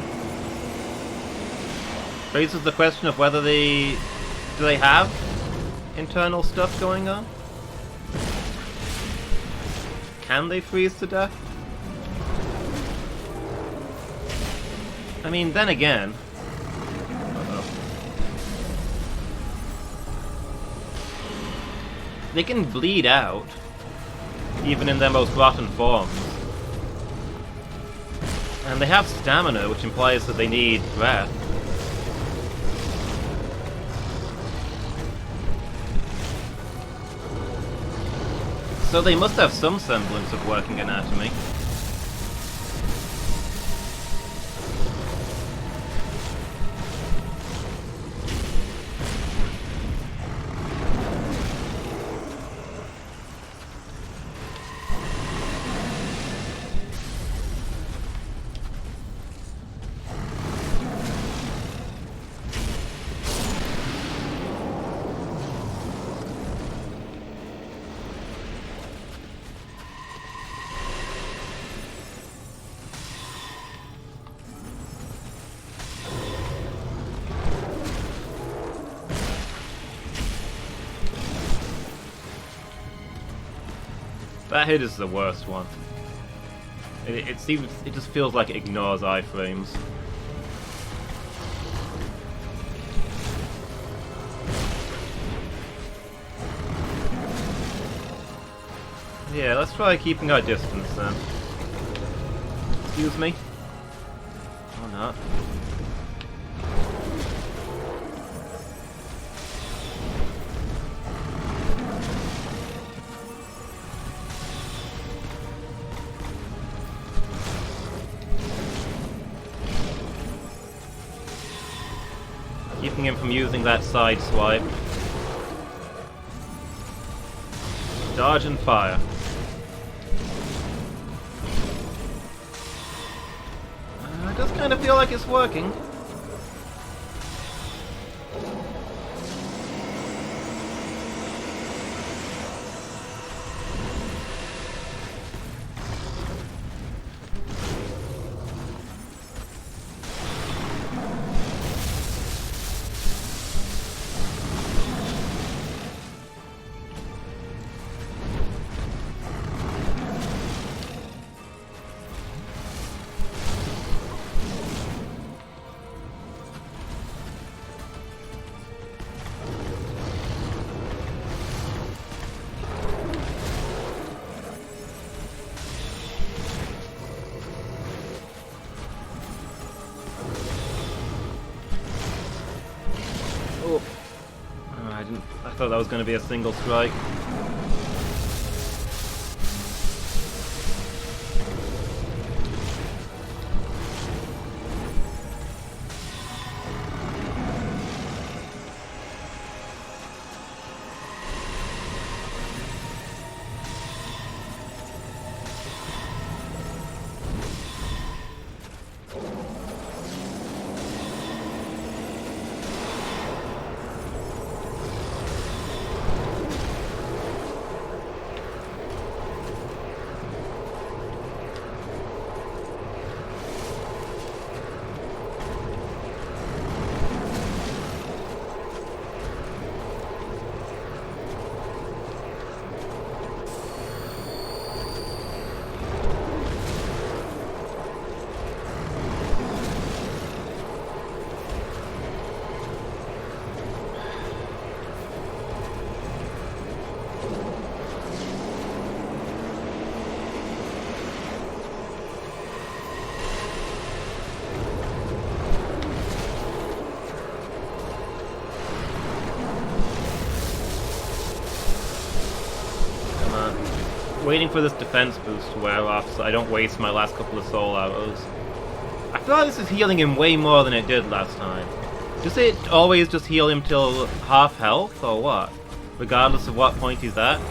Raises the question of whether do they have internal stuff going on? Can they freeze to death? I mean, then again... they can bleed out, even in their most rotten forms. And they have stamina, which implies that they need breath. So they must have some semblance of working anatomy. That hit is the worst one. It just feels like it ignores iframes. Yeah, let's try keeping our distance then. Excuse me? Or not. Keeping him from using that side swipe. Dodge and fire. It does kind of feel like it's working. Oh. I thought that was going to be a single strike. Waiting for this defense boost to wear off so I don't waste my last couple of soul arrows. I feel like this is healing him way more than it did last time. Does it always just heal him till half health, or what? Regardless of what point he's at?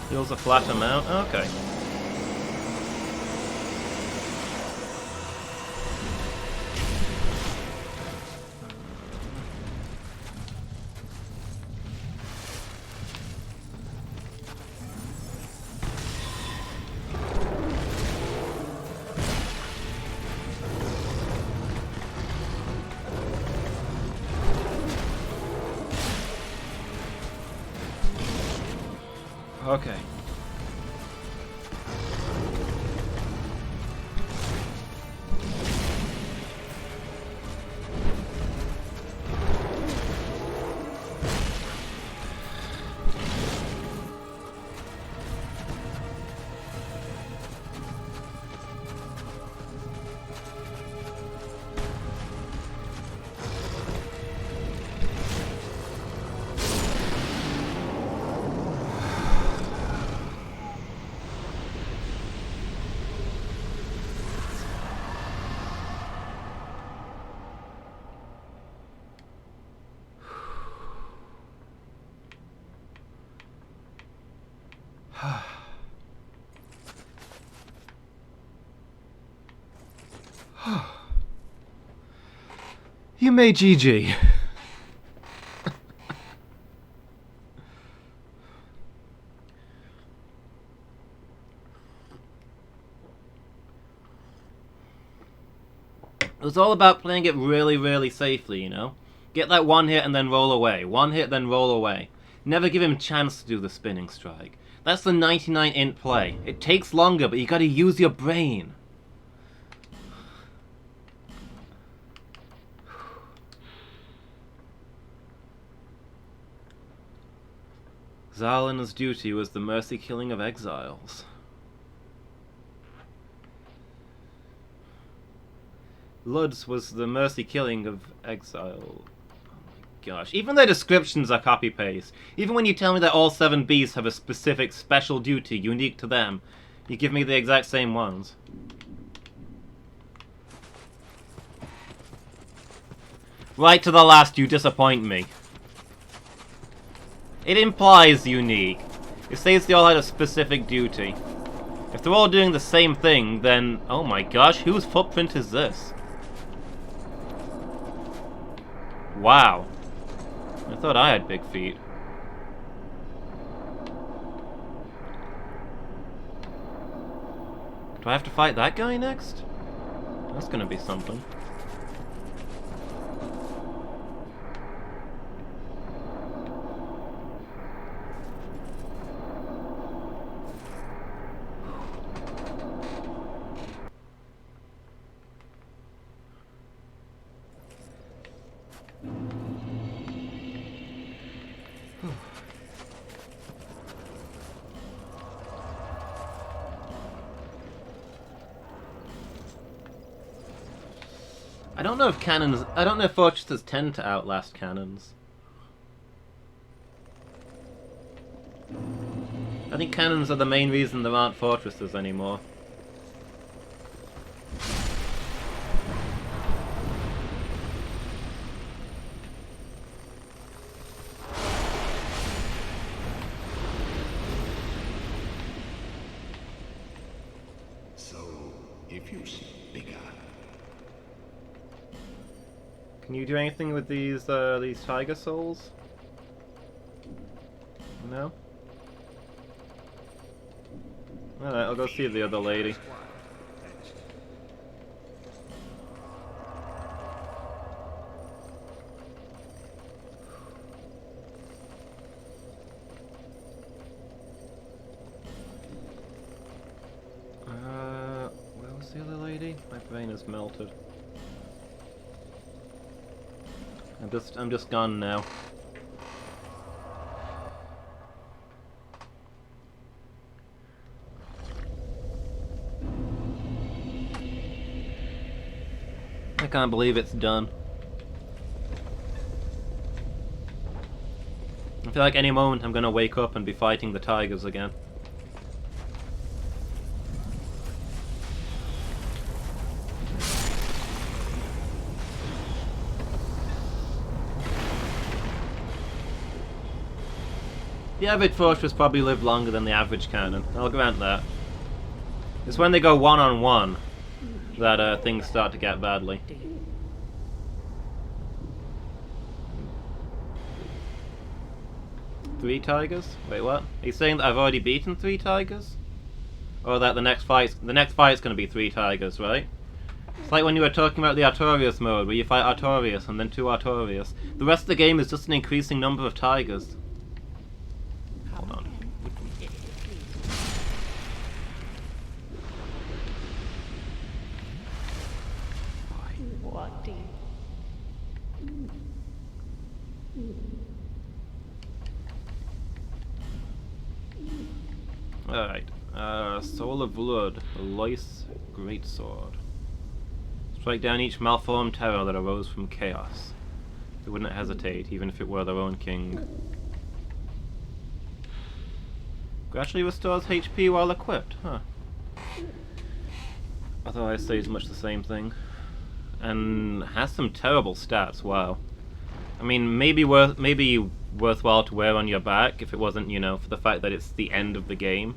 Heals a flat amount? Okay. Okay. You may GG. It was all about playing it really, really safely, you know? Get that one hit and then roll away. One hit, then roll away. Never give him a chance to do the spinning strike. That's the 99 int play. It takes longer, but you gotta use your brain. Zalin's duty was the mercy killing of exiles. Lud's was the mercy killing of exile. Oh my gosh. Even their descriptions are copy-paste. Even when you tell me that all 7 beasts have a specific special duty unique to them, you give me the exact same ones. Right to the last, you disappoint me. It implies unique. It says they all had a specific duty. If they're all doing the same thing, then... oh my gosh, whose footprint is this? Wow. I thought I had big feet. Do I have to fight that guy next? That's gonna be something. I don't know if cannons... I don't know if fortresses tend to outlast cannons. I think cannons are the main reason there aren't fortresses anymore. So, if you see bigger, Can you do anything with these tiger souls? No? Alright, I'll go see the other lady. Where was the other lady? My brain is melted. I'm just gone now. I can't believe it's done. I feel like any moment I'm gonna wake up and be fighting the tigers again. The average fortress probably lived longer than the average cannon. I'll grant that. It's when they go one-on-one that things start to get badly. Three tigers? Wait, what? Are you saying that I've already beaten 3 tigers? Or that the next fight's gonna be 3 tigers, right? It's like when you were talking about the Artorias mode, where you fight Artorias and then 2 Artorias. The rest of the game is just an increasing number of tigers. Hold on. Alright. Soul of Blood, the Lois Greatsword. Strike down each malformed terror that arose from chaos. They wouldn't hesitate, even if it were their own king. Gradually restores HP while equipped, huh. Otherwise says much the same thing. And has some terrible stats, wow. I mean, maybe worthwhile to wear on your back if it wasn't, you know, for the fact that it's the end of the game.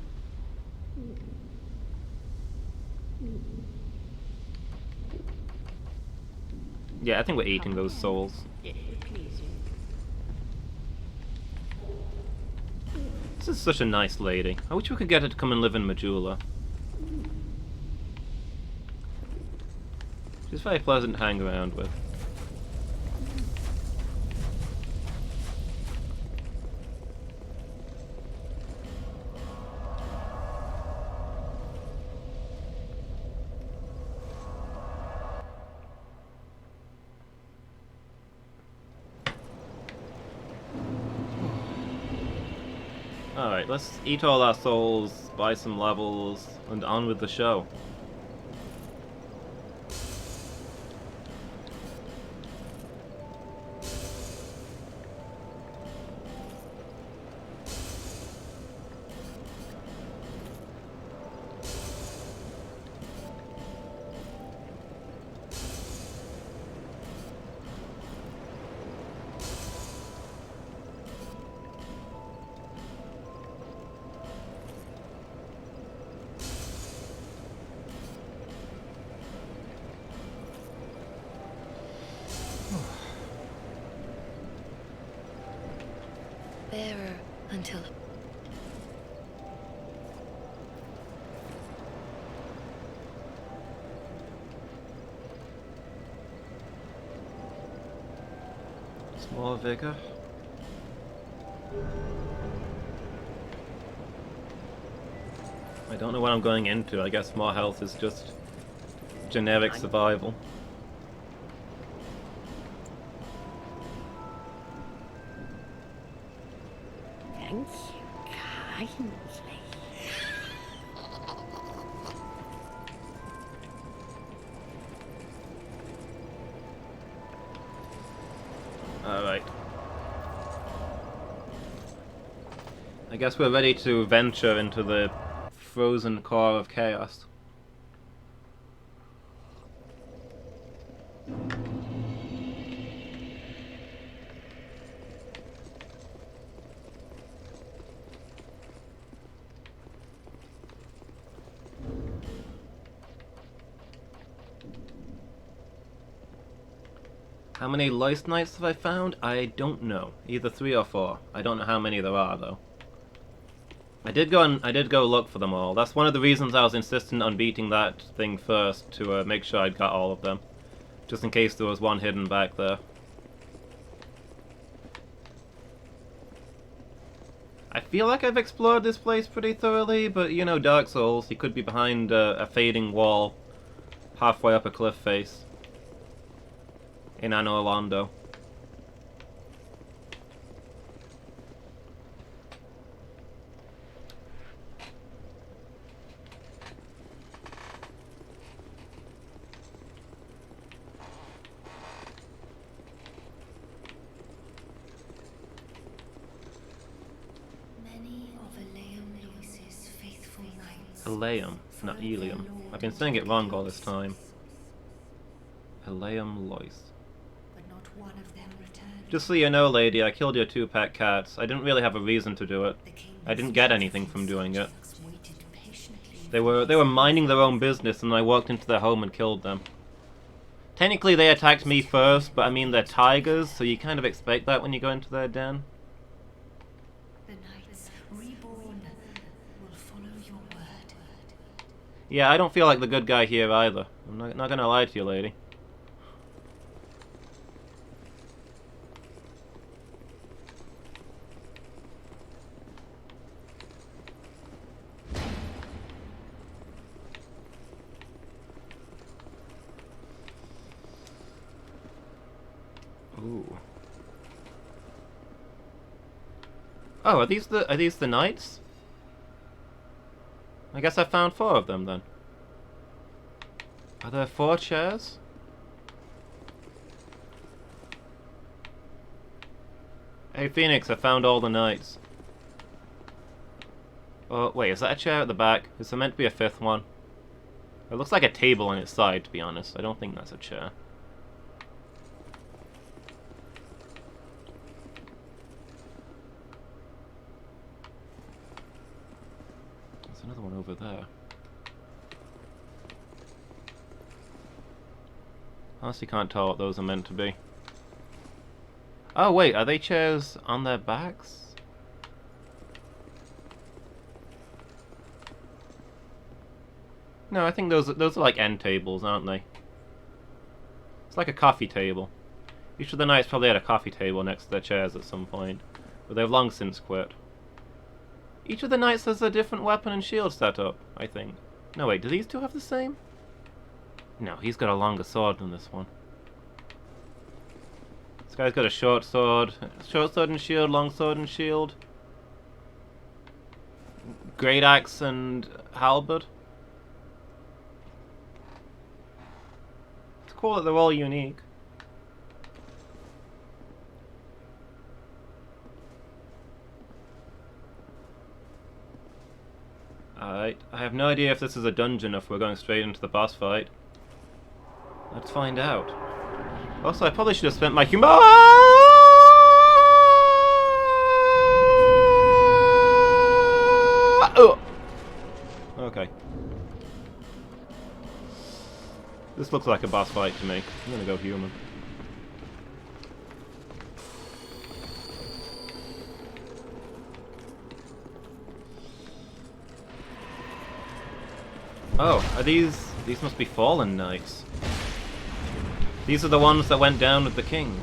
Yeah, I think we're eating those souls. This is such a nice lady. I wish we could get her to come and live in Majula. She's very pleasant to hang around with. Alright, let's eat all our souls, buy some levels, and on with the show. Bearer until... More vigor. I don't know what I'm going into. I guess more health is just generic survival. Thank you kindly. Alright. I guess we're ready to venture into the frozen core of chaos. How many Loist Knights have I found? I don't know. Either 3 or 4. I don't know how many there are though. I did go look for them all. That's one of the reasons I was insistent on beating that thing first, to make sure I'd got all of them. Just in case there was one hidden back there. I feel like I've explored this place pretty thoroughly, but you know Dark Souls, you could be behind a fading wall, halfway up a cliff face. In Anno Orlando. Many of Elaeum Lois's faithful knights. Elaeum, not Elium. I've been saying it wrong all this time. Elaeum Lois. One of them returned. Just so you know, lady, I killed your 2 pet cats. I didn't really have a reason to do it. I didn't get anything from doing it. They were minding their own business, and I walked into their home and killed them. Technically, they attacked me first, but I mean, they're tigers, so you kind of expect that when you go into their den. The knights reborn will follow your word. Yeah, I don't feel like the good guy here either. I'm not gonna lie to you, lady. Ooh. Oh, are these the knights? I guess I found 4 of them then. Are there 4 chairs? Hey Phoenix, I found all the knights. Oh, wait, is that a chair at the back? Is there meant to be a 5th one? It looks like a table on its side, to be honest. I don't think that's a chair. There's another one over there. Honestly can't tell what those are meant to be. Oh wait, are they chairs on their backs? No, I think those are like end tables, aren't they? It's like a coffee table. Each of the knights probably had a coffee table next to their chairs at some point, but they've long since quit. Each of the knights has a different weapon and shield setup, I think. No, wait, do these two have the same? No, he's got a longer sword than this one. This guy's got a short sword and shield, long sword and shield. Great axe and halberd. It's cool that they're all unique. Alright, I have no idea if this is a dungeon or if we're going straight into the boss fight. Let's find out. Also, I probably should have spent my human. Oh! Okay. This looks like a boss fight to me. I'm gonna go human. Oh, are these must be fallen knights. These are the ones that went down with the king.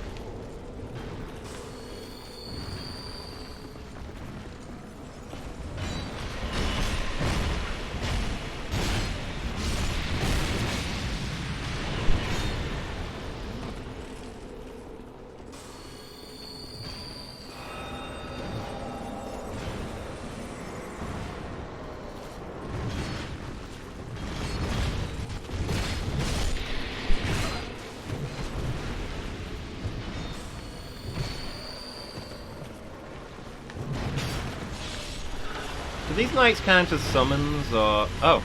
Do these knights count as summons, or... Oh.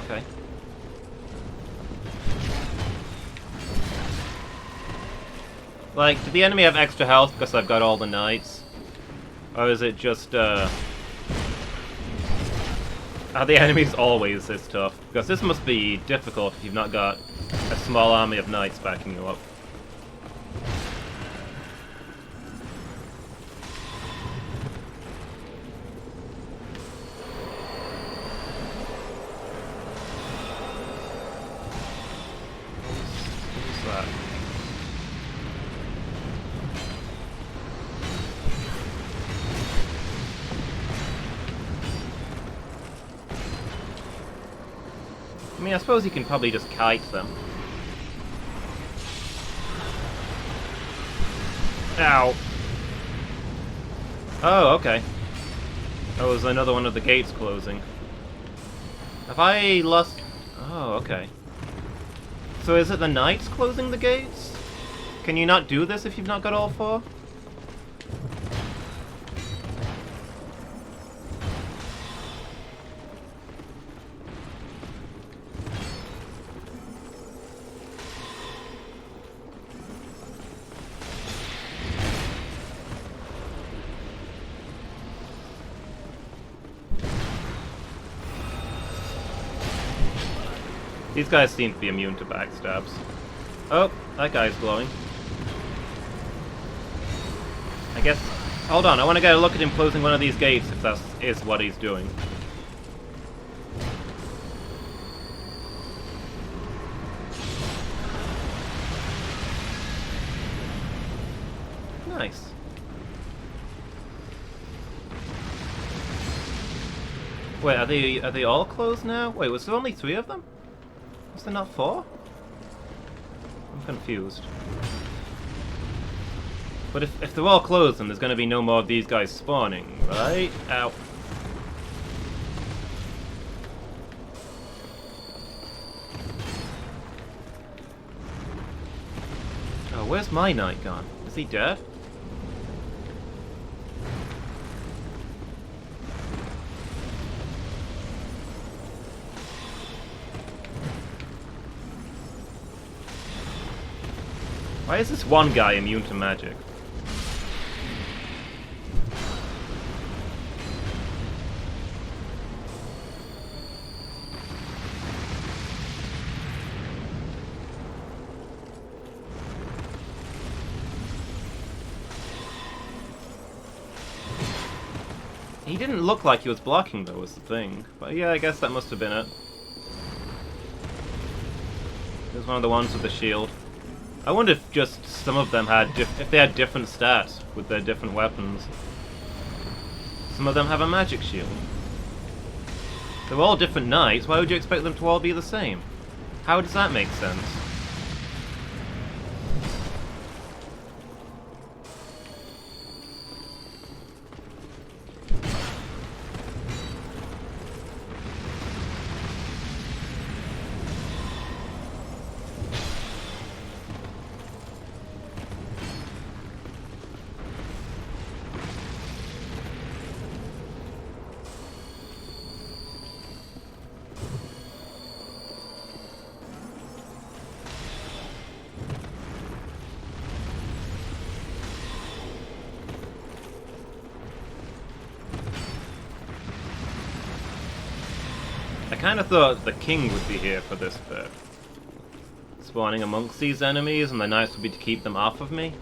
Okay. Like, do the enemy have extra health because I've got all the knights? Or is it just, Are the enemies always this tough? Because this must be difficult if you've not got a small army of knights backing you up. I mean, I suppose you can probably just kite them. Ow! Oh, okay. That was another one of the gates closing. Have I lost... Oh, okay. So is it the knights closing the gates? Can you not do this if you've not got all four? These guys seem to be immune to backstabs. Oh, that guy's glowing. I guess... Hold on, I want to get a look at him closing one of these gates, if that is what he's doing. Nice. Wait, are they all closed now? Wait, was there only 3 of them? Was there not 4? I'm confused. But if they're all closed, then there's going to be no more of these guys spawning, right? Ow. Oh, where's my knight gone? Is he dead? Why is this one guy immune to magic? He didn't look like he was blocking, though, was the thing. But yeah, I guess that must have been it. He was one of the ones with the shield. I wonder if just some of them had if they had different stats with their different weapons. Some of them have a magic shield. They're all different knights. Why would you expect them to all be the same? How does that make sense? I kind of thought the king would be here for this bit. Spawning amongst these enemies, and the knights would be to keep them off of me.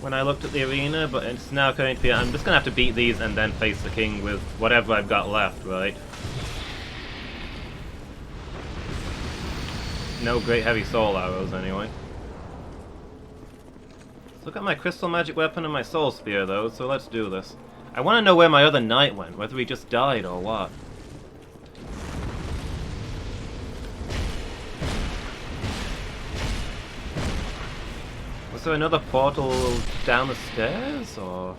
When I looked at the arena, but it's now going to be... I'm just going to have to beat these and then face the king with whatever I've got left, right? No great heavy soul arrows, anyway. Let's look at my crystal magic weapon and my soul spear, though, so let's do this. I want to know where my other knight went, whether he just died or what. Was there another portal down the stairs, or...?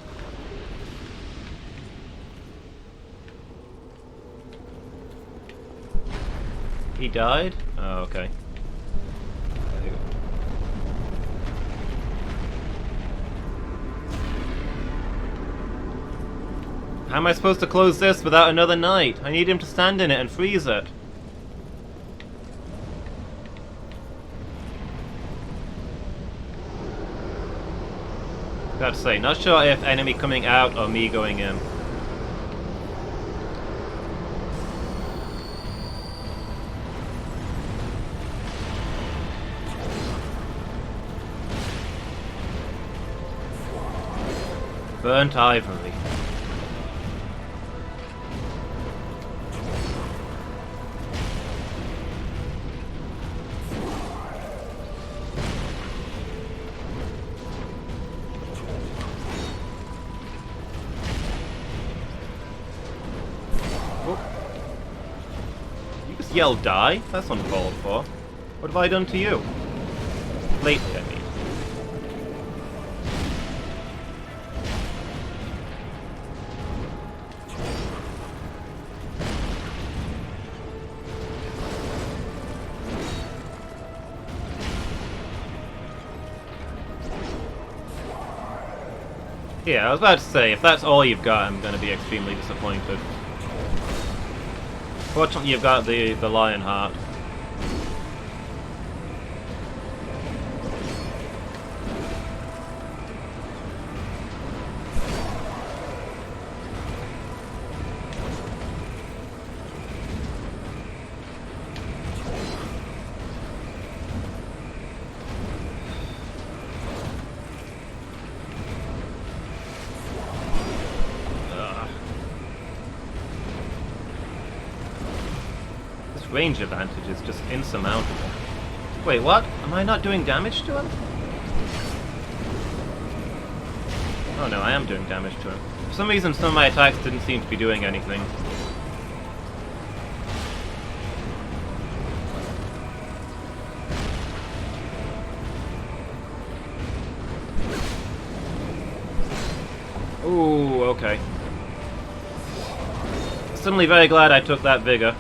He died? Oh, okay. How am I supposed to close this without another knight? I need him to stand in it and freeze it. Gotta say, not sure if enemy coming out or me going in. Burnt ivory. Yell die? That's uncalled for. What have I done to you? Lately, I mean. Yeah, I was about to say, if that's all you've got, I'm going to be extremely disappointed. Fortunately, you've got the lion heart. Range advantage is just insurmountable. Wait, what? Am I not doing damage to him? Oh no, I am doing damage to him. For some reason, some of my attacks didn't seem to be doing anything. Ooh, okay. Suddenly very glad I took that vigor.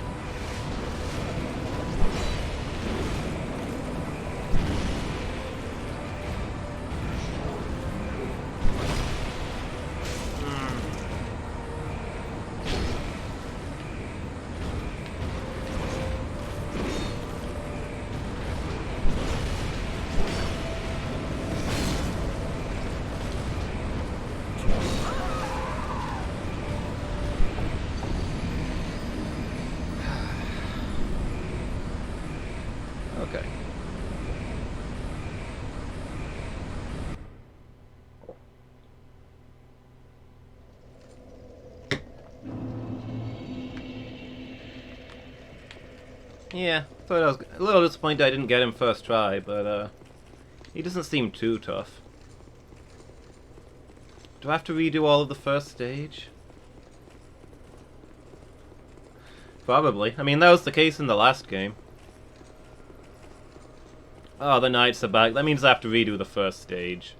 Okay. Yeah, thought I was a little disappointed I didn't get him first try, but he doesn't seem too tough. Do I have to redo all of the first stage? Probably. I mean, that was the case in the last game. Oh, the knights are back. That means I have to redo the first stage.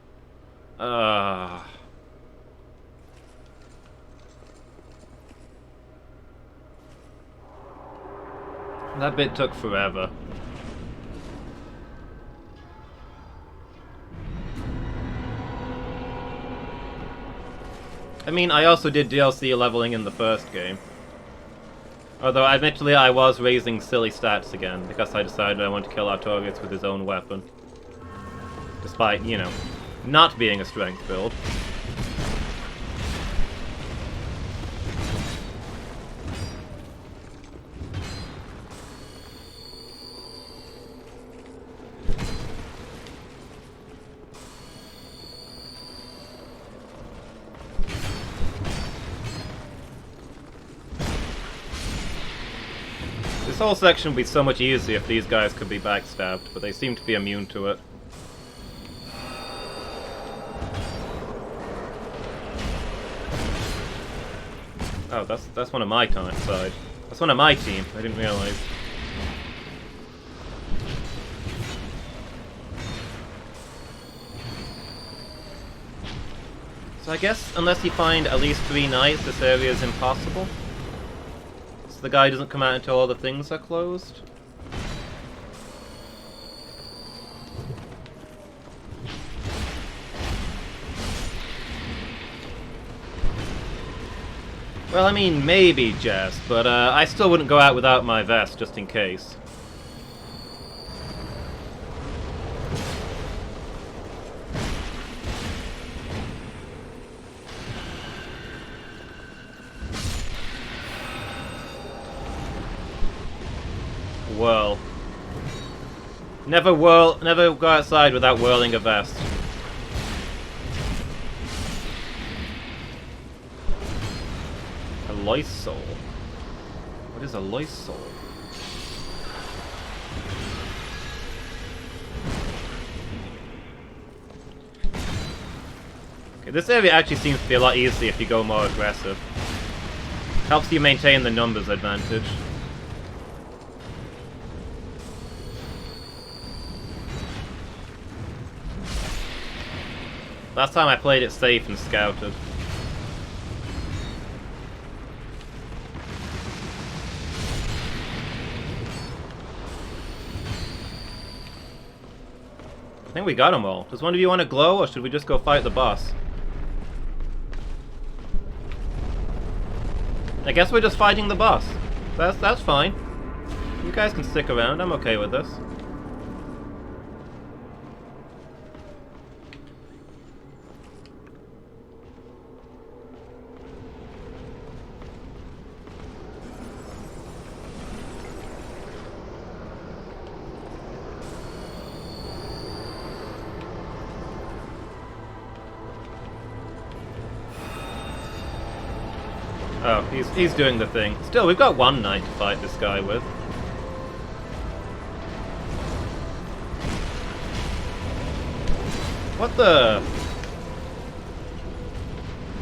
That bit took forever. I mean, I also did DLC leveling in the first game. Although, admittedly, I was raising silly stats again, because I decided I want to kill our targets with his own weapon. Despite, you know, not being a strength build. This whole section would be so much easier if these guys could be backstabbed, but they seem to be immune to it. Oh, that's one of my side. That's one of my team. I didn't realize. So I guess unless you find at least 3 knights, this area is impossible. So the guy doesn't come out until all the things are closed. Well, I mean, maybe, Jess, but I still wouldn't go out without my vest, just in case. Whirl. Never go outside without whirling a vest. A Lysol. What is a Lysol? Okay, this area actually seems to be a lot easier if you go more aggressive. Helps you maintain the numbers advantage. Last time I played it safe and scouted. I think we got them all. Does one of you want to glow, or should we just go fight the boss? I guess we're just fighting the boss. That's fine. You guys can stick around. I'm okay with this. Oh, he's doing the thing. Still, we've got one knight to fight this guy with. What the?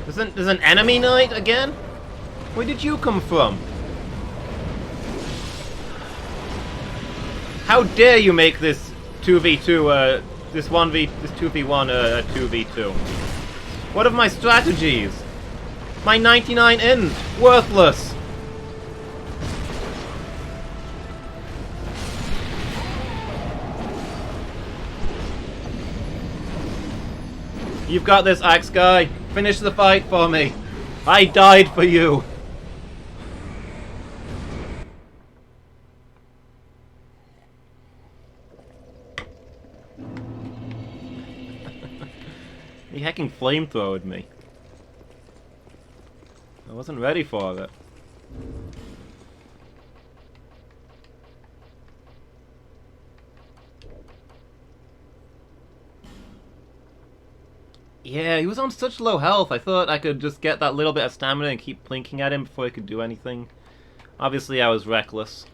There's an enemy knight again? Where did you come from? How dare you make this 2v2, this 2v1 a 2v2? What of my strategies? My 99 int! Worthless! You've got this, axe guy. Finish the fight for me. I died for you. He hecking flamethrowered me. I wasn't ready for it. Yeah, he was on such low health. I thought I could just get that little bit of stamina and keep blinking at him before he could do anything. Obviously, I was reckless.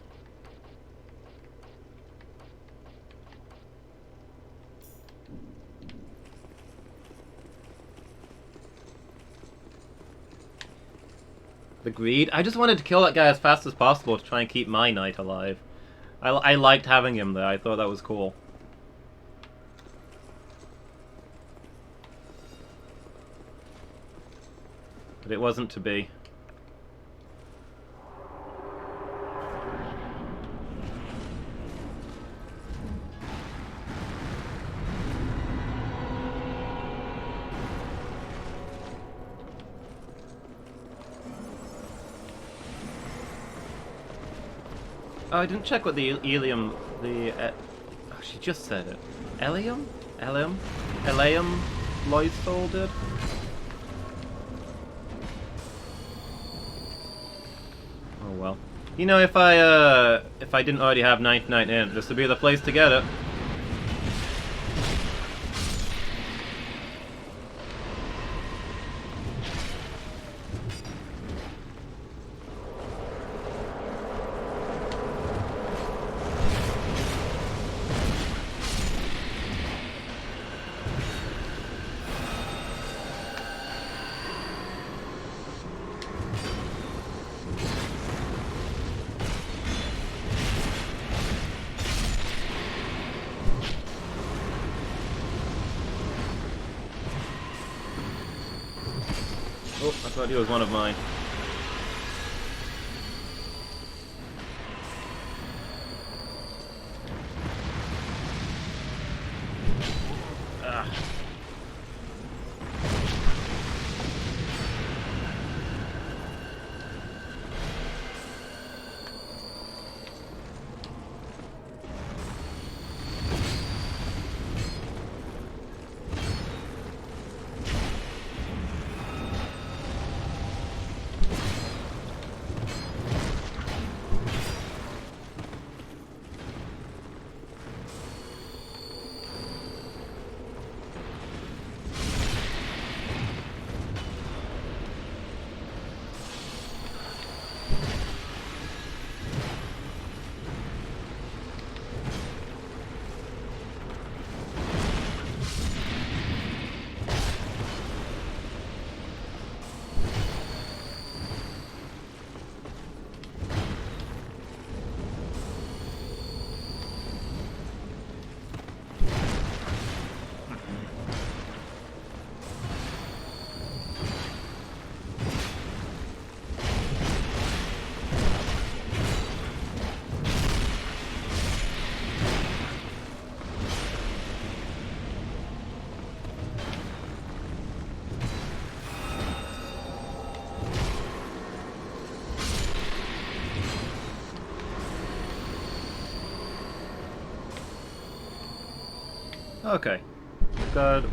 The greed? I just wanted to kill that guy as fast as possible to try and keep my knight alive. I liked having him there. I thought that was cool. But it wasn't to be. Oh, I didn't check what the Elium... oh, she just said it. Elium? Elium? Elium Loisol did? Oh well. You know, if I didn't already have 99 int, this would be the place to get it. Oh, I thought he was one of mine. Ah. Okay. Good.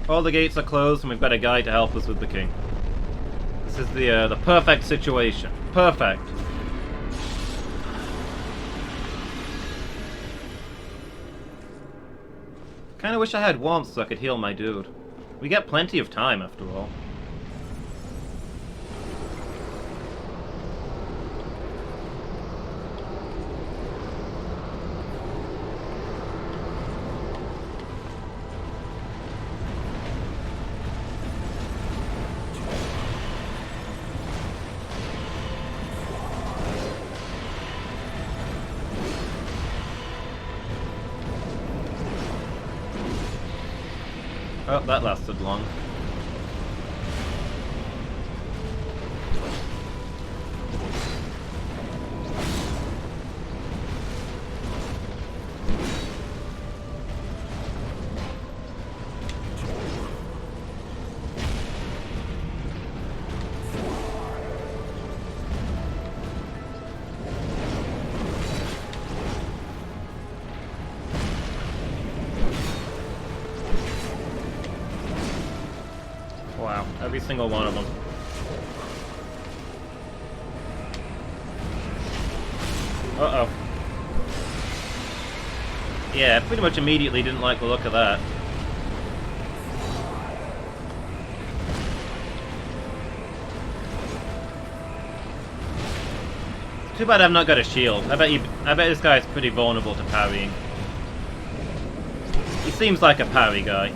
All the gates are closed and we've got a guy to help us with the king. This is the perfect situation. Perfect. Kinda wish I had warmth so I could heal my dude. We get plenty of time after all. Oh, that lasted long. Wow, every single one of them. Uh-oh. Yeah, pretty much immediately didn't like the look of that. Too bad I've not got a shield. I bet this guy's pretty vulnerable to parrying. He seems like a parry guy.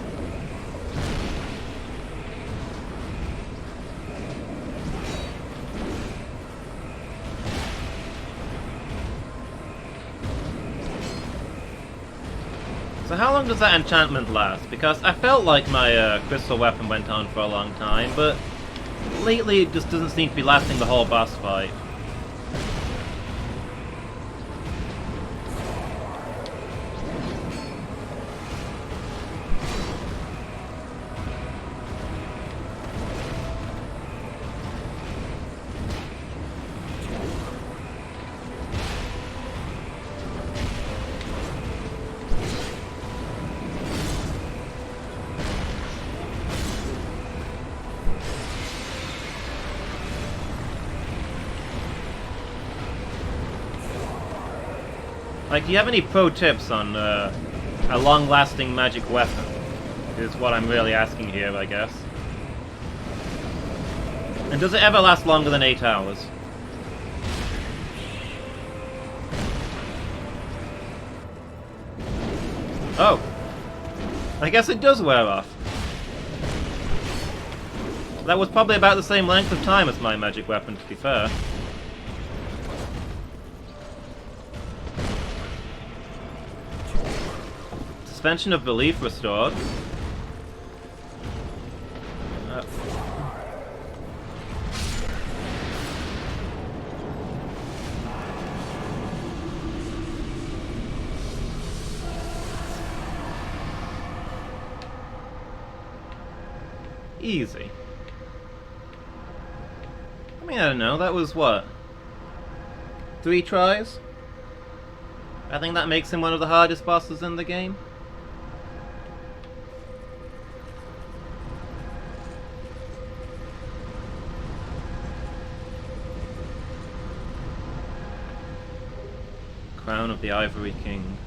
So how long does that enchantment last? Because I felt like my crystal weapon went on for a long time, but lately it just doesn't seem to be lasting the whole boss fight. Like, do you have any pro tips on a long-lasting magic weapon? Is what I'm really asking here, I guess. And does it ever last longer than 8 hours? Oh. I guess it does wear off. That was probably about the same length of time as my magic weapon, to be fair. Suspension of belief restored. Easy. I mean, I don't know, that was what? 3 tries? I think that makes him one of the hardest bosses in the game. Crown of the Ivory King.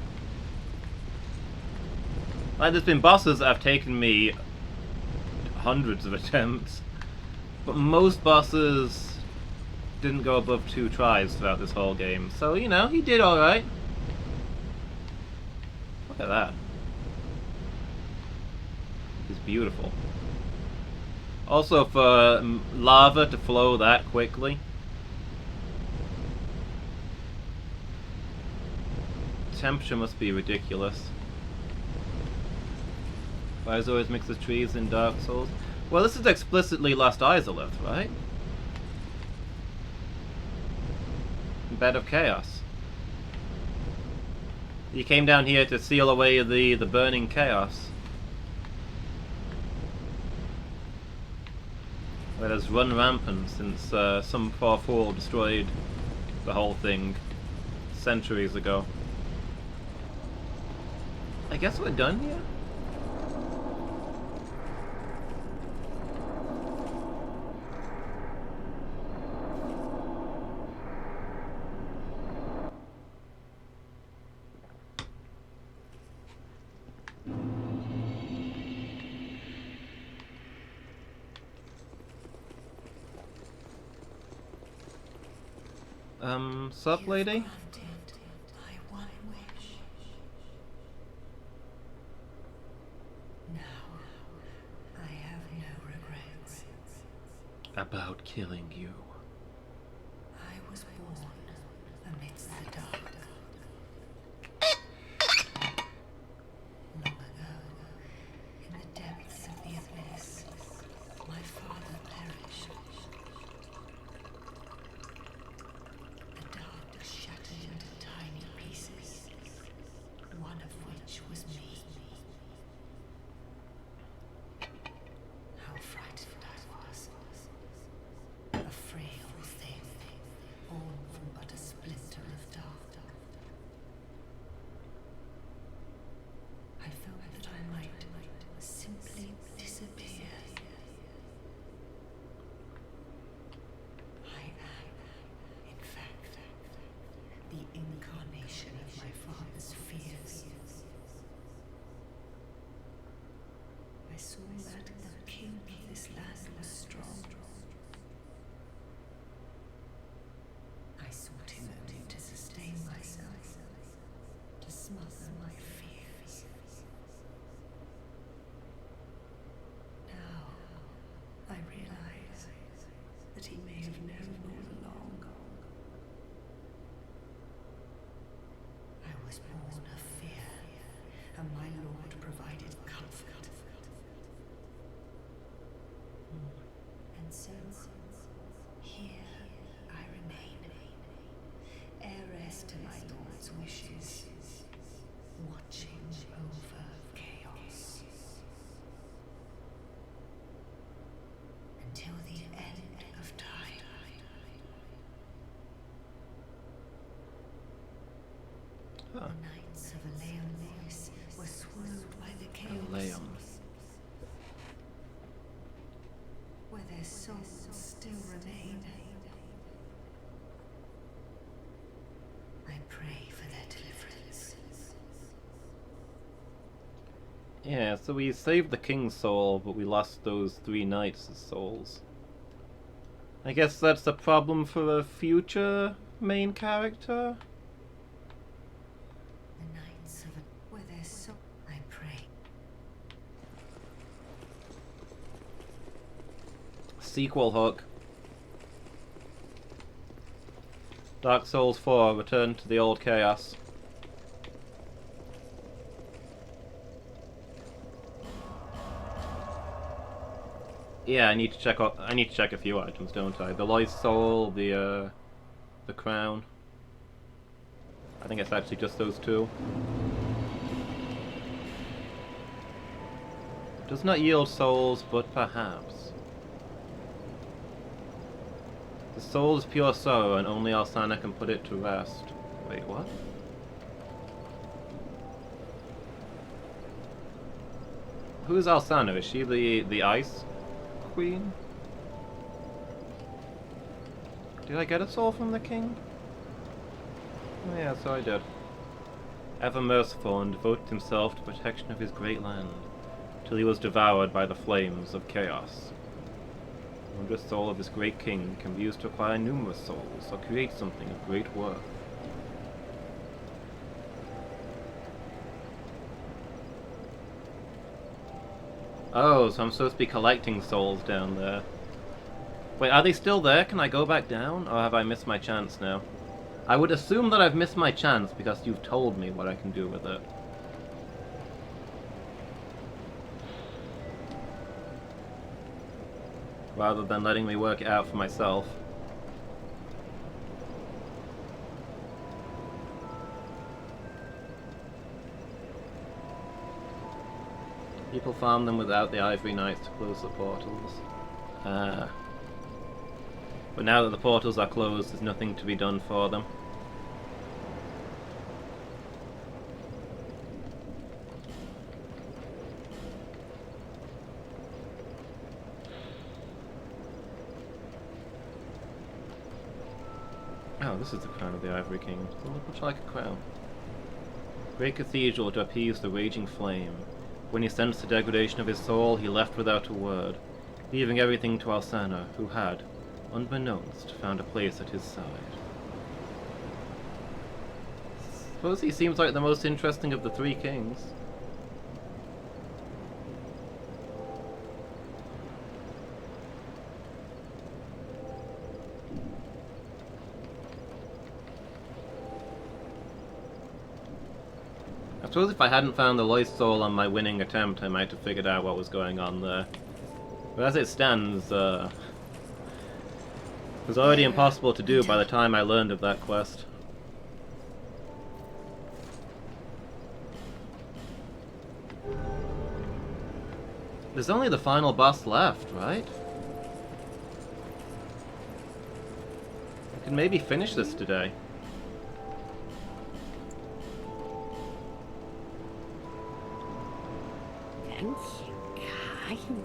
Like, there's been bosses that have taken me hundreds of attempts, but most bosses didn't go above 2 tries throughout this whole game, so, you know, he did alright. Look at that. It's beautiful. Also, for lava to flow that quickly. Temperature must be ridiculous. Fires always mix the trees in Dark Souls. Well, this is explicitly Lost Izalith, right? Bed of Chaos. You came down here to seal away the burning chaos. That has run rampant since some poor fool destroyed the whole thing centuries ago. I guess we're done here? Sup, lady? Granted my one wish. Now I have no regrets. About killing you. I was born amidst the dark. Long ago, in the depths of the abyss, my father perished. The dark shattered into tiny pieces, one of which was me. How frightened I was. A frail thing, born from but a splinter of dark. I felt that I might simply disappear. I am, in fact, the incarnation of my father's fears. I saw that the king of this land was strong. I sought him only to sustain myself, to smother my fears. Now, I realize that he may have known all along. I was born of fear, ever my lord provided comfort. And so, here I remain, heiress to my lord's wishes, watching over chaos. Until the end of time. Huh. The knights of Aleon were swallowed by the chaos, Leon. where their souls still remain. I pray for their deliverance. Yeah, so we saved the king's soul, but we lost those 3 knights' souls. I guess that's a problem for a future main character? The knights of where their soul. I pray. Sequel hook. Dark Souls 4, Return to the Old Chaos. Yeah, I need to check a few items, don't I? The Lost Soul, the crown. I think it's actually just those 2. Does not yield souls, but perhaps. The soul is pure sorrow, and only Alsana can put it to rest. Wait, what? Who is Alsana? Is she the ice queen? Did I get a soul from the king? Oh yeah, so I did. Ever merciful and devoted himself to protection of his great land, till he was devoured by the flames of chaos. The wondrous soul of this great king can be used to acquire numerous souls, or create something of great worth. Oh, so I'm supposed to be collecting souls down there. Wait, are they still there? Can I go back down? Or have I missed my chance now? I would assume that I've missed my chance because you've told me what I can do with it. Rather than letting me work it out for myself. People farm them without the Ivory Knights to close the portals. But now that the portals are closed, there's nothing to be done for them. Oh, this is the crown of the Ivory King. Doesn't look much like a crown. Great cathedral to appease the raging flame. When he sensed the degradation of his soul, he left without a word, leaving everything to Alsana, who had, unbeknownst, found a place at his side. Suppose he seems like the most interesting of the 3 kings. I suppose if I hadn't found the Lost Soul on my winning attempt, I might have figured out what was going on there. But as it stands, it was already impossible to do by the time I learned of that quest. There's only the final boss left, right? I can maybe finish this today. Thank you kindly.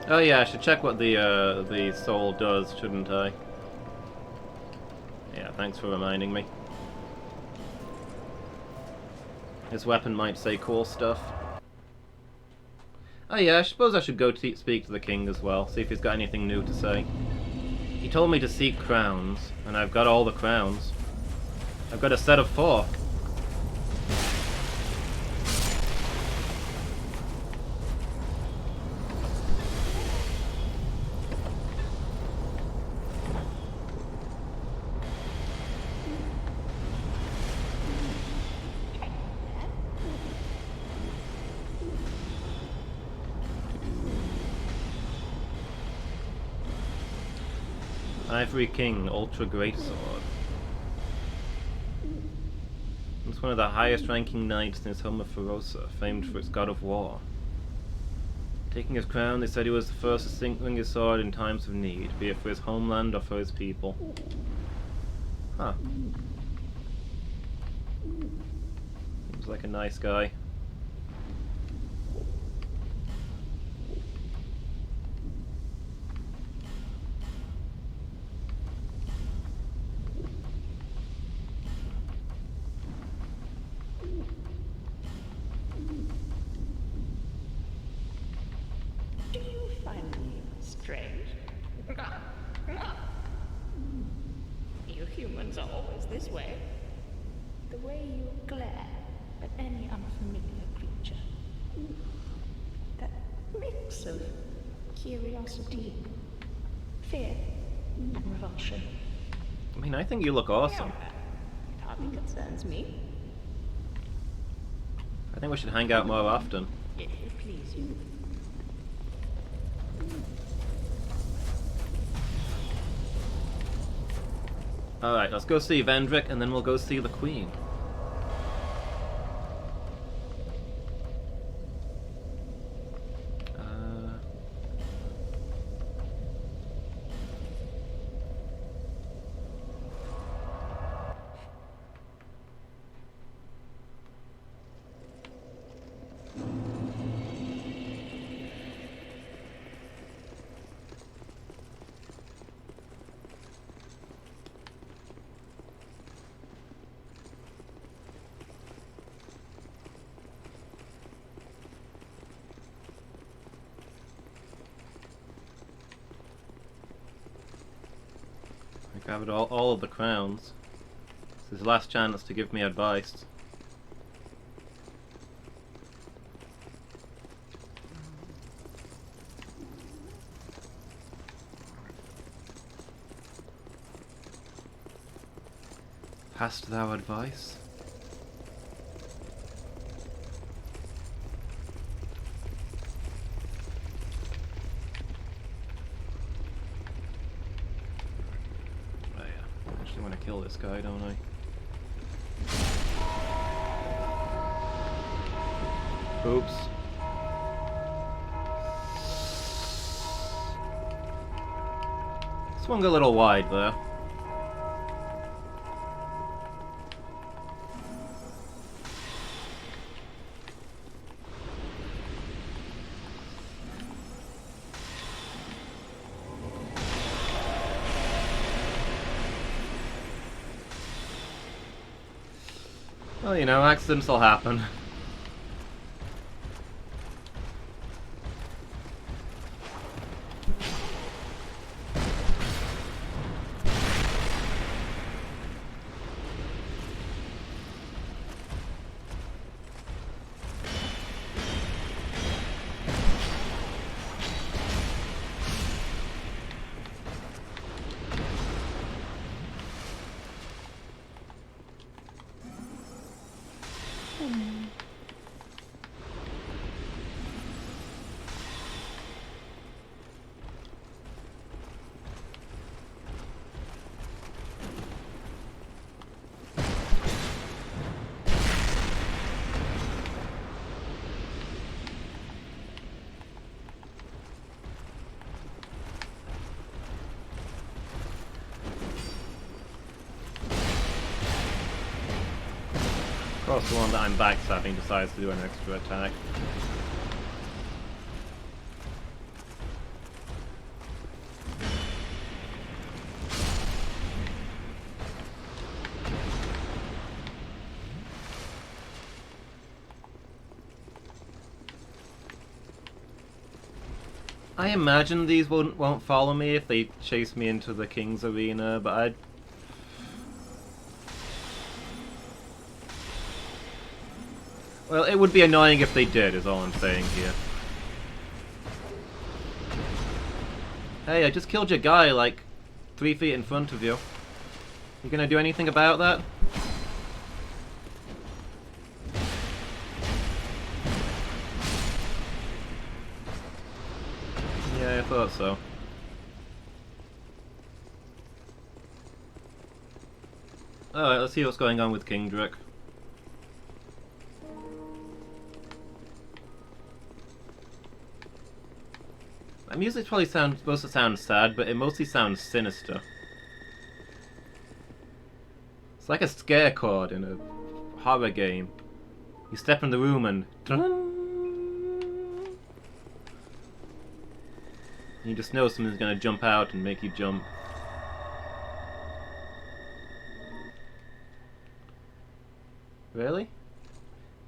Oh yeah, I should check what the soul does, shouldn't I? Yeah, thanks for reminding me. His weapon might say cool stuff. Oh yeah, I suppose I should go speak to the king as well, see if he's got anything new to say. He told me to seek crowns, and I've got all the crowns. I've got a set of 4. Ivory King, Ultra Greatsword. It's one of the highest ranking knights in his home of Ferosa, famed for its god of war. Taking his crown, they said he was the first to swing his sword in times of need, be it for his homeland or for his people. Huh. Seems like a nice guy. Do you find me strange? You humans are always this way. The way you glare at any unfamiliar creature. That mix of curiosity, fear, and revulsion. I mean, I think you look awesome. It hardly concerns me. I think we should hang out more often. If it please you. Alright, let's go see Vendrick and then we'll go see the Queen. I grabbed all of the crowns. This is his last chance to give me advice. Hast thou advice? I want to kill this guy, don't I? Oops. Swung a little wide there. Well, you know, accidents will happen. Of course, the one that I'm backstabbing decides to do an extra attack. I imagine these won't follow me if they chase me into the King's Arena, but I'd... Well, it would be annoying if they did, is all I'm saying here. Hey, I just killed your guy, like, 3 feet in front of you. You gonna do anything about that? Yeah, I thought so. Alright, let's see what's going on with Kingdrick. The music's probably supposed to sound sad, but it mostly sounds sinister. It's like a scare chord in a horror game. You step in the room and... you just know something's gonna jump out and make you jump. Really?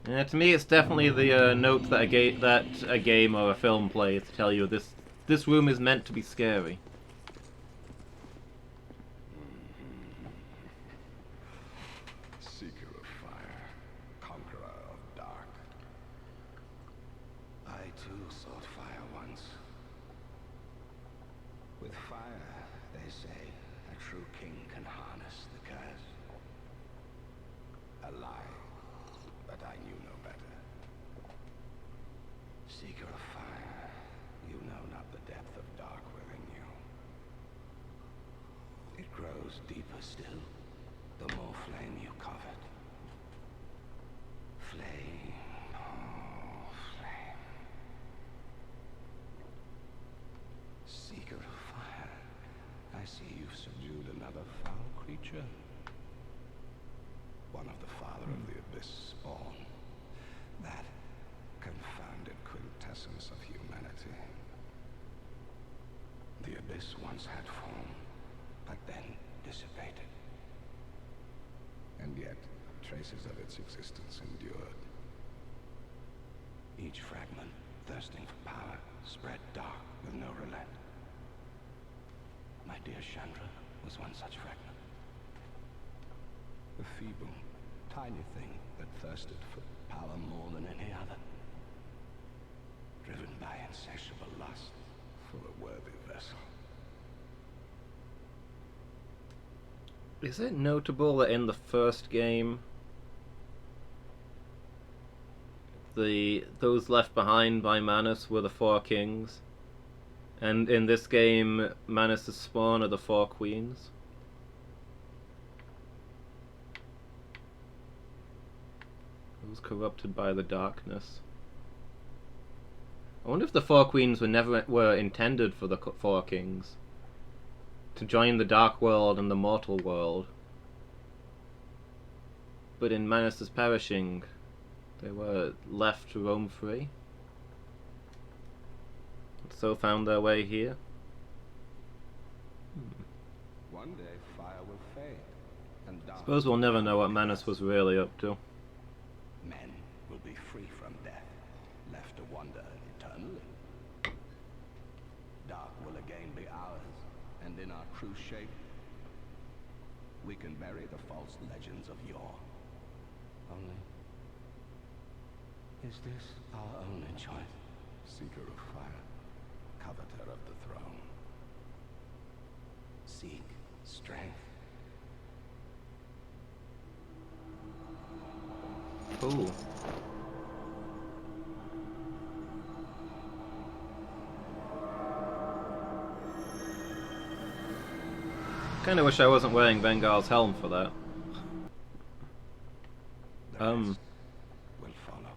Yeah, to me it's definitely the note that a game or a film plays to tell you this room is meant to be scary. Seeker of fire, conqueror of dark. I too sought fire once. With fire, they say, a true king can harness the curse. A lie, but I knew no better. Seeker of fire, you know not the depth of dark within you. It grows deeper still, the more flame you covet. Flame, oh, flame. Seeker of fire, I see you've subdued another foul creature. One of the father of the abyss spawn. That confounded quintessence of humanity. The abyss once had form, but then dissipated. And yet, traces of its existence endured. Each fragment, thirsting for power, spread dark with no relent. My dear Chandra was one such fragment. A feeble, tiny thing that thirsted for power more than any other. Driven by insatiable lust for a worthy vessel. Is it notable that in the first game, those left behind by Manus were the four kings, and in this game, Manus' spawn are the four queens? Those corrupted by the darkness. I wonder if the four queens were intended for the four kings to join the dark world and the mortal world, but in Manus' perishing, they were left to roam free, and so found their way here. One day fire will fade, and dark. Suppose we'll never know what Manus was really up to. Men will be free from death, left to wander eternally. Dark will again be ours, and in our true shape, we can bury the false legends of yore. Only, is this our only choice? Seeker of fire, coveter of the throne. Seek strength. Ooh. Kinda wish I wasn't wearing Vengar's helm for that. The rest will follow.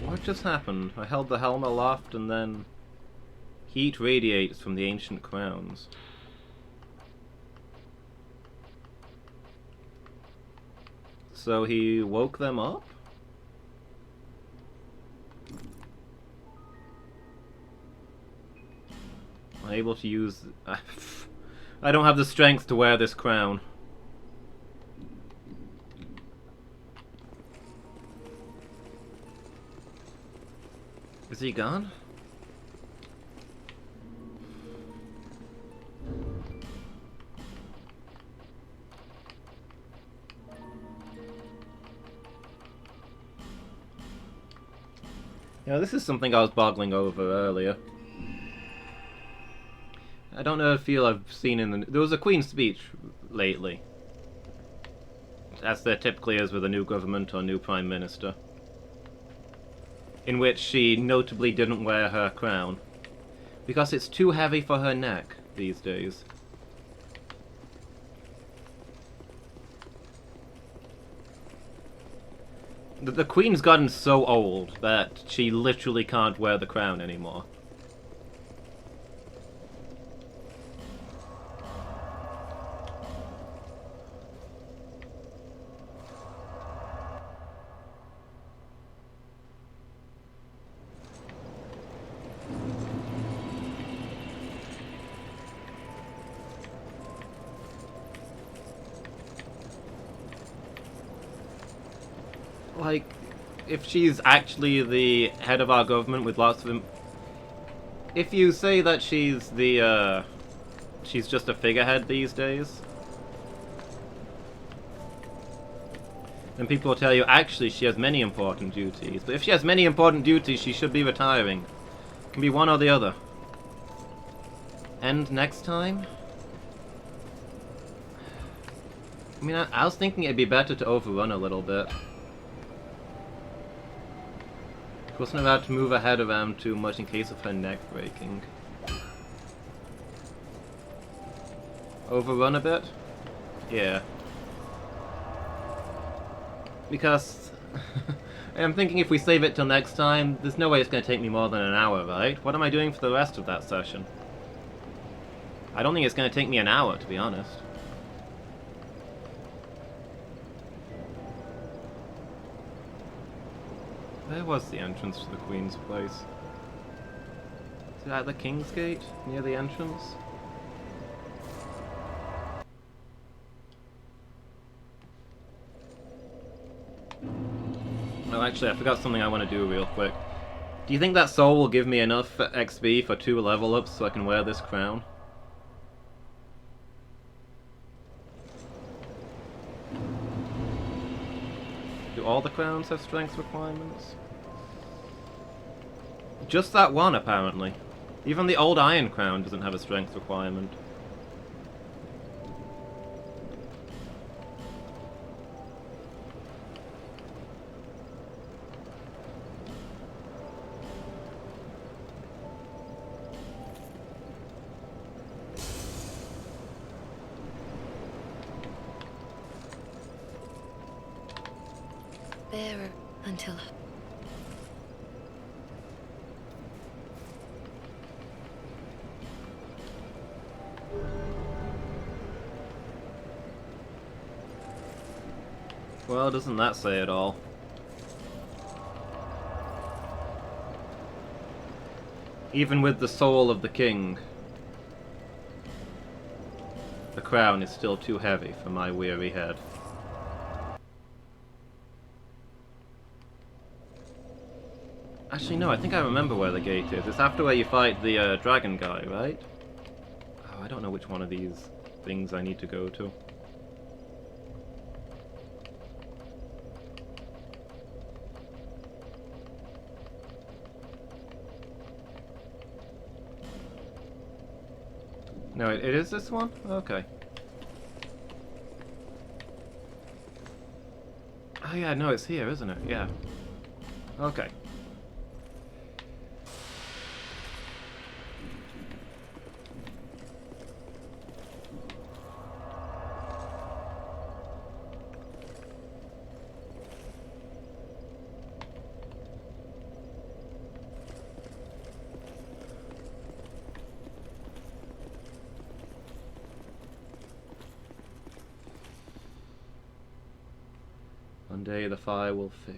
What just happened? I held the helm aloft and then heat radiates from the ancient crowns. So he woke them up? I'm able to use... I don't have the strength to wear this crown. Is he gone? Yeah, this is something I was boggling over earlier. I don't know if I've seen in the... There was a Queen's Speech lately. as there typically is with a new government or new prime minister, in which she notably didn't wear her crown, because it's too heavy for her neck these days. The Queen's gotten so old that she literally can't wear the crown anymore. Like, if she's actually the head of our government with lots of... If you say that she's the, she's just a figurehead these days, then people will tell you, actually, she has many important duties. But if she has many important duties, she should be retiring. It can be one or the other. And next time? I mean, I was thinking it'd be better to overrun a little bit. Wasn't about to move her head around too much in case of her neck breaking. Overrun a bit? Yeah. Because I'm thinking if we save it till next time, there's no way it's going to take me more than an hour, right? What am I doing for the rest of that session? I don't think it's going to take me an hour, to be honest. Where was the entrance to the Queen's place? Is it at the King's Gate, near the entrance? Oh, actually, I forgot something I want to do real quick. Do you think that soul will give me enough XP for 2 level ups so I can wear this crown? Do all the crowns have strength requirements? Just that one, apparently. Even the old Iron Crown doesn't have a strength requirement. Bearer until... Well, doesn't that say it all? Even with the soul of the king, the crown is still too heavy for my weary head. Actually, no, I think I remember where the gate is. It's after where you fight the dragon guy, right? Oh, I don't know which one of these things I need to go to. No, it is this one? Okay. Oh yeah, no, it's here, isn't it? Yeah. Okay. One day the fire will fade.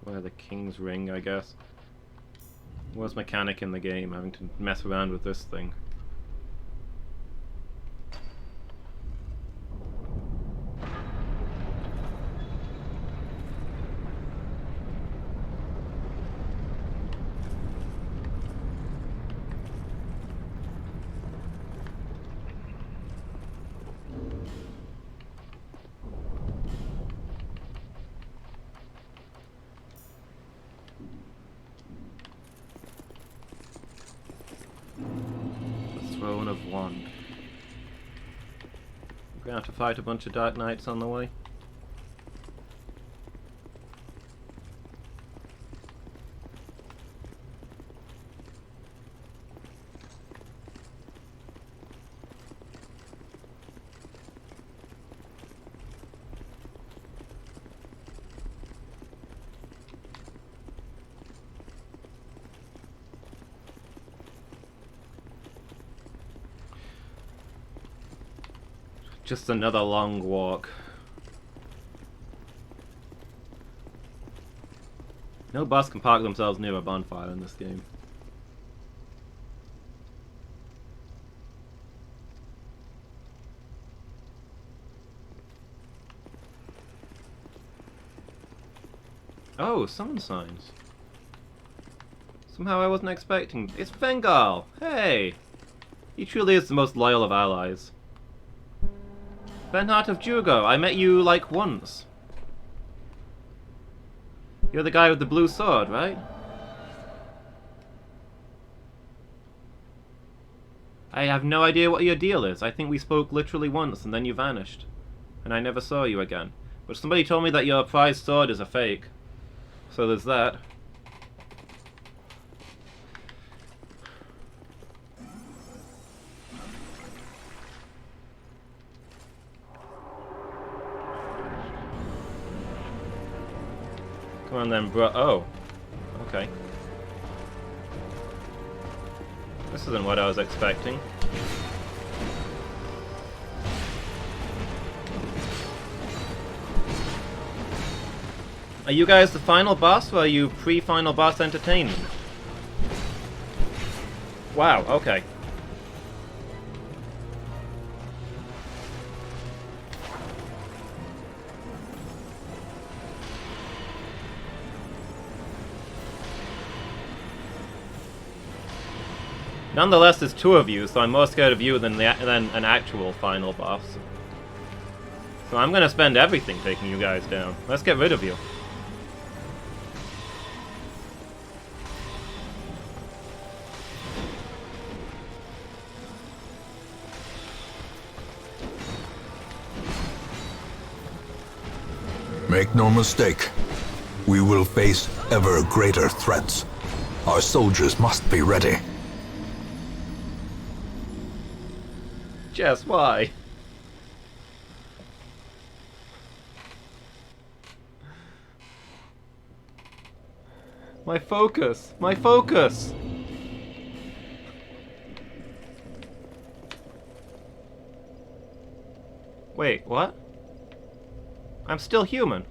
Wear the king's ring, I guess. Worst mechanic in the game, having to mess around with this thing. Gonna have to fight a bunch of Dark Knights on the way. Just another long walk. No boss can park themselves near a bonfire in this game. Oh, summon signs. Somehow I wasn't expecting. It's Bengal! Hey! He truly is the most loyal of allies. Bernhardt of Jugo, I met you like once. You're the guy with the blue sword, right? I have no idea what your deal is. I think we spoke literally once and then you vanished. And I never saw you again. But somebody told me that your prized sword is a fake. So there's that. Come on then, bro. Oh. Okay. This isn't what I was expecting. Are you guys the final boss, or are you pre-final boss entertainment? Wow, okay. Nonetheless, there's two of you, so I'm more scared of you than an actual final boss. So I'm gonna spend everything taking you guys down. Let's get rid of you. Make no mistake, we will face ever greater threats. Our soldiers must be ready. Jess, why? My focus! My focus! Wait, what? I'm still human.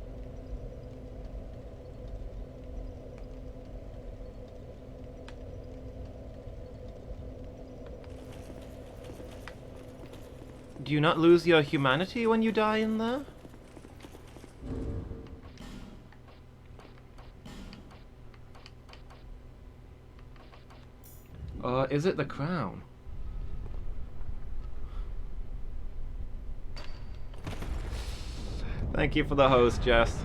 Do you not lose your humanity when you die in there? Or is it the crown? Thank you for the host, Jess.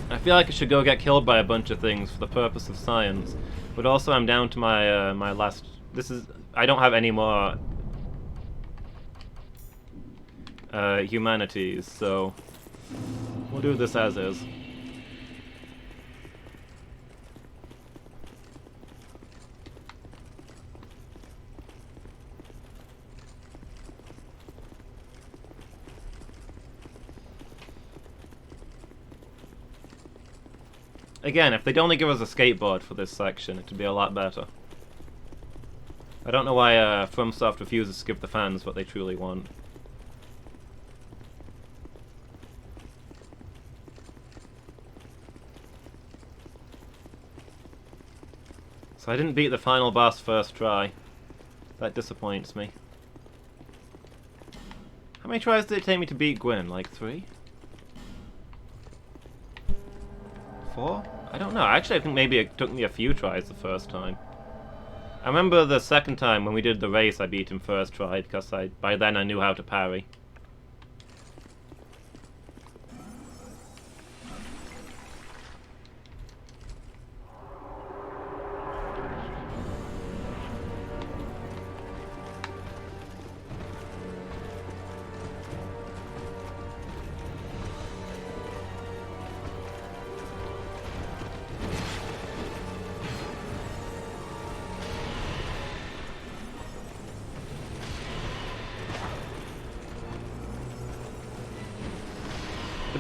I feel like I should go get killed by a bunch of things for the purpose of science, but also I'm down to my my last. I don't have any more humanities, so we'll do this as is. Again, if they'd only give us a skateboard for this section, it'd be a lot better. I don't know why FromSoft refuses to give the fans what they truly want. So I didn't beat the final boss first try. That disappoints me. How many tries did it take me to beat Gwyn? Like 3? 4? I don't know. Actually, I think maybe it took me a few tries the first time. I remember the second time when we did the race, I beat him first try because by then I knew how to parry.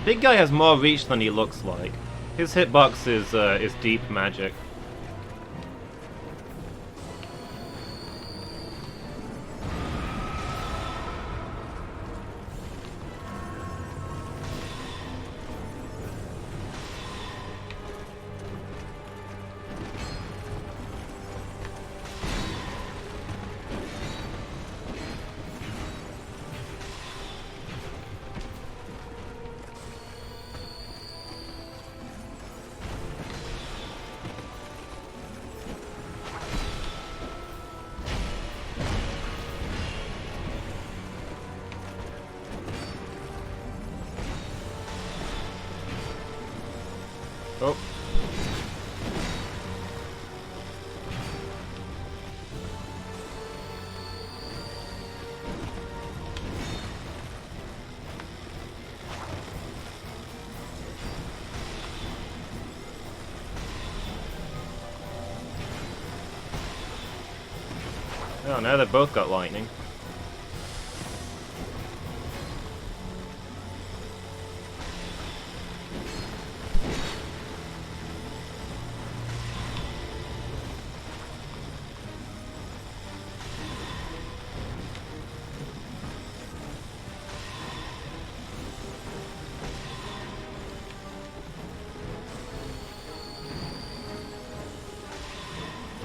big guy has more reach than he looks like. His hitbox is deep magic. Oh. Oh, now they've both got lightning.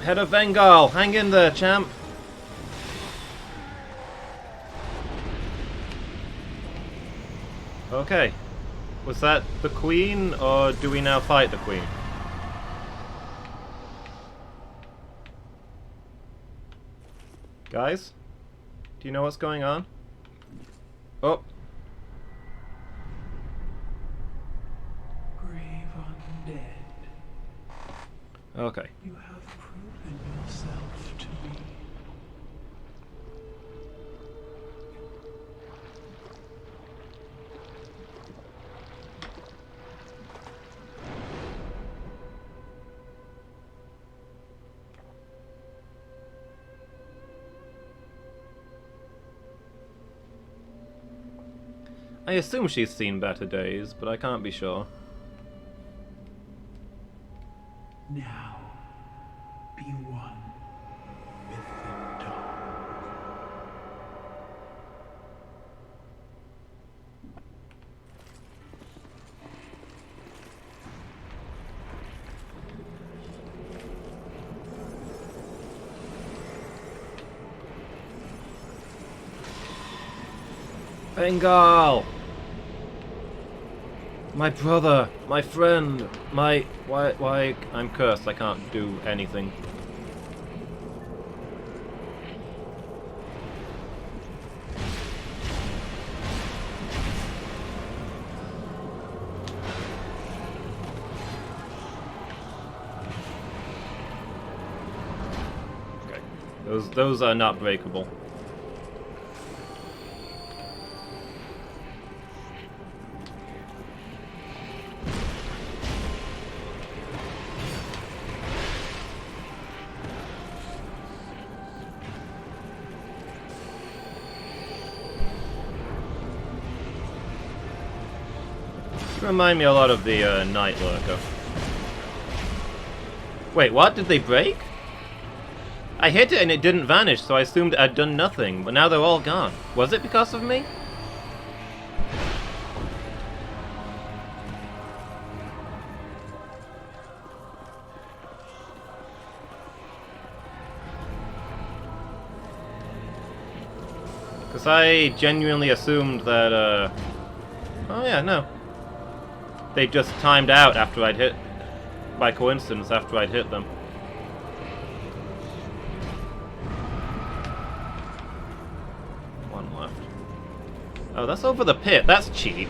Head of Bengal, hang in there, champ. Okay. Was that the queen, or do we now fight the queen? Guys? Do you know what's going on? Oh. Brave undead, Okay. you have proven yourself to me. I assume she's seen better days, but I can't be sure. Now, be one with the dark. Bengal! My brother, my friend, my... Why... I'm cursed, I can't do anything. Okay. Those are not breakable. Remind me a lot of the Night Lurker. Wait, what? Did they break? I hit it and it didn't vanish, so I assumed I'd done nothing, but now they're all gone. Was it because of me? Because I genuinely assumed that, oh yeah, no. They just timed out after I'd hit... by coincidence, after I'd hit them. One left. Oh, that's over the pit. That's cheap.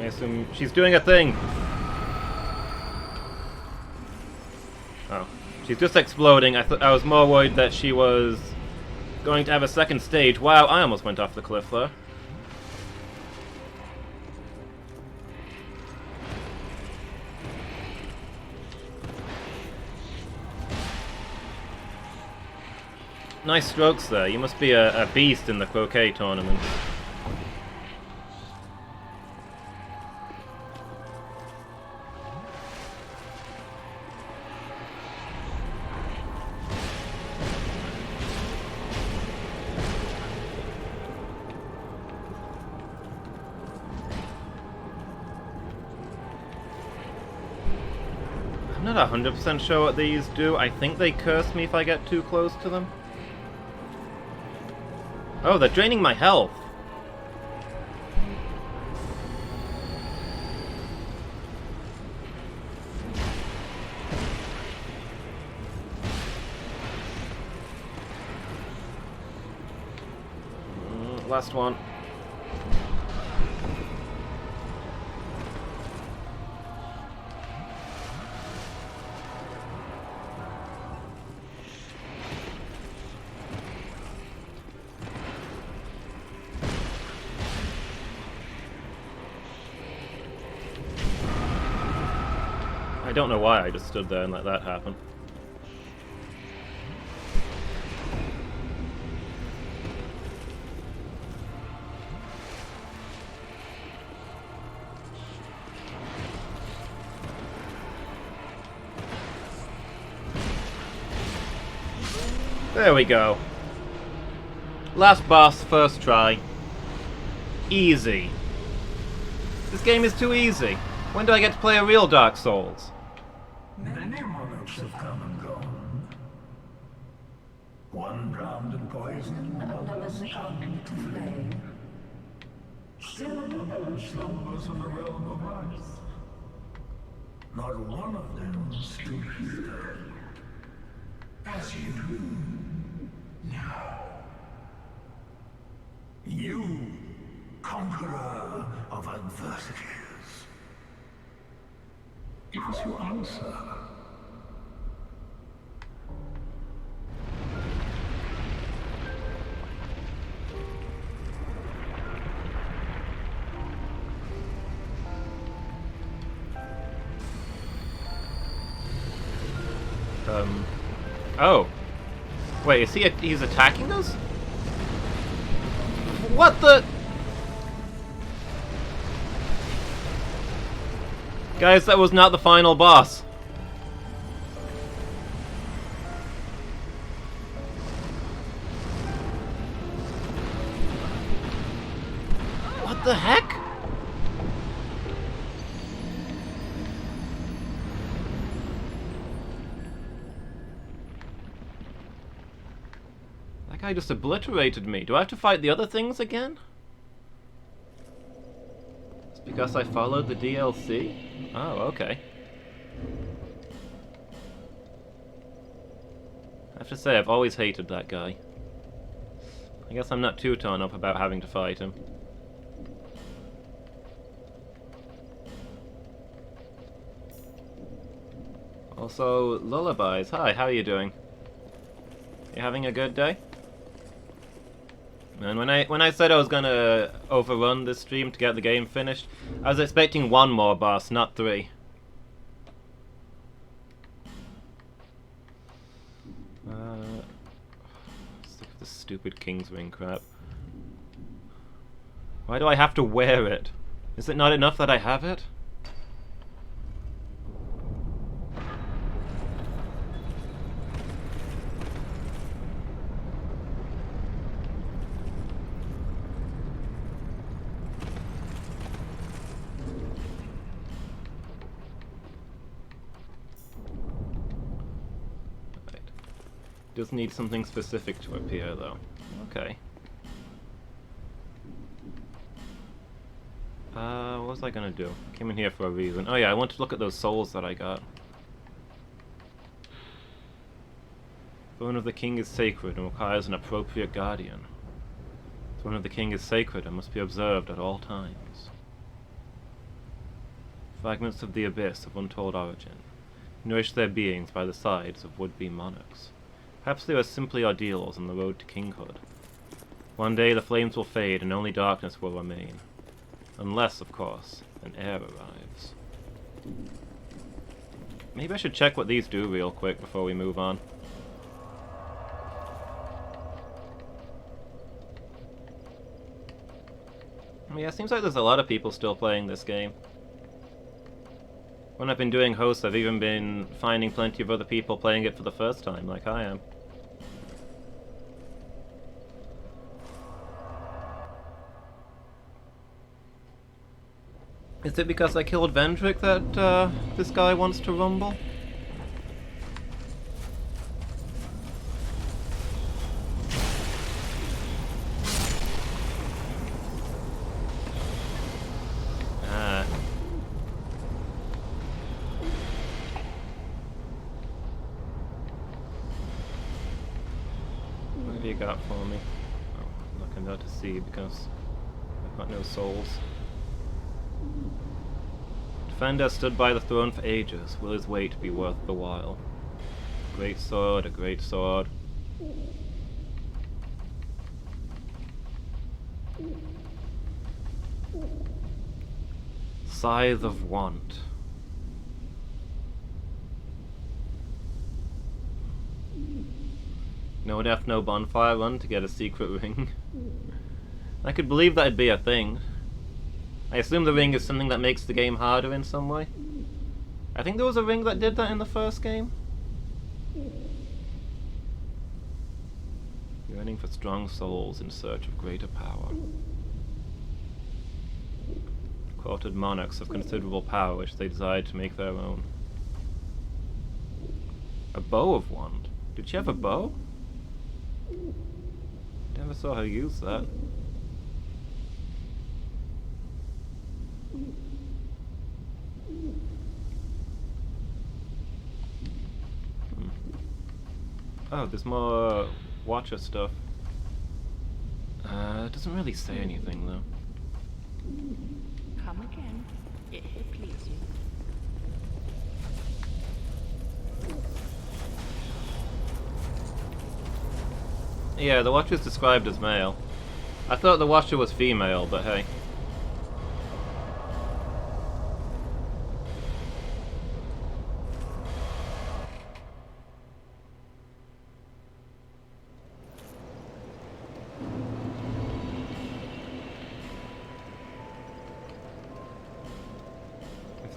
assume she's doing a thing. Oh. She's just exploding. I was more worried that she was going to have a second stage. Wow, I almost went off the cliff there. Nice strokes there. You must be a beast in the croquet tournament. I'm not 100% sure what these do. I think they curse me if I get too close to them. Oh, they're draining my health. Last one. I don't know why I just stood there and let that happen. There we go. Last boss, first try. Easy. This game is too easy. When do I get to play a real Dark Souls? Many monarchs have come and gone. One drowned in poison, others turned to flame. Still another slumbers in the realm of ice. Not one of them stood here. As you do now. You, conqueror of adversities. Give us your answer. Oh. Wait, is he's attacking us? What the? Guys, that was not the final boss. What the heck? That guy just obliterated me. Do I have to fight the other things again? It's because I followed the DLC? Oh, okay. I have to say, I've always hated that guy. I guess I'm not too torn up about having to fight him. Also, lullabies. Hi, how are you doing? You having a good day? And when I said I was gonna overrun this stream to get the game finished, I was expecting one more boss, not 3. Sick of this stupid King's Ring crap. Why do I have to wear it? Is it not enough that I have it? Does need something specific to appear, though. Okay. What was I gonna do? I came in here for a reason. Oh yeah, I want to look at those souls that I got. Throne of the King is sacred and requires an appropriate guardian. Throne of the King is sacred and must be observed at all times. Fragments of the abyss of untold origin, nourish their beings by the sides of would-be monarchs. Perhaps they are simply ideals on the road to kinghood. One day the flames will fade and only darkness will remain. Unless, of course, an heir arrives. Maybe I should check what these do real quick before we move on. Yeah, it seems like there's a lot of people still playing this game. When I've been doing hosts, I've even been finding plenty of other people playing it for the first time, like I am. Is it because I killed Vendrick that this guy wants to rumble? What have you got for me? Oh, I'm not going to see because I've got no souls. Defender stood by the throne for ages. Will his weight be worth the while? Great sword, a great sword. Scythe of Want. No death, no bonfire run to get a secret ring. I could believe that'd be a thing. I assume the ring is something that makes the game harder in some way. I think there was a ring that did that in the first game. Yearning for strong souls in search of greater power. Courted monarchs of considerable power which they desired to make their own. A bow of wand. Did she have a bow? Never saw her use that. Oh, there's more Watcher stuff. It doesn't really say anything though. Come again, if it please you. Yeah, the Watcher's described as male. I thought the Watcher was female, but hey.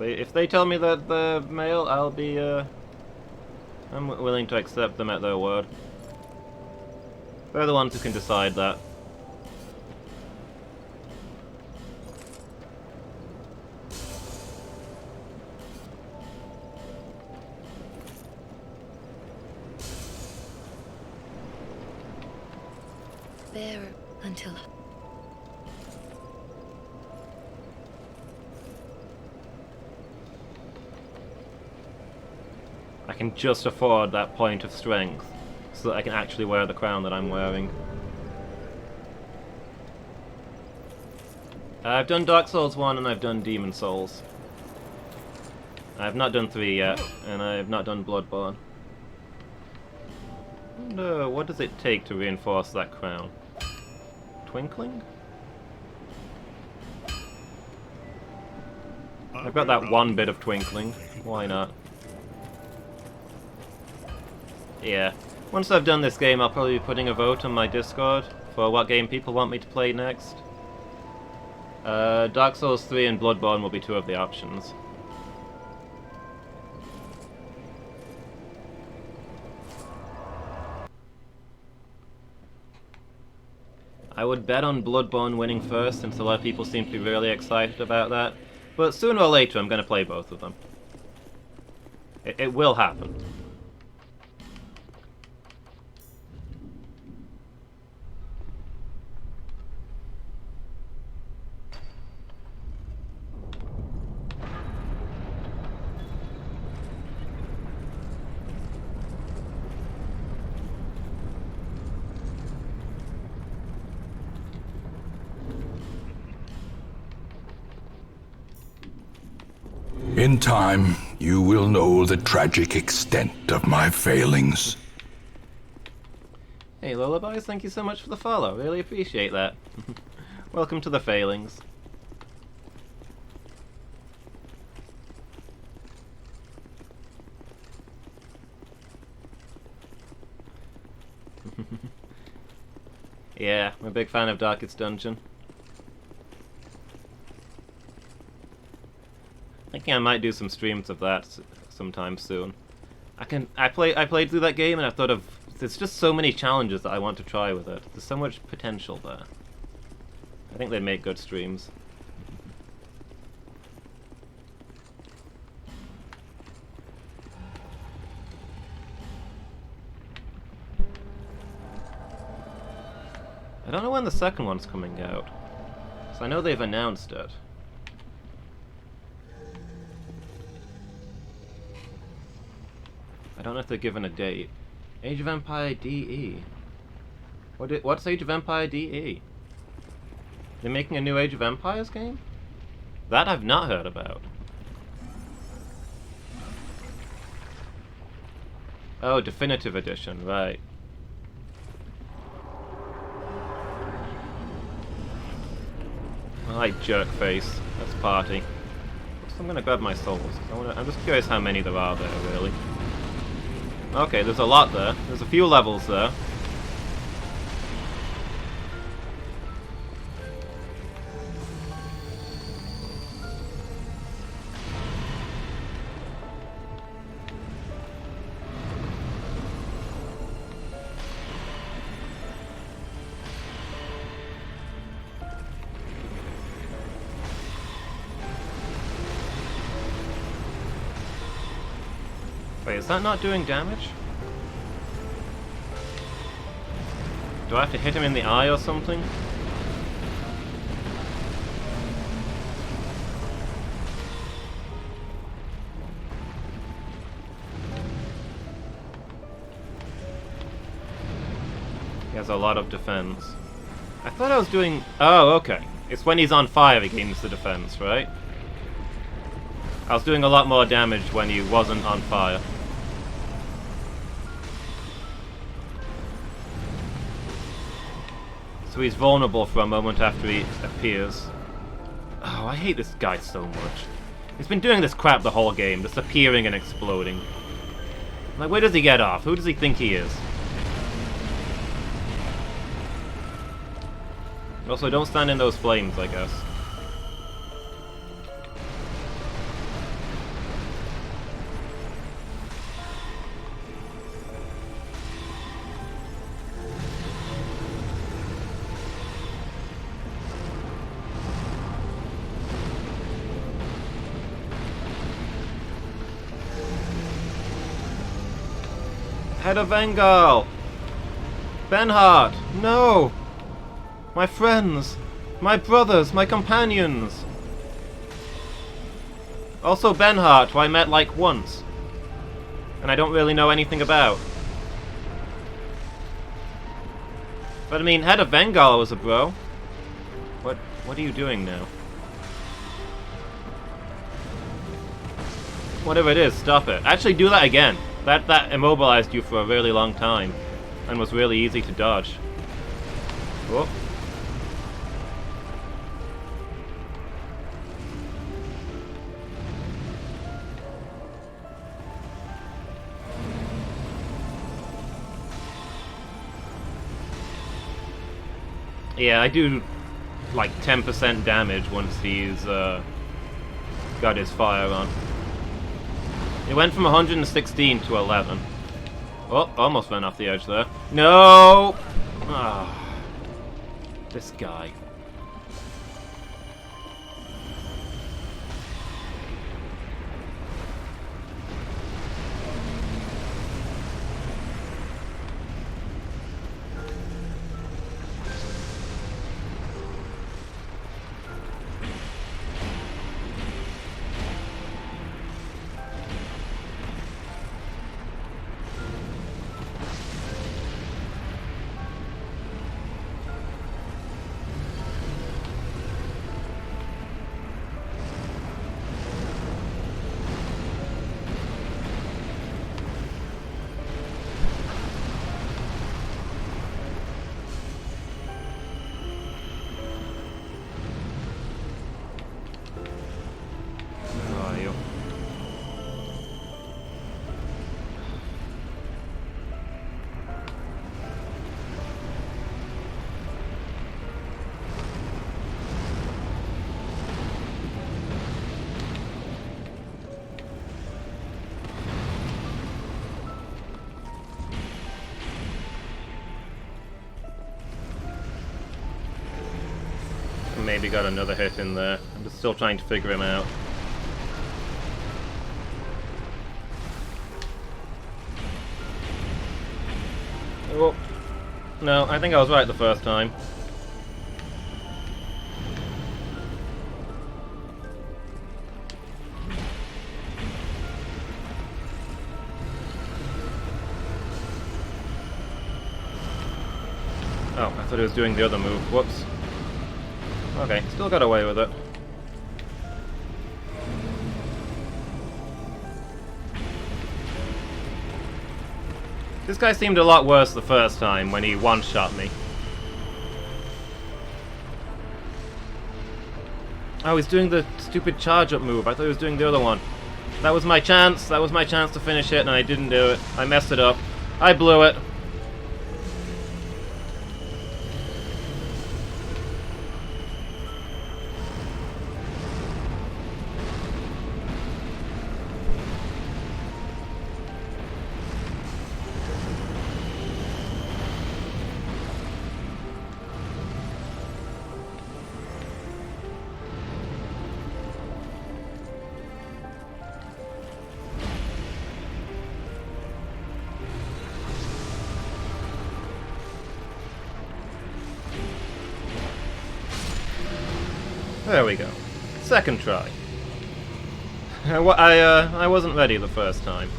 If they tell me that they're male, I'll be, I'm willing to accept them at their word. They're the ones who can decide that. There until... I can just afford that point of strength so that I can actually wear the crown that I'm wearing. I've done Dark Souls 1 and I've done Demon Souls. I've not done 3 yet, and I have not done Bloodborne. No, what does it take to reinforce that crown? Twinkling? I've got that one bit of twinkling. Why not? Yeah. Once I've done this game, I'll probably be putting a vote on my Discord for what game people want me to play next. Dark Souls 3 and Bloodborne will be 2 of the options. I would bet on Bloodborne winning first, since a lot of people seem to be really excited about that. But sooner or later, I'm going to play both of them. It will happen. In time, you will know the tragic extent of my failings. Hey Lullabies, thank you so much for the follow. Really appreciate that. Welcome to the failings. Yeah, I'm a big fan of Darkest Dungeon. Thinking I might do some streams of that sometime soon. I played through that game and I thought of there's just so many challenges that I want to try with it. There's so much potential there. I think they'd make good streams. I don't know when the second one's coming out. So I know they've announced it. I don't know if they're given a date. Age of Empire DE. What's Age of Empire DE? They're making a new Age of Empires game? That I've not heard about. Oh, Definitive Edition, right. I like Jerkface. Let's party. So I'm gonna grab my souls. I'm just curious how many there are there, really. Okay, there's a lot there. There's a few levels there. Wait, is that not doing damage? Do I have to hit him in the eye or something? He has a lot of defense. I thought I was doing... Oh, okay. It's when he's on fire he gains the defense, right? I was doing a lot more damage when he wasn't on fire. So he's vulnerable for a moment after he appears. Oh, I hate this guy so much. He's been doing this crap the whole game, just appearing and exploding. Like, where does he get off? Who does he think he is? Also, don't stand in those flames, I guess. Head of Vengal! Benhart! No! My friends! My brothers! My companions! Also Benhart, who I met like once. And I don't really know anything about. But I mean, Head of Vengal was a bro. What are you doing now? Whatever it is, stop it. Actually, do that again. That immobilized you for a really long time, and was really easy to dodge. Oh. Yeah, I do like 10% damage once he's got his fire on. It went from 116 to 11. Oh, almost went off the edge there. No! Ah, this guy. maybe got another hit in there. I'm just still trying to figure him out. Oh. No, I think I was right the first time. Oh, I thought he was doing the other move. Whoops. Okay, still got away with it. This guy seemed a lot worse the first time when he one-shot me. Oh, he's doing the stupid charge-up move. I thought he was doing the other one. That was my chance. That was my chance to finish it, and I didn't do it. I messed it up. I blew it. There we go. Second try. I wasn't ready the first time.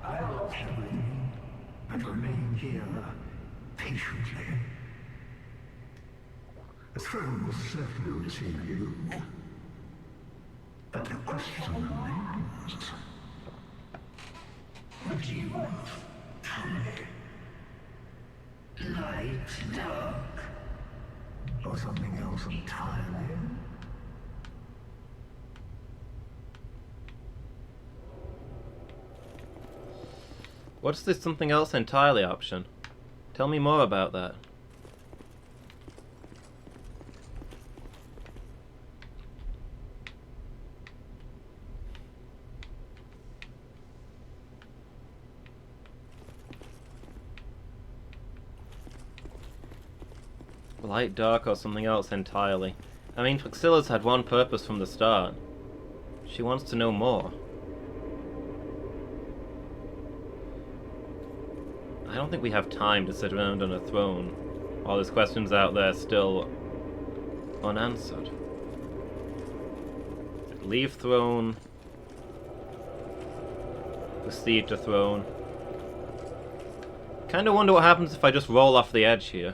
I lost everything and remain here patiently. The throne will certainly receive you. But the question remains. What do you want from me? Light, dark, or something else entirely? What's this something else entirely option? Tell me more about that. Light, dark, or something else entirely. I mean, Praxilla's had one purpose from the start. She wants to know more. I don't think we have time to sit around on a throne while there's questions out there still unanswered. Leave throne. Proceed to throne. Kinda wonder what happens if I just roll off the edge here.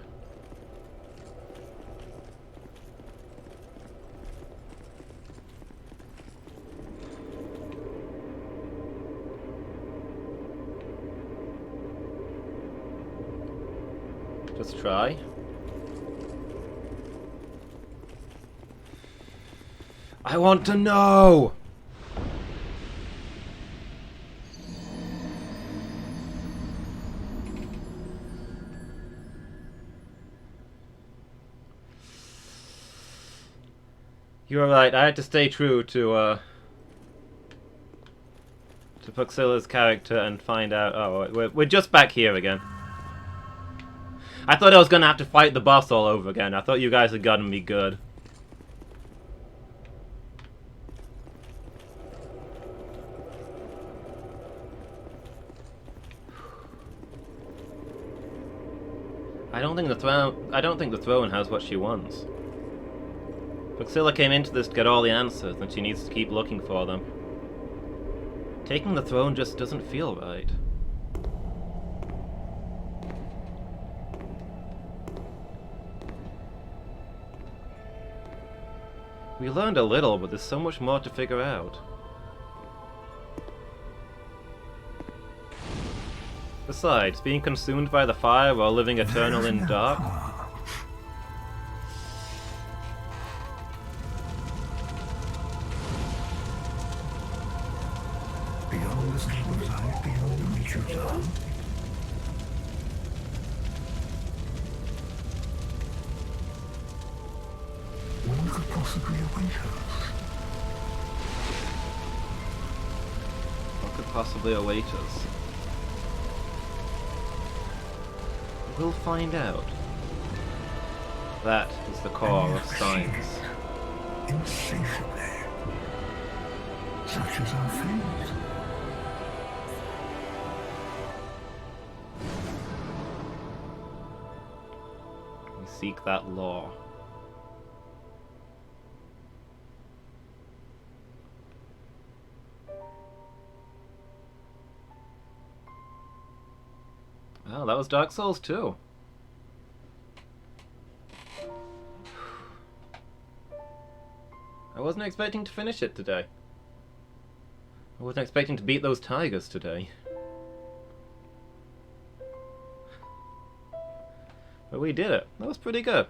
Just try. I want to know! You were right, I had to stay true to Praxilla's character and find out... Oh, we're just back here again. I thought I was gonna have to fight the boss all over again. I thought you guys had gotten me good. I don't think the throne has what she wants. Praxilla came into this to get all the answers, and she needs to keep looking for them. Taking the throne just doesn't feel right. We learned a little, but there's so much more to figure out. Besides, being consumed by the fire while living eternal in dark... Beyond this camp's eye, beyond the reach of dawn. What could possibly await us? What could possibly await us? We'll find out. That is the core of science. Insatiably. Such is our fate. We seek that law. Oh, that was Dark Souls 2. I wasn't expecting to finish it today. I wasn't expecting to beat those tigers today. But we did it. That was pretty good.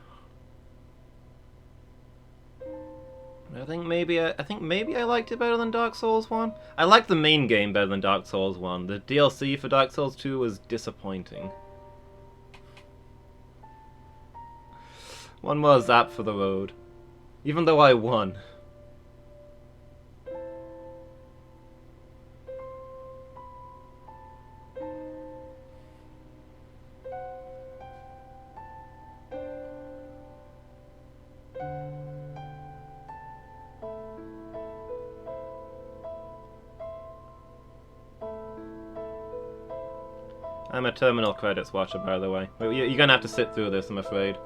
I think maybe I liked it better than Dark Souls 1. I liked the main game better than Dark Souls 1. The DLC for Dark Souls 2 was disappointing. One more zap for the road. Even though I won. I'm a terminal credits watcher, by the way. You're gonna have to sit through this, I'm afraid.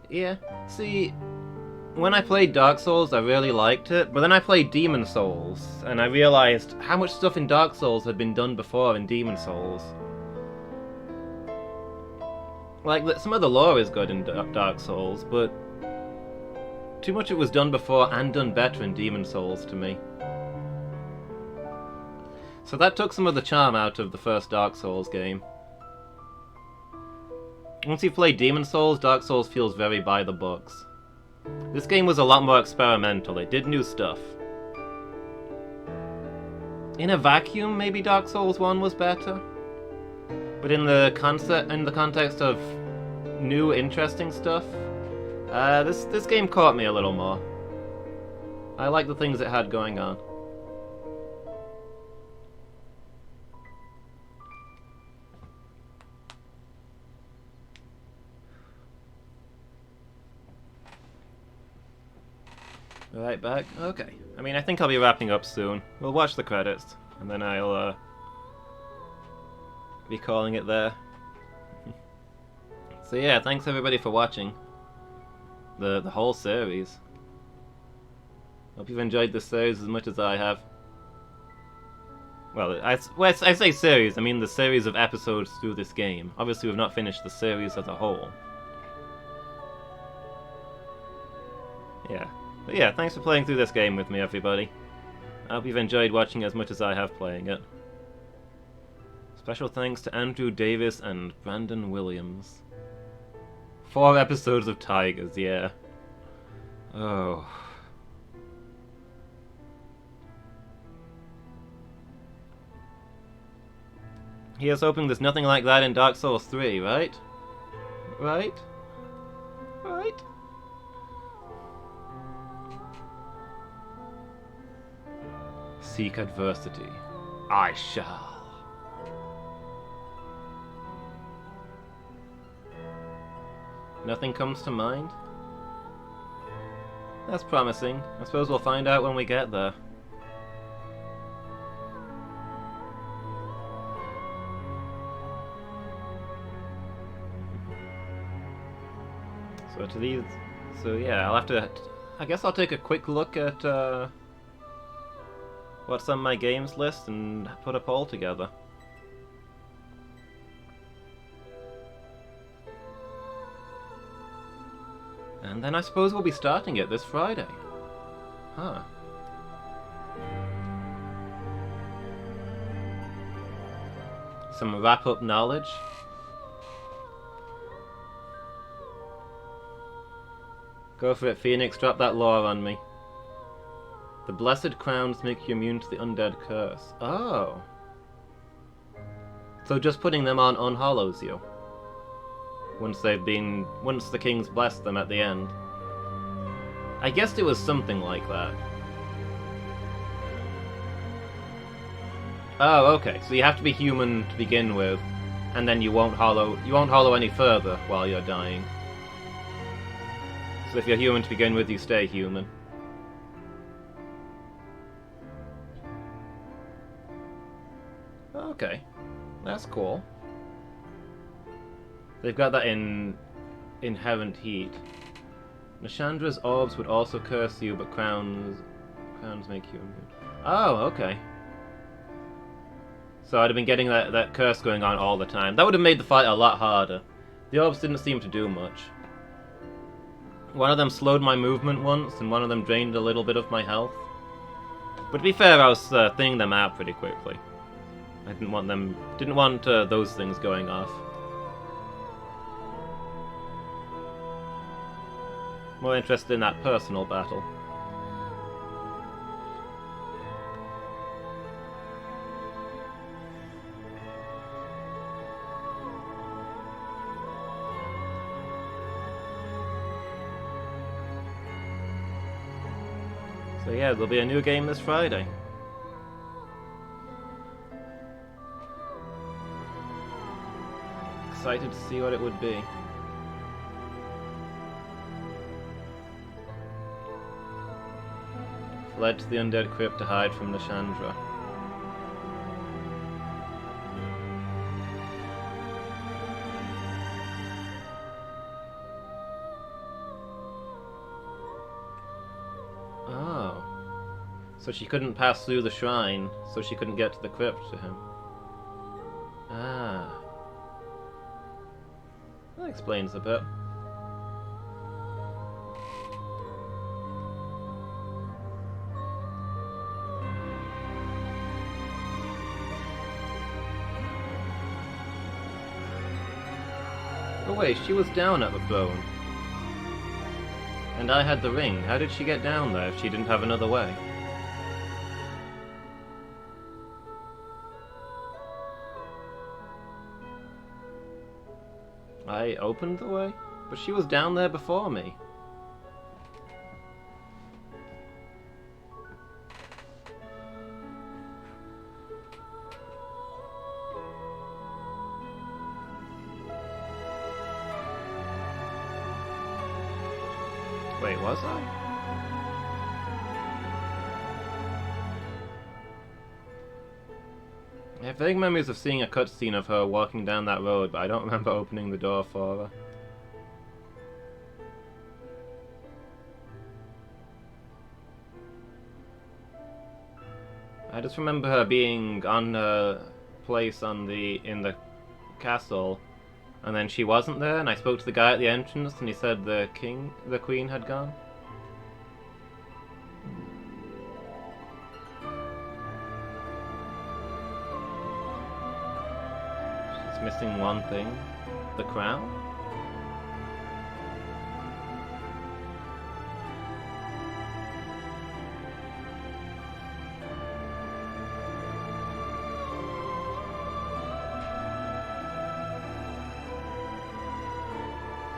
Yeah, see, when I played Dark Souls, I really liked it, but then I played Demon Souls, and I realized how much stuff in Dark Souls had been done before in Demon Souls. Like, some of the lore is good in Dark Souls, but too much it was done before and done better in Demon Souls to me. So that took some of the charm out of the first Dark Souls game. Once you've played Demon Souls, Dark Souls feels very by the books. This game was a lot more experimental, it did new stuff. In a vacuum, maybe Dark Souls 1 was better. But in the context of new, interesting stuff, this game caught me a little more. I like the things it had going on. Right back? Okay. I mean, I think I'll be wrapping up soon. We'll watch the credits, and then I'll be calling it there. So yeah, thanks everybody for watching the whole series. Hope you've enjoyed this series as much as I have. Well, I say series, I mean the series of episodes through this game. Obviously we've not finished the series as a whole. Yeah. But yeah, thanks for playing through this game with me, everybody. I hope you've enjoyed watching as much as I have playing it. Special thanks to Andrew Davis and Brandon Williams. 4 episodes of Tigers, yeah. Oh. Here's hoping there's nothing like that in Dark Souls 3, right? Right? Right? Seek adversity. I shall. Nothing comes to mind? That's promising. I suppose we'll find out when we get there. So yeah, I'll have to... I guess I'll take a quick look at what's on my games list and put a poll together. And then I suppose we'll be starting it this Friday. Huh. Some wrap-up knowledge. Go for it, Phoenix. Drop that lore on me. The blessed crowns make you immune to the undead curse. Oh. So just putting them on unhollows you. Once the kings blessed them at the end. I guessed it was something like that. Oh, okay. So you have to be human to begin with, and then you won't hollow any further while you're dying. So if you're human to begin with, you stay human. Okay, that's cool. They've got that in Inherent Heat. Nashandra's orbs would also curse you, but crowns make you immune. Oh, okay. So I'd have been getting that curse going on all the time. That would have made the fight a lot harder. The orbs didn't seem to do much. One of them slowed my movement once, and one of them drained a little bit of my health. But to be fair, I was thinning them out pretty quickly. I didn't want those things going off. More interested in that personal battle. So yeah, there'll be a new game this Friday. Excited to see what it would be. Fled to the undead crypt to hide from Nashandra. Oh. So she couldn't pass through the shrine, so she couldn't get to the crypt to him. Ah. That explains a bit. Oh wait, she was down at the throne. And I had the ring. How did she get down there if she didn't have another way? I opened the way? But she was down there before me. Wait, was I? I have vague memories of seeing a cutscene of her walking down that road, but I don't remember opening the door for her. I just remember her being on her place in the castle, and then she wasn't there, and I spoke to the guy at the entrance, and he said the queen had gone. She's missing one thing. The crown?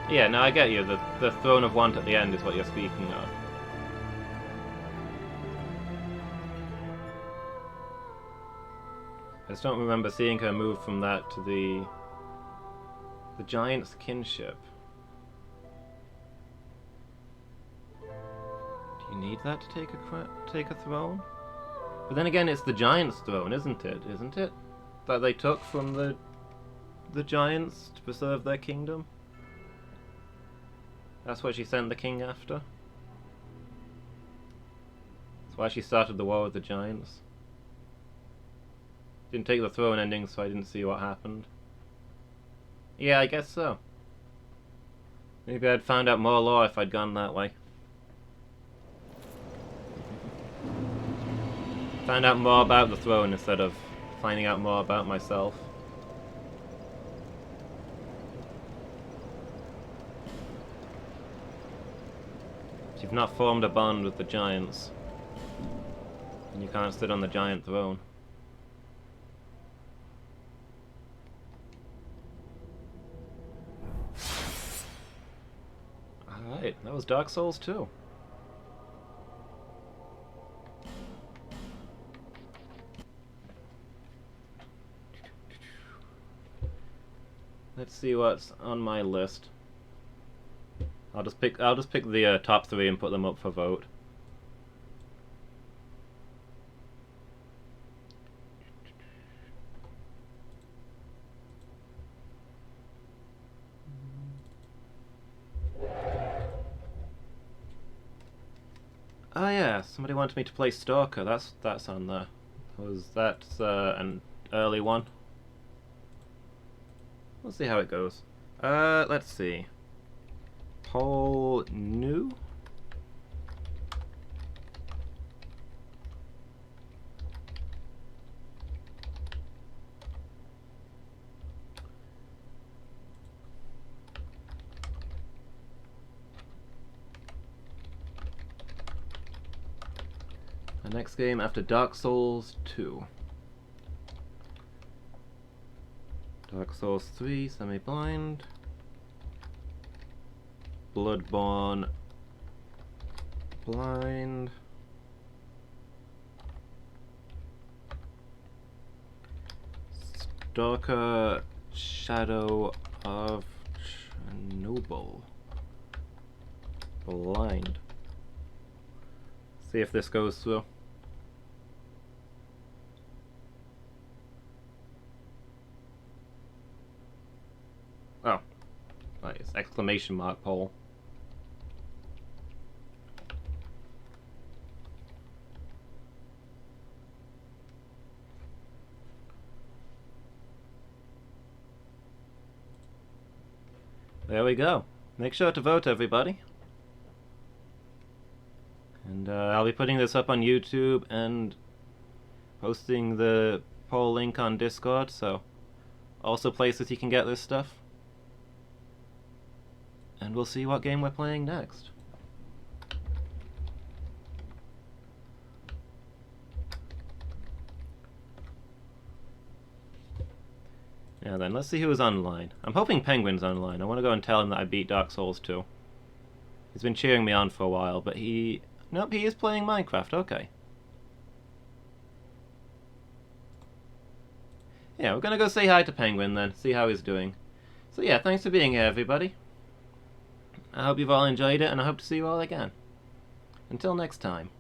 Yeah, no, I get you. The Throne of Want at the end is what you're speaking of. I just don't remember seeing her move from that to the Giant's Kinship. Do you need that to take a throne? But then again, it's the Giant's throne, isn't it? Isn't it? That they took from the Giants to preserve their kingdom? That's what she sent the king after. That's why she started the war with the Giants. Didn't take the throne ending, so I didn't see what happened. Yeah, I guess so. Maybe I'd found out more lore if I'd gone that way. Found out more about the throne instead of finding out more about myself. You've not formed a bond with the giants, and you can't sit on the giant throne. Alright, that was Dark Souls 2. see what's on my list. I'll just pick the top 3 and put them up for vote. Oh yeah, somebody wanted me to play Stalker. That's on there. That's an early one. We'll see how it goes. Let's see. Poll new? The next game after Dark Souls 2. Dark Souls 3, Semi-Blind. Bloodborne, Blind. Stalker, Shadow of Chernobyl. Blind. See if this goes through. Oh. Nice. Exclamation mark poll. There we go. Make sure to vote, everybody. And I'll be putting this up on YouTube and posting the poll link on Discord, so also places you can get this stuff. And we'll see what game we're playing next. Yeah, then let's see who's online. I'm hoping Penguin's online. I want to go and tell him that I beat Dark Souls 2. He's been cheering me on for a while, but nope, he is playing Minecraft, okay. Yeah, we're gonna go say hi to Penguin then, see how he's doing. So yeah, thanks for being here, everybody. I hope you've all enjoyed it, and I hope to see you all again. Until next time.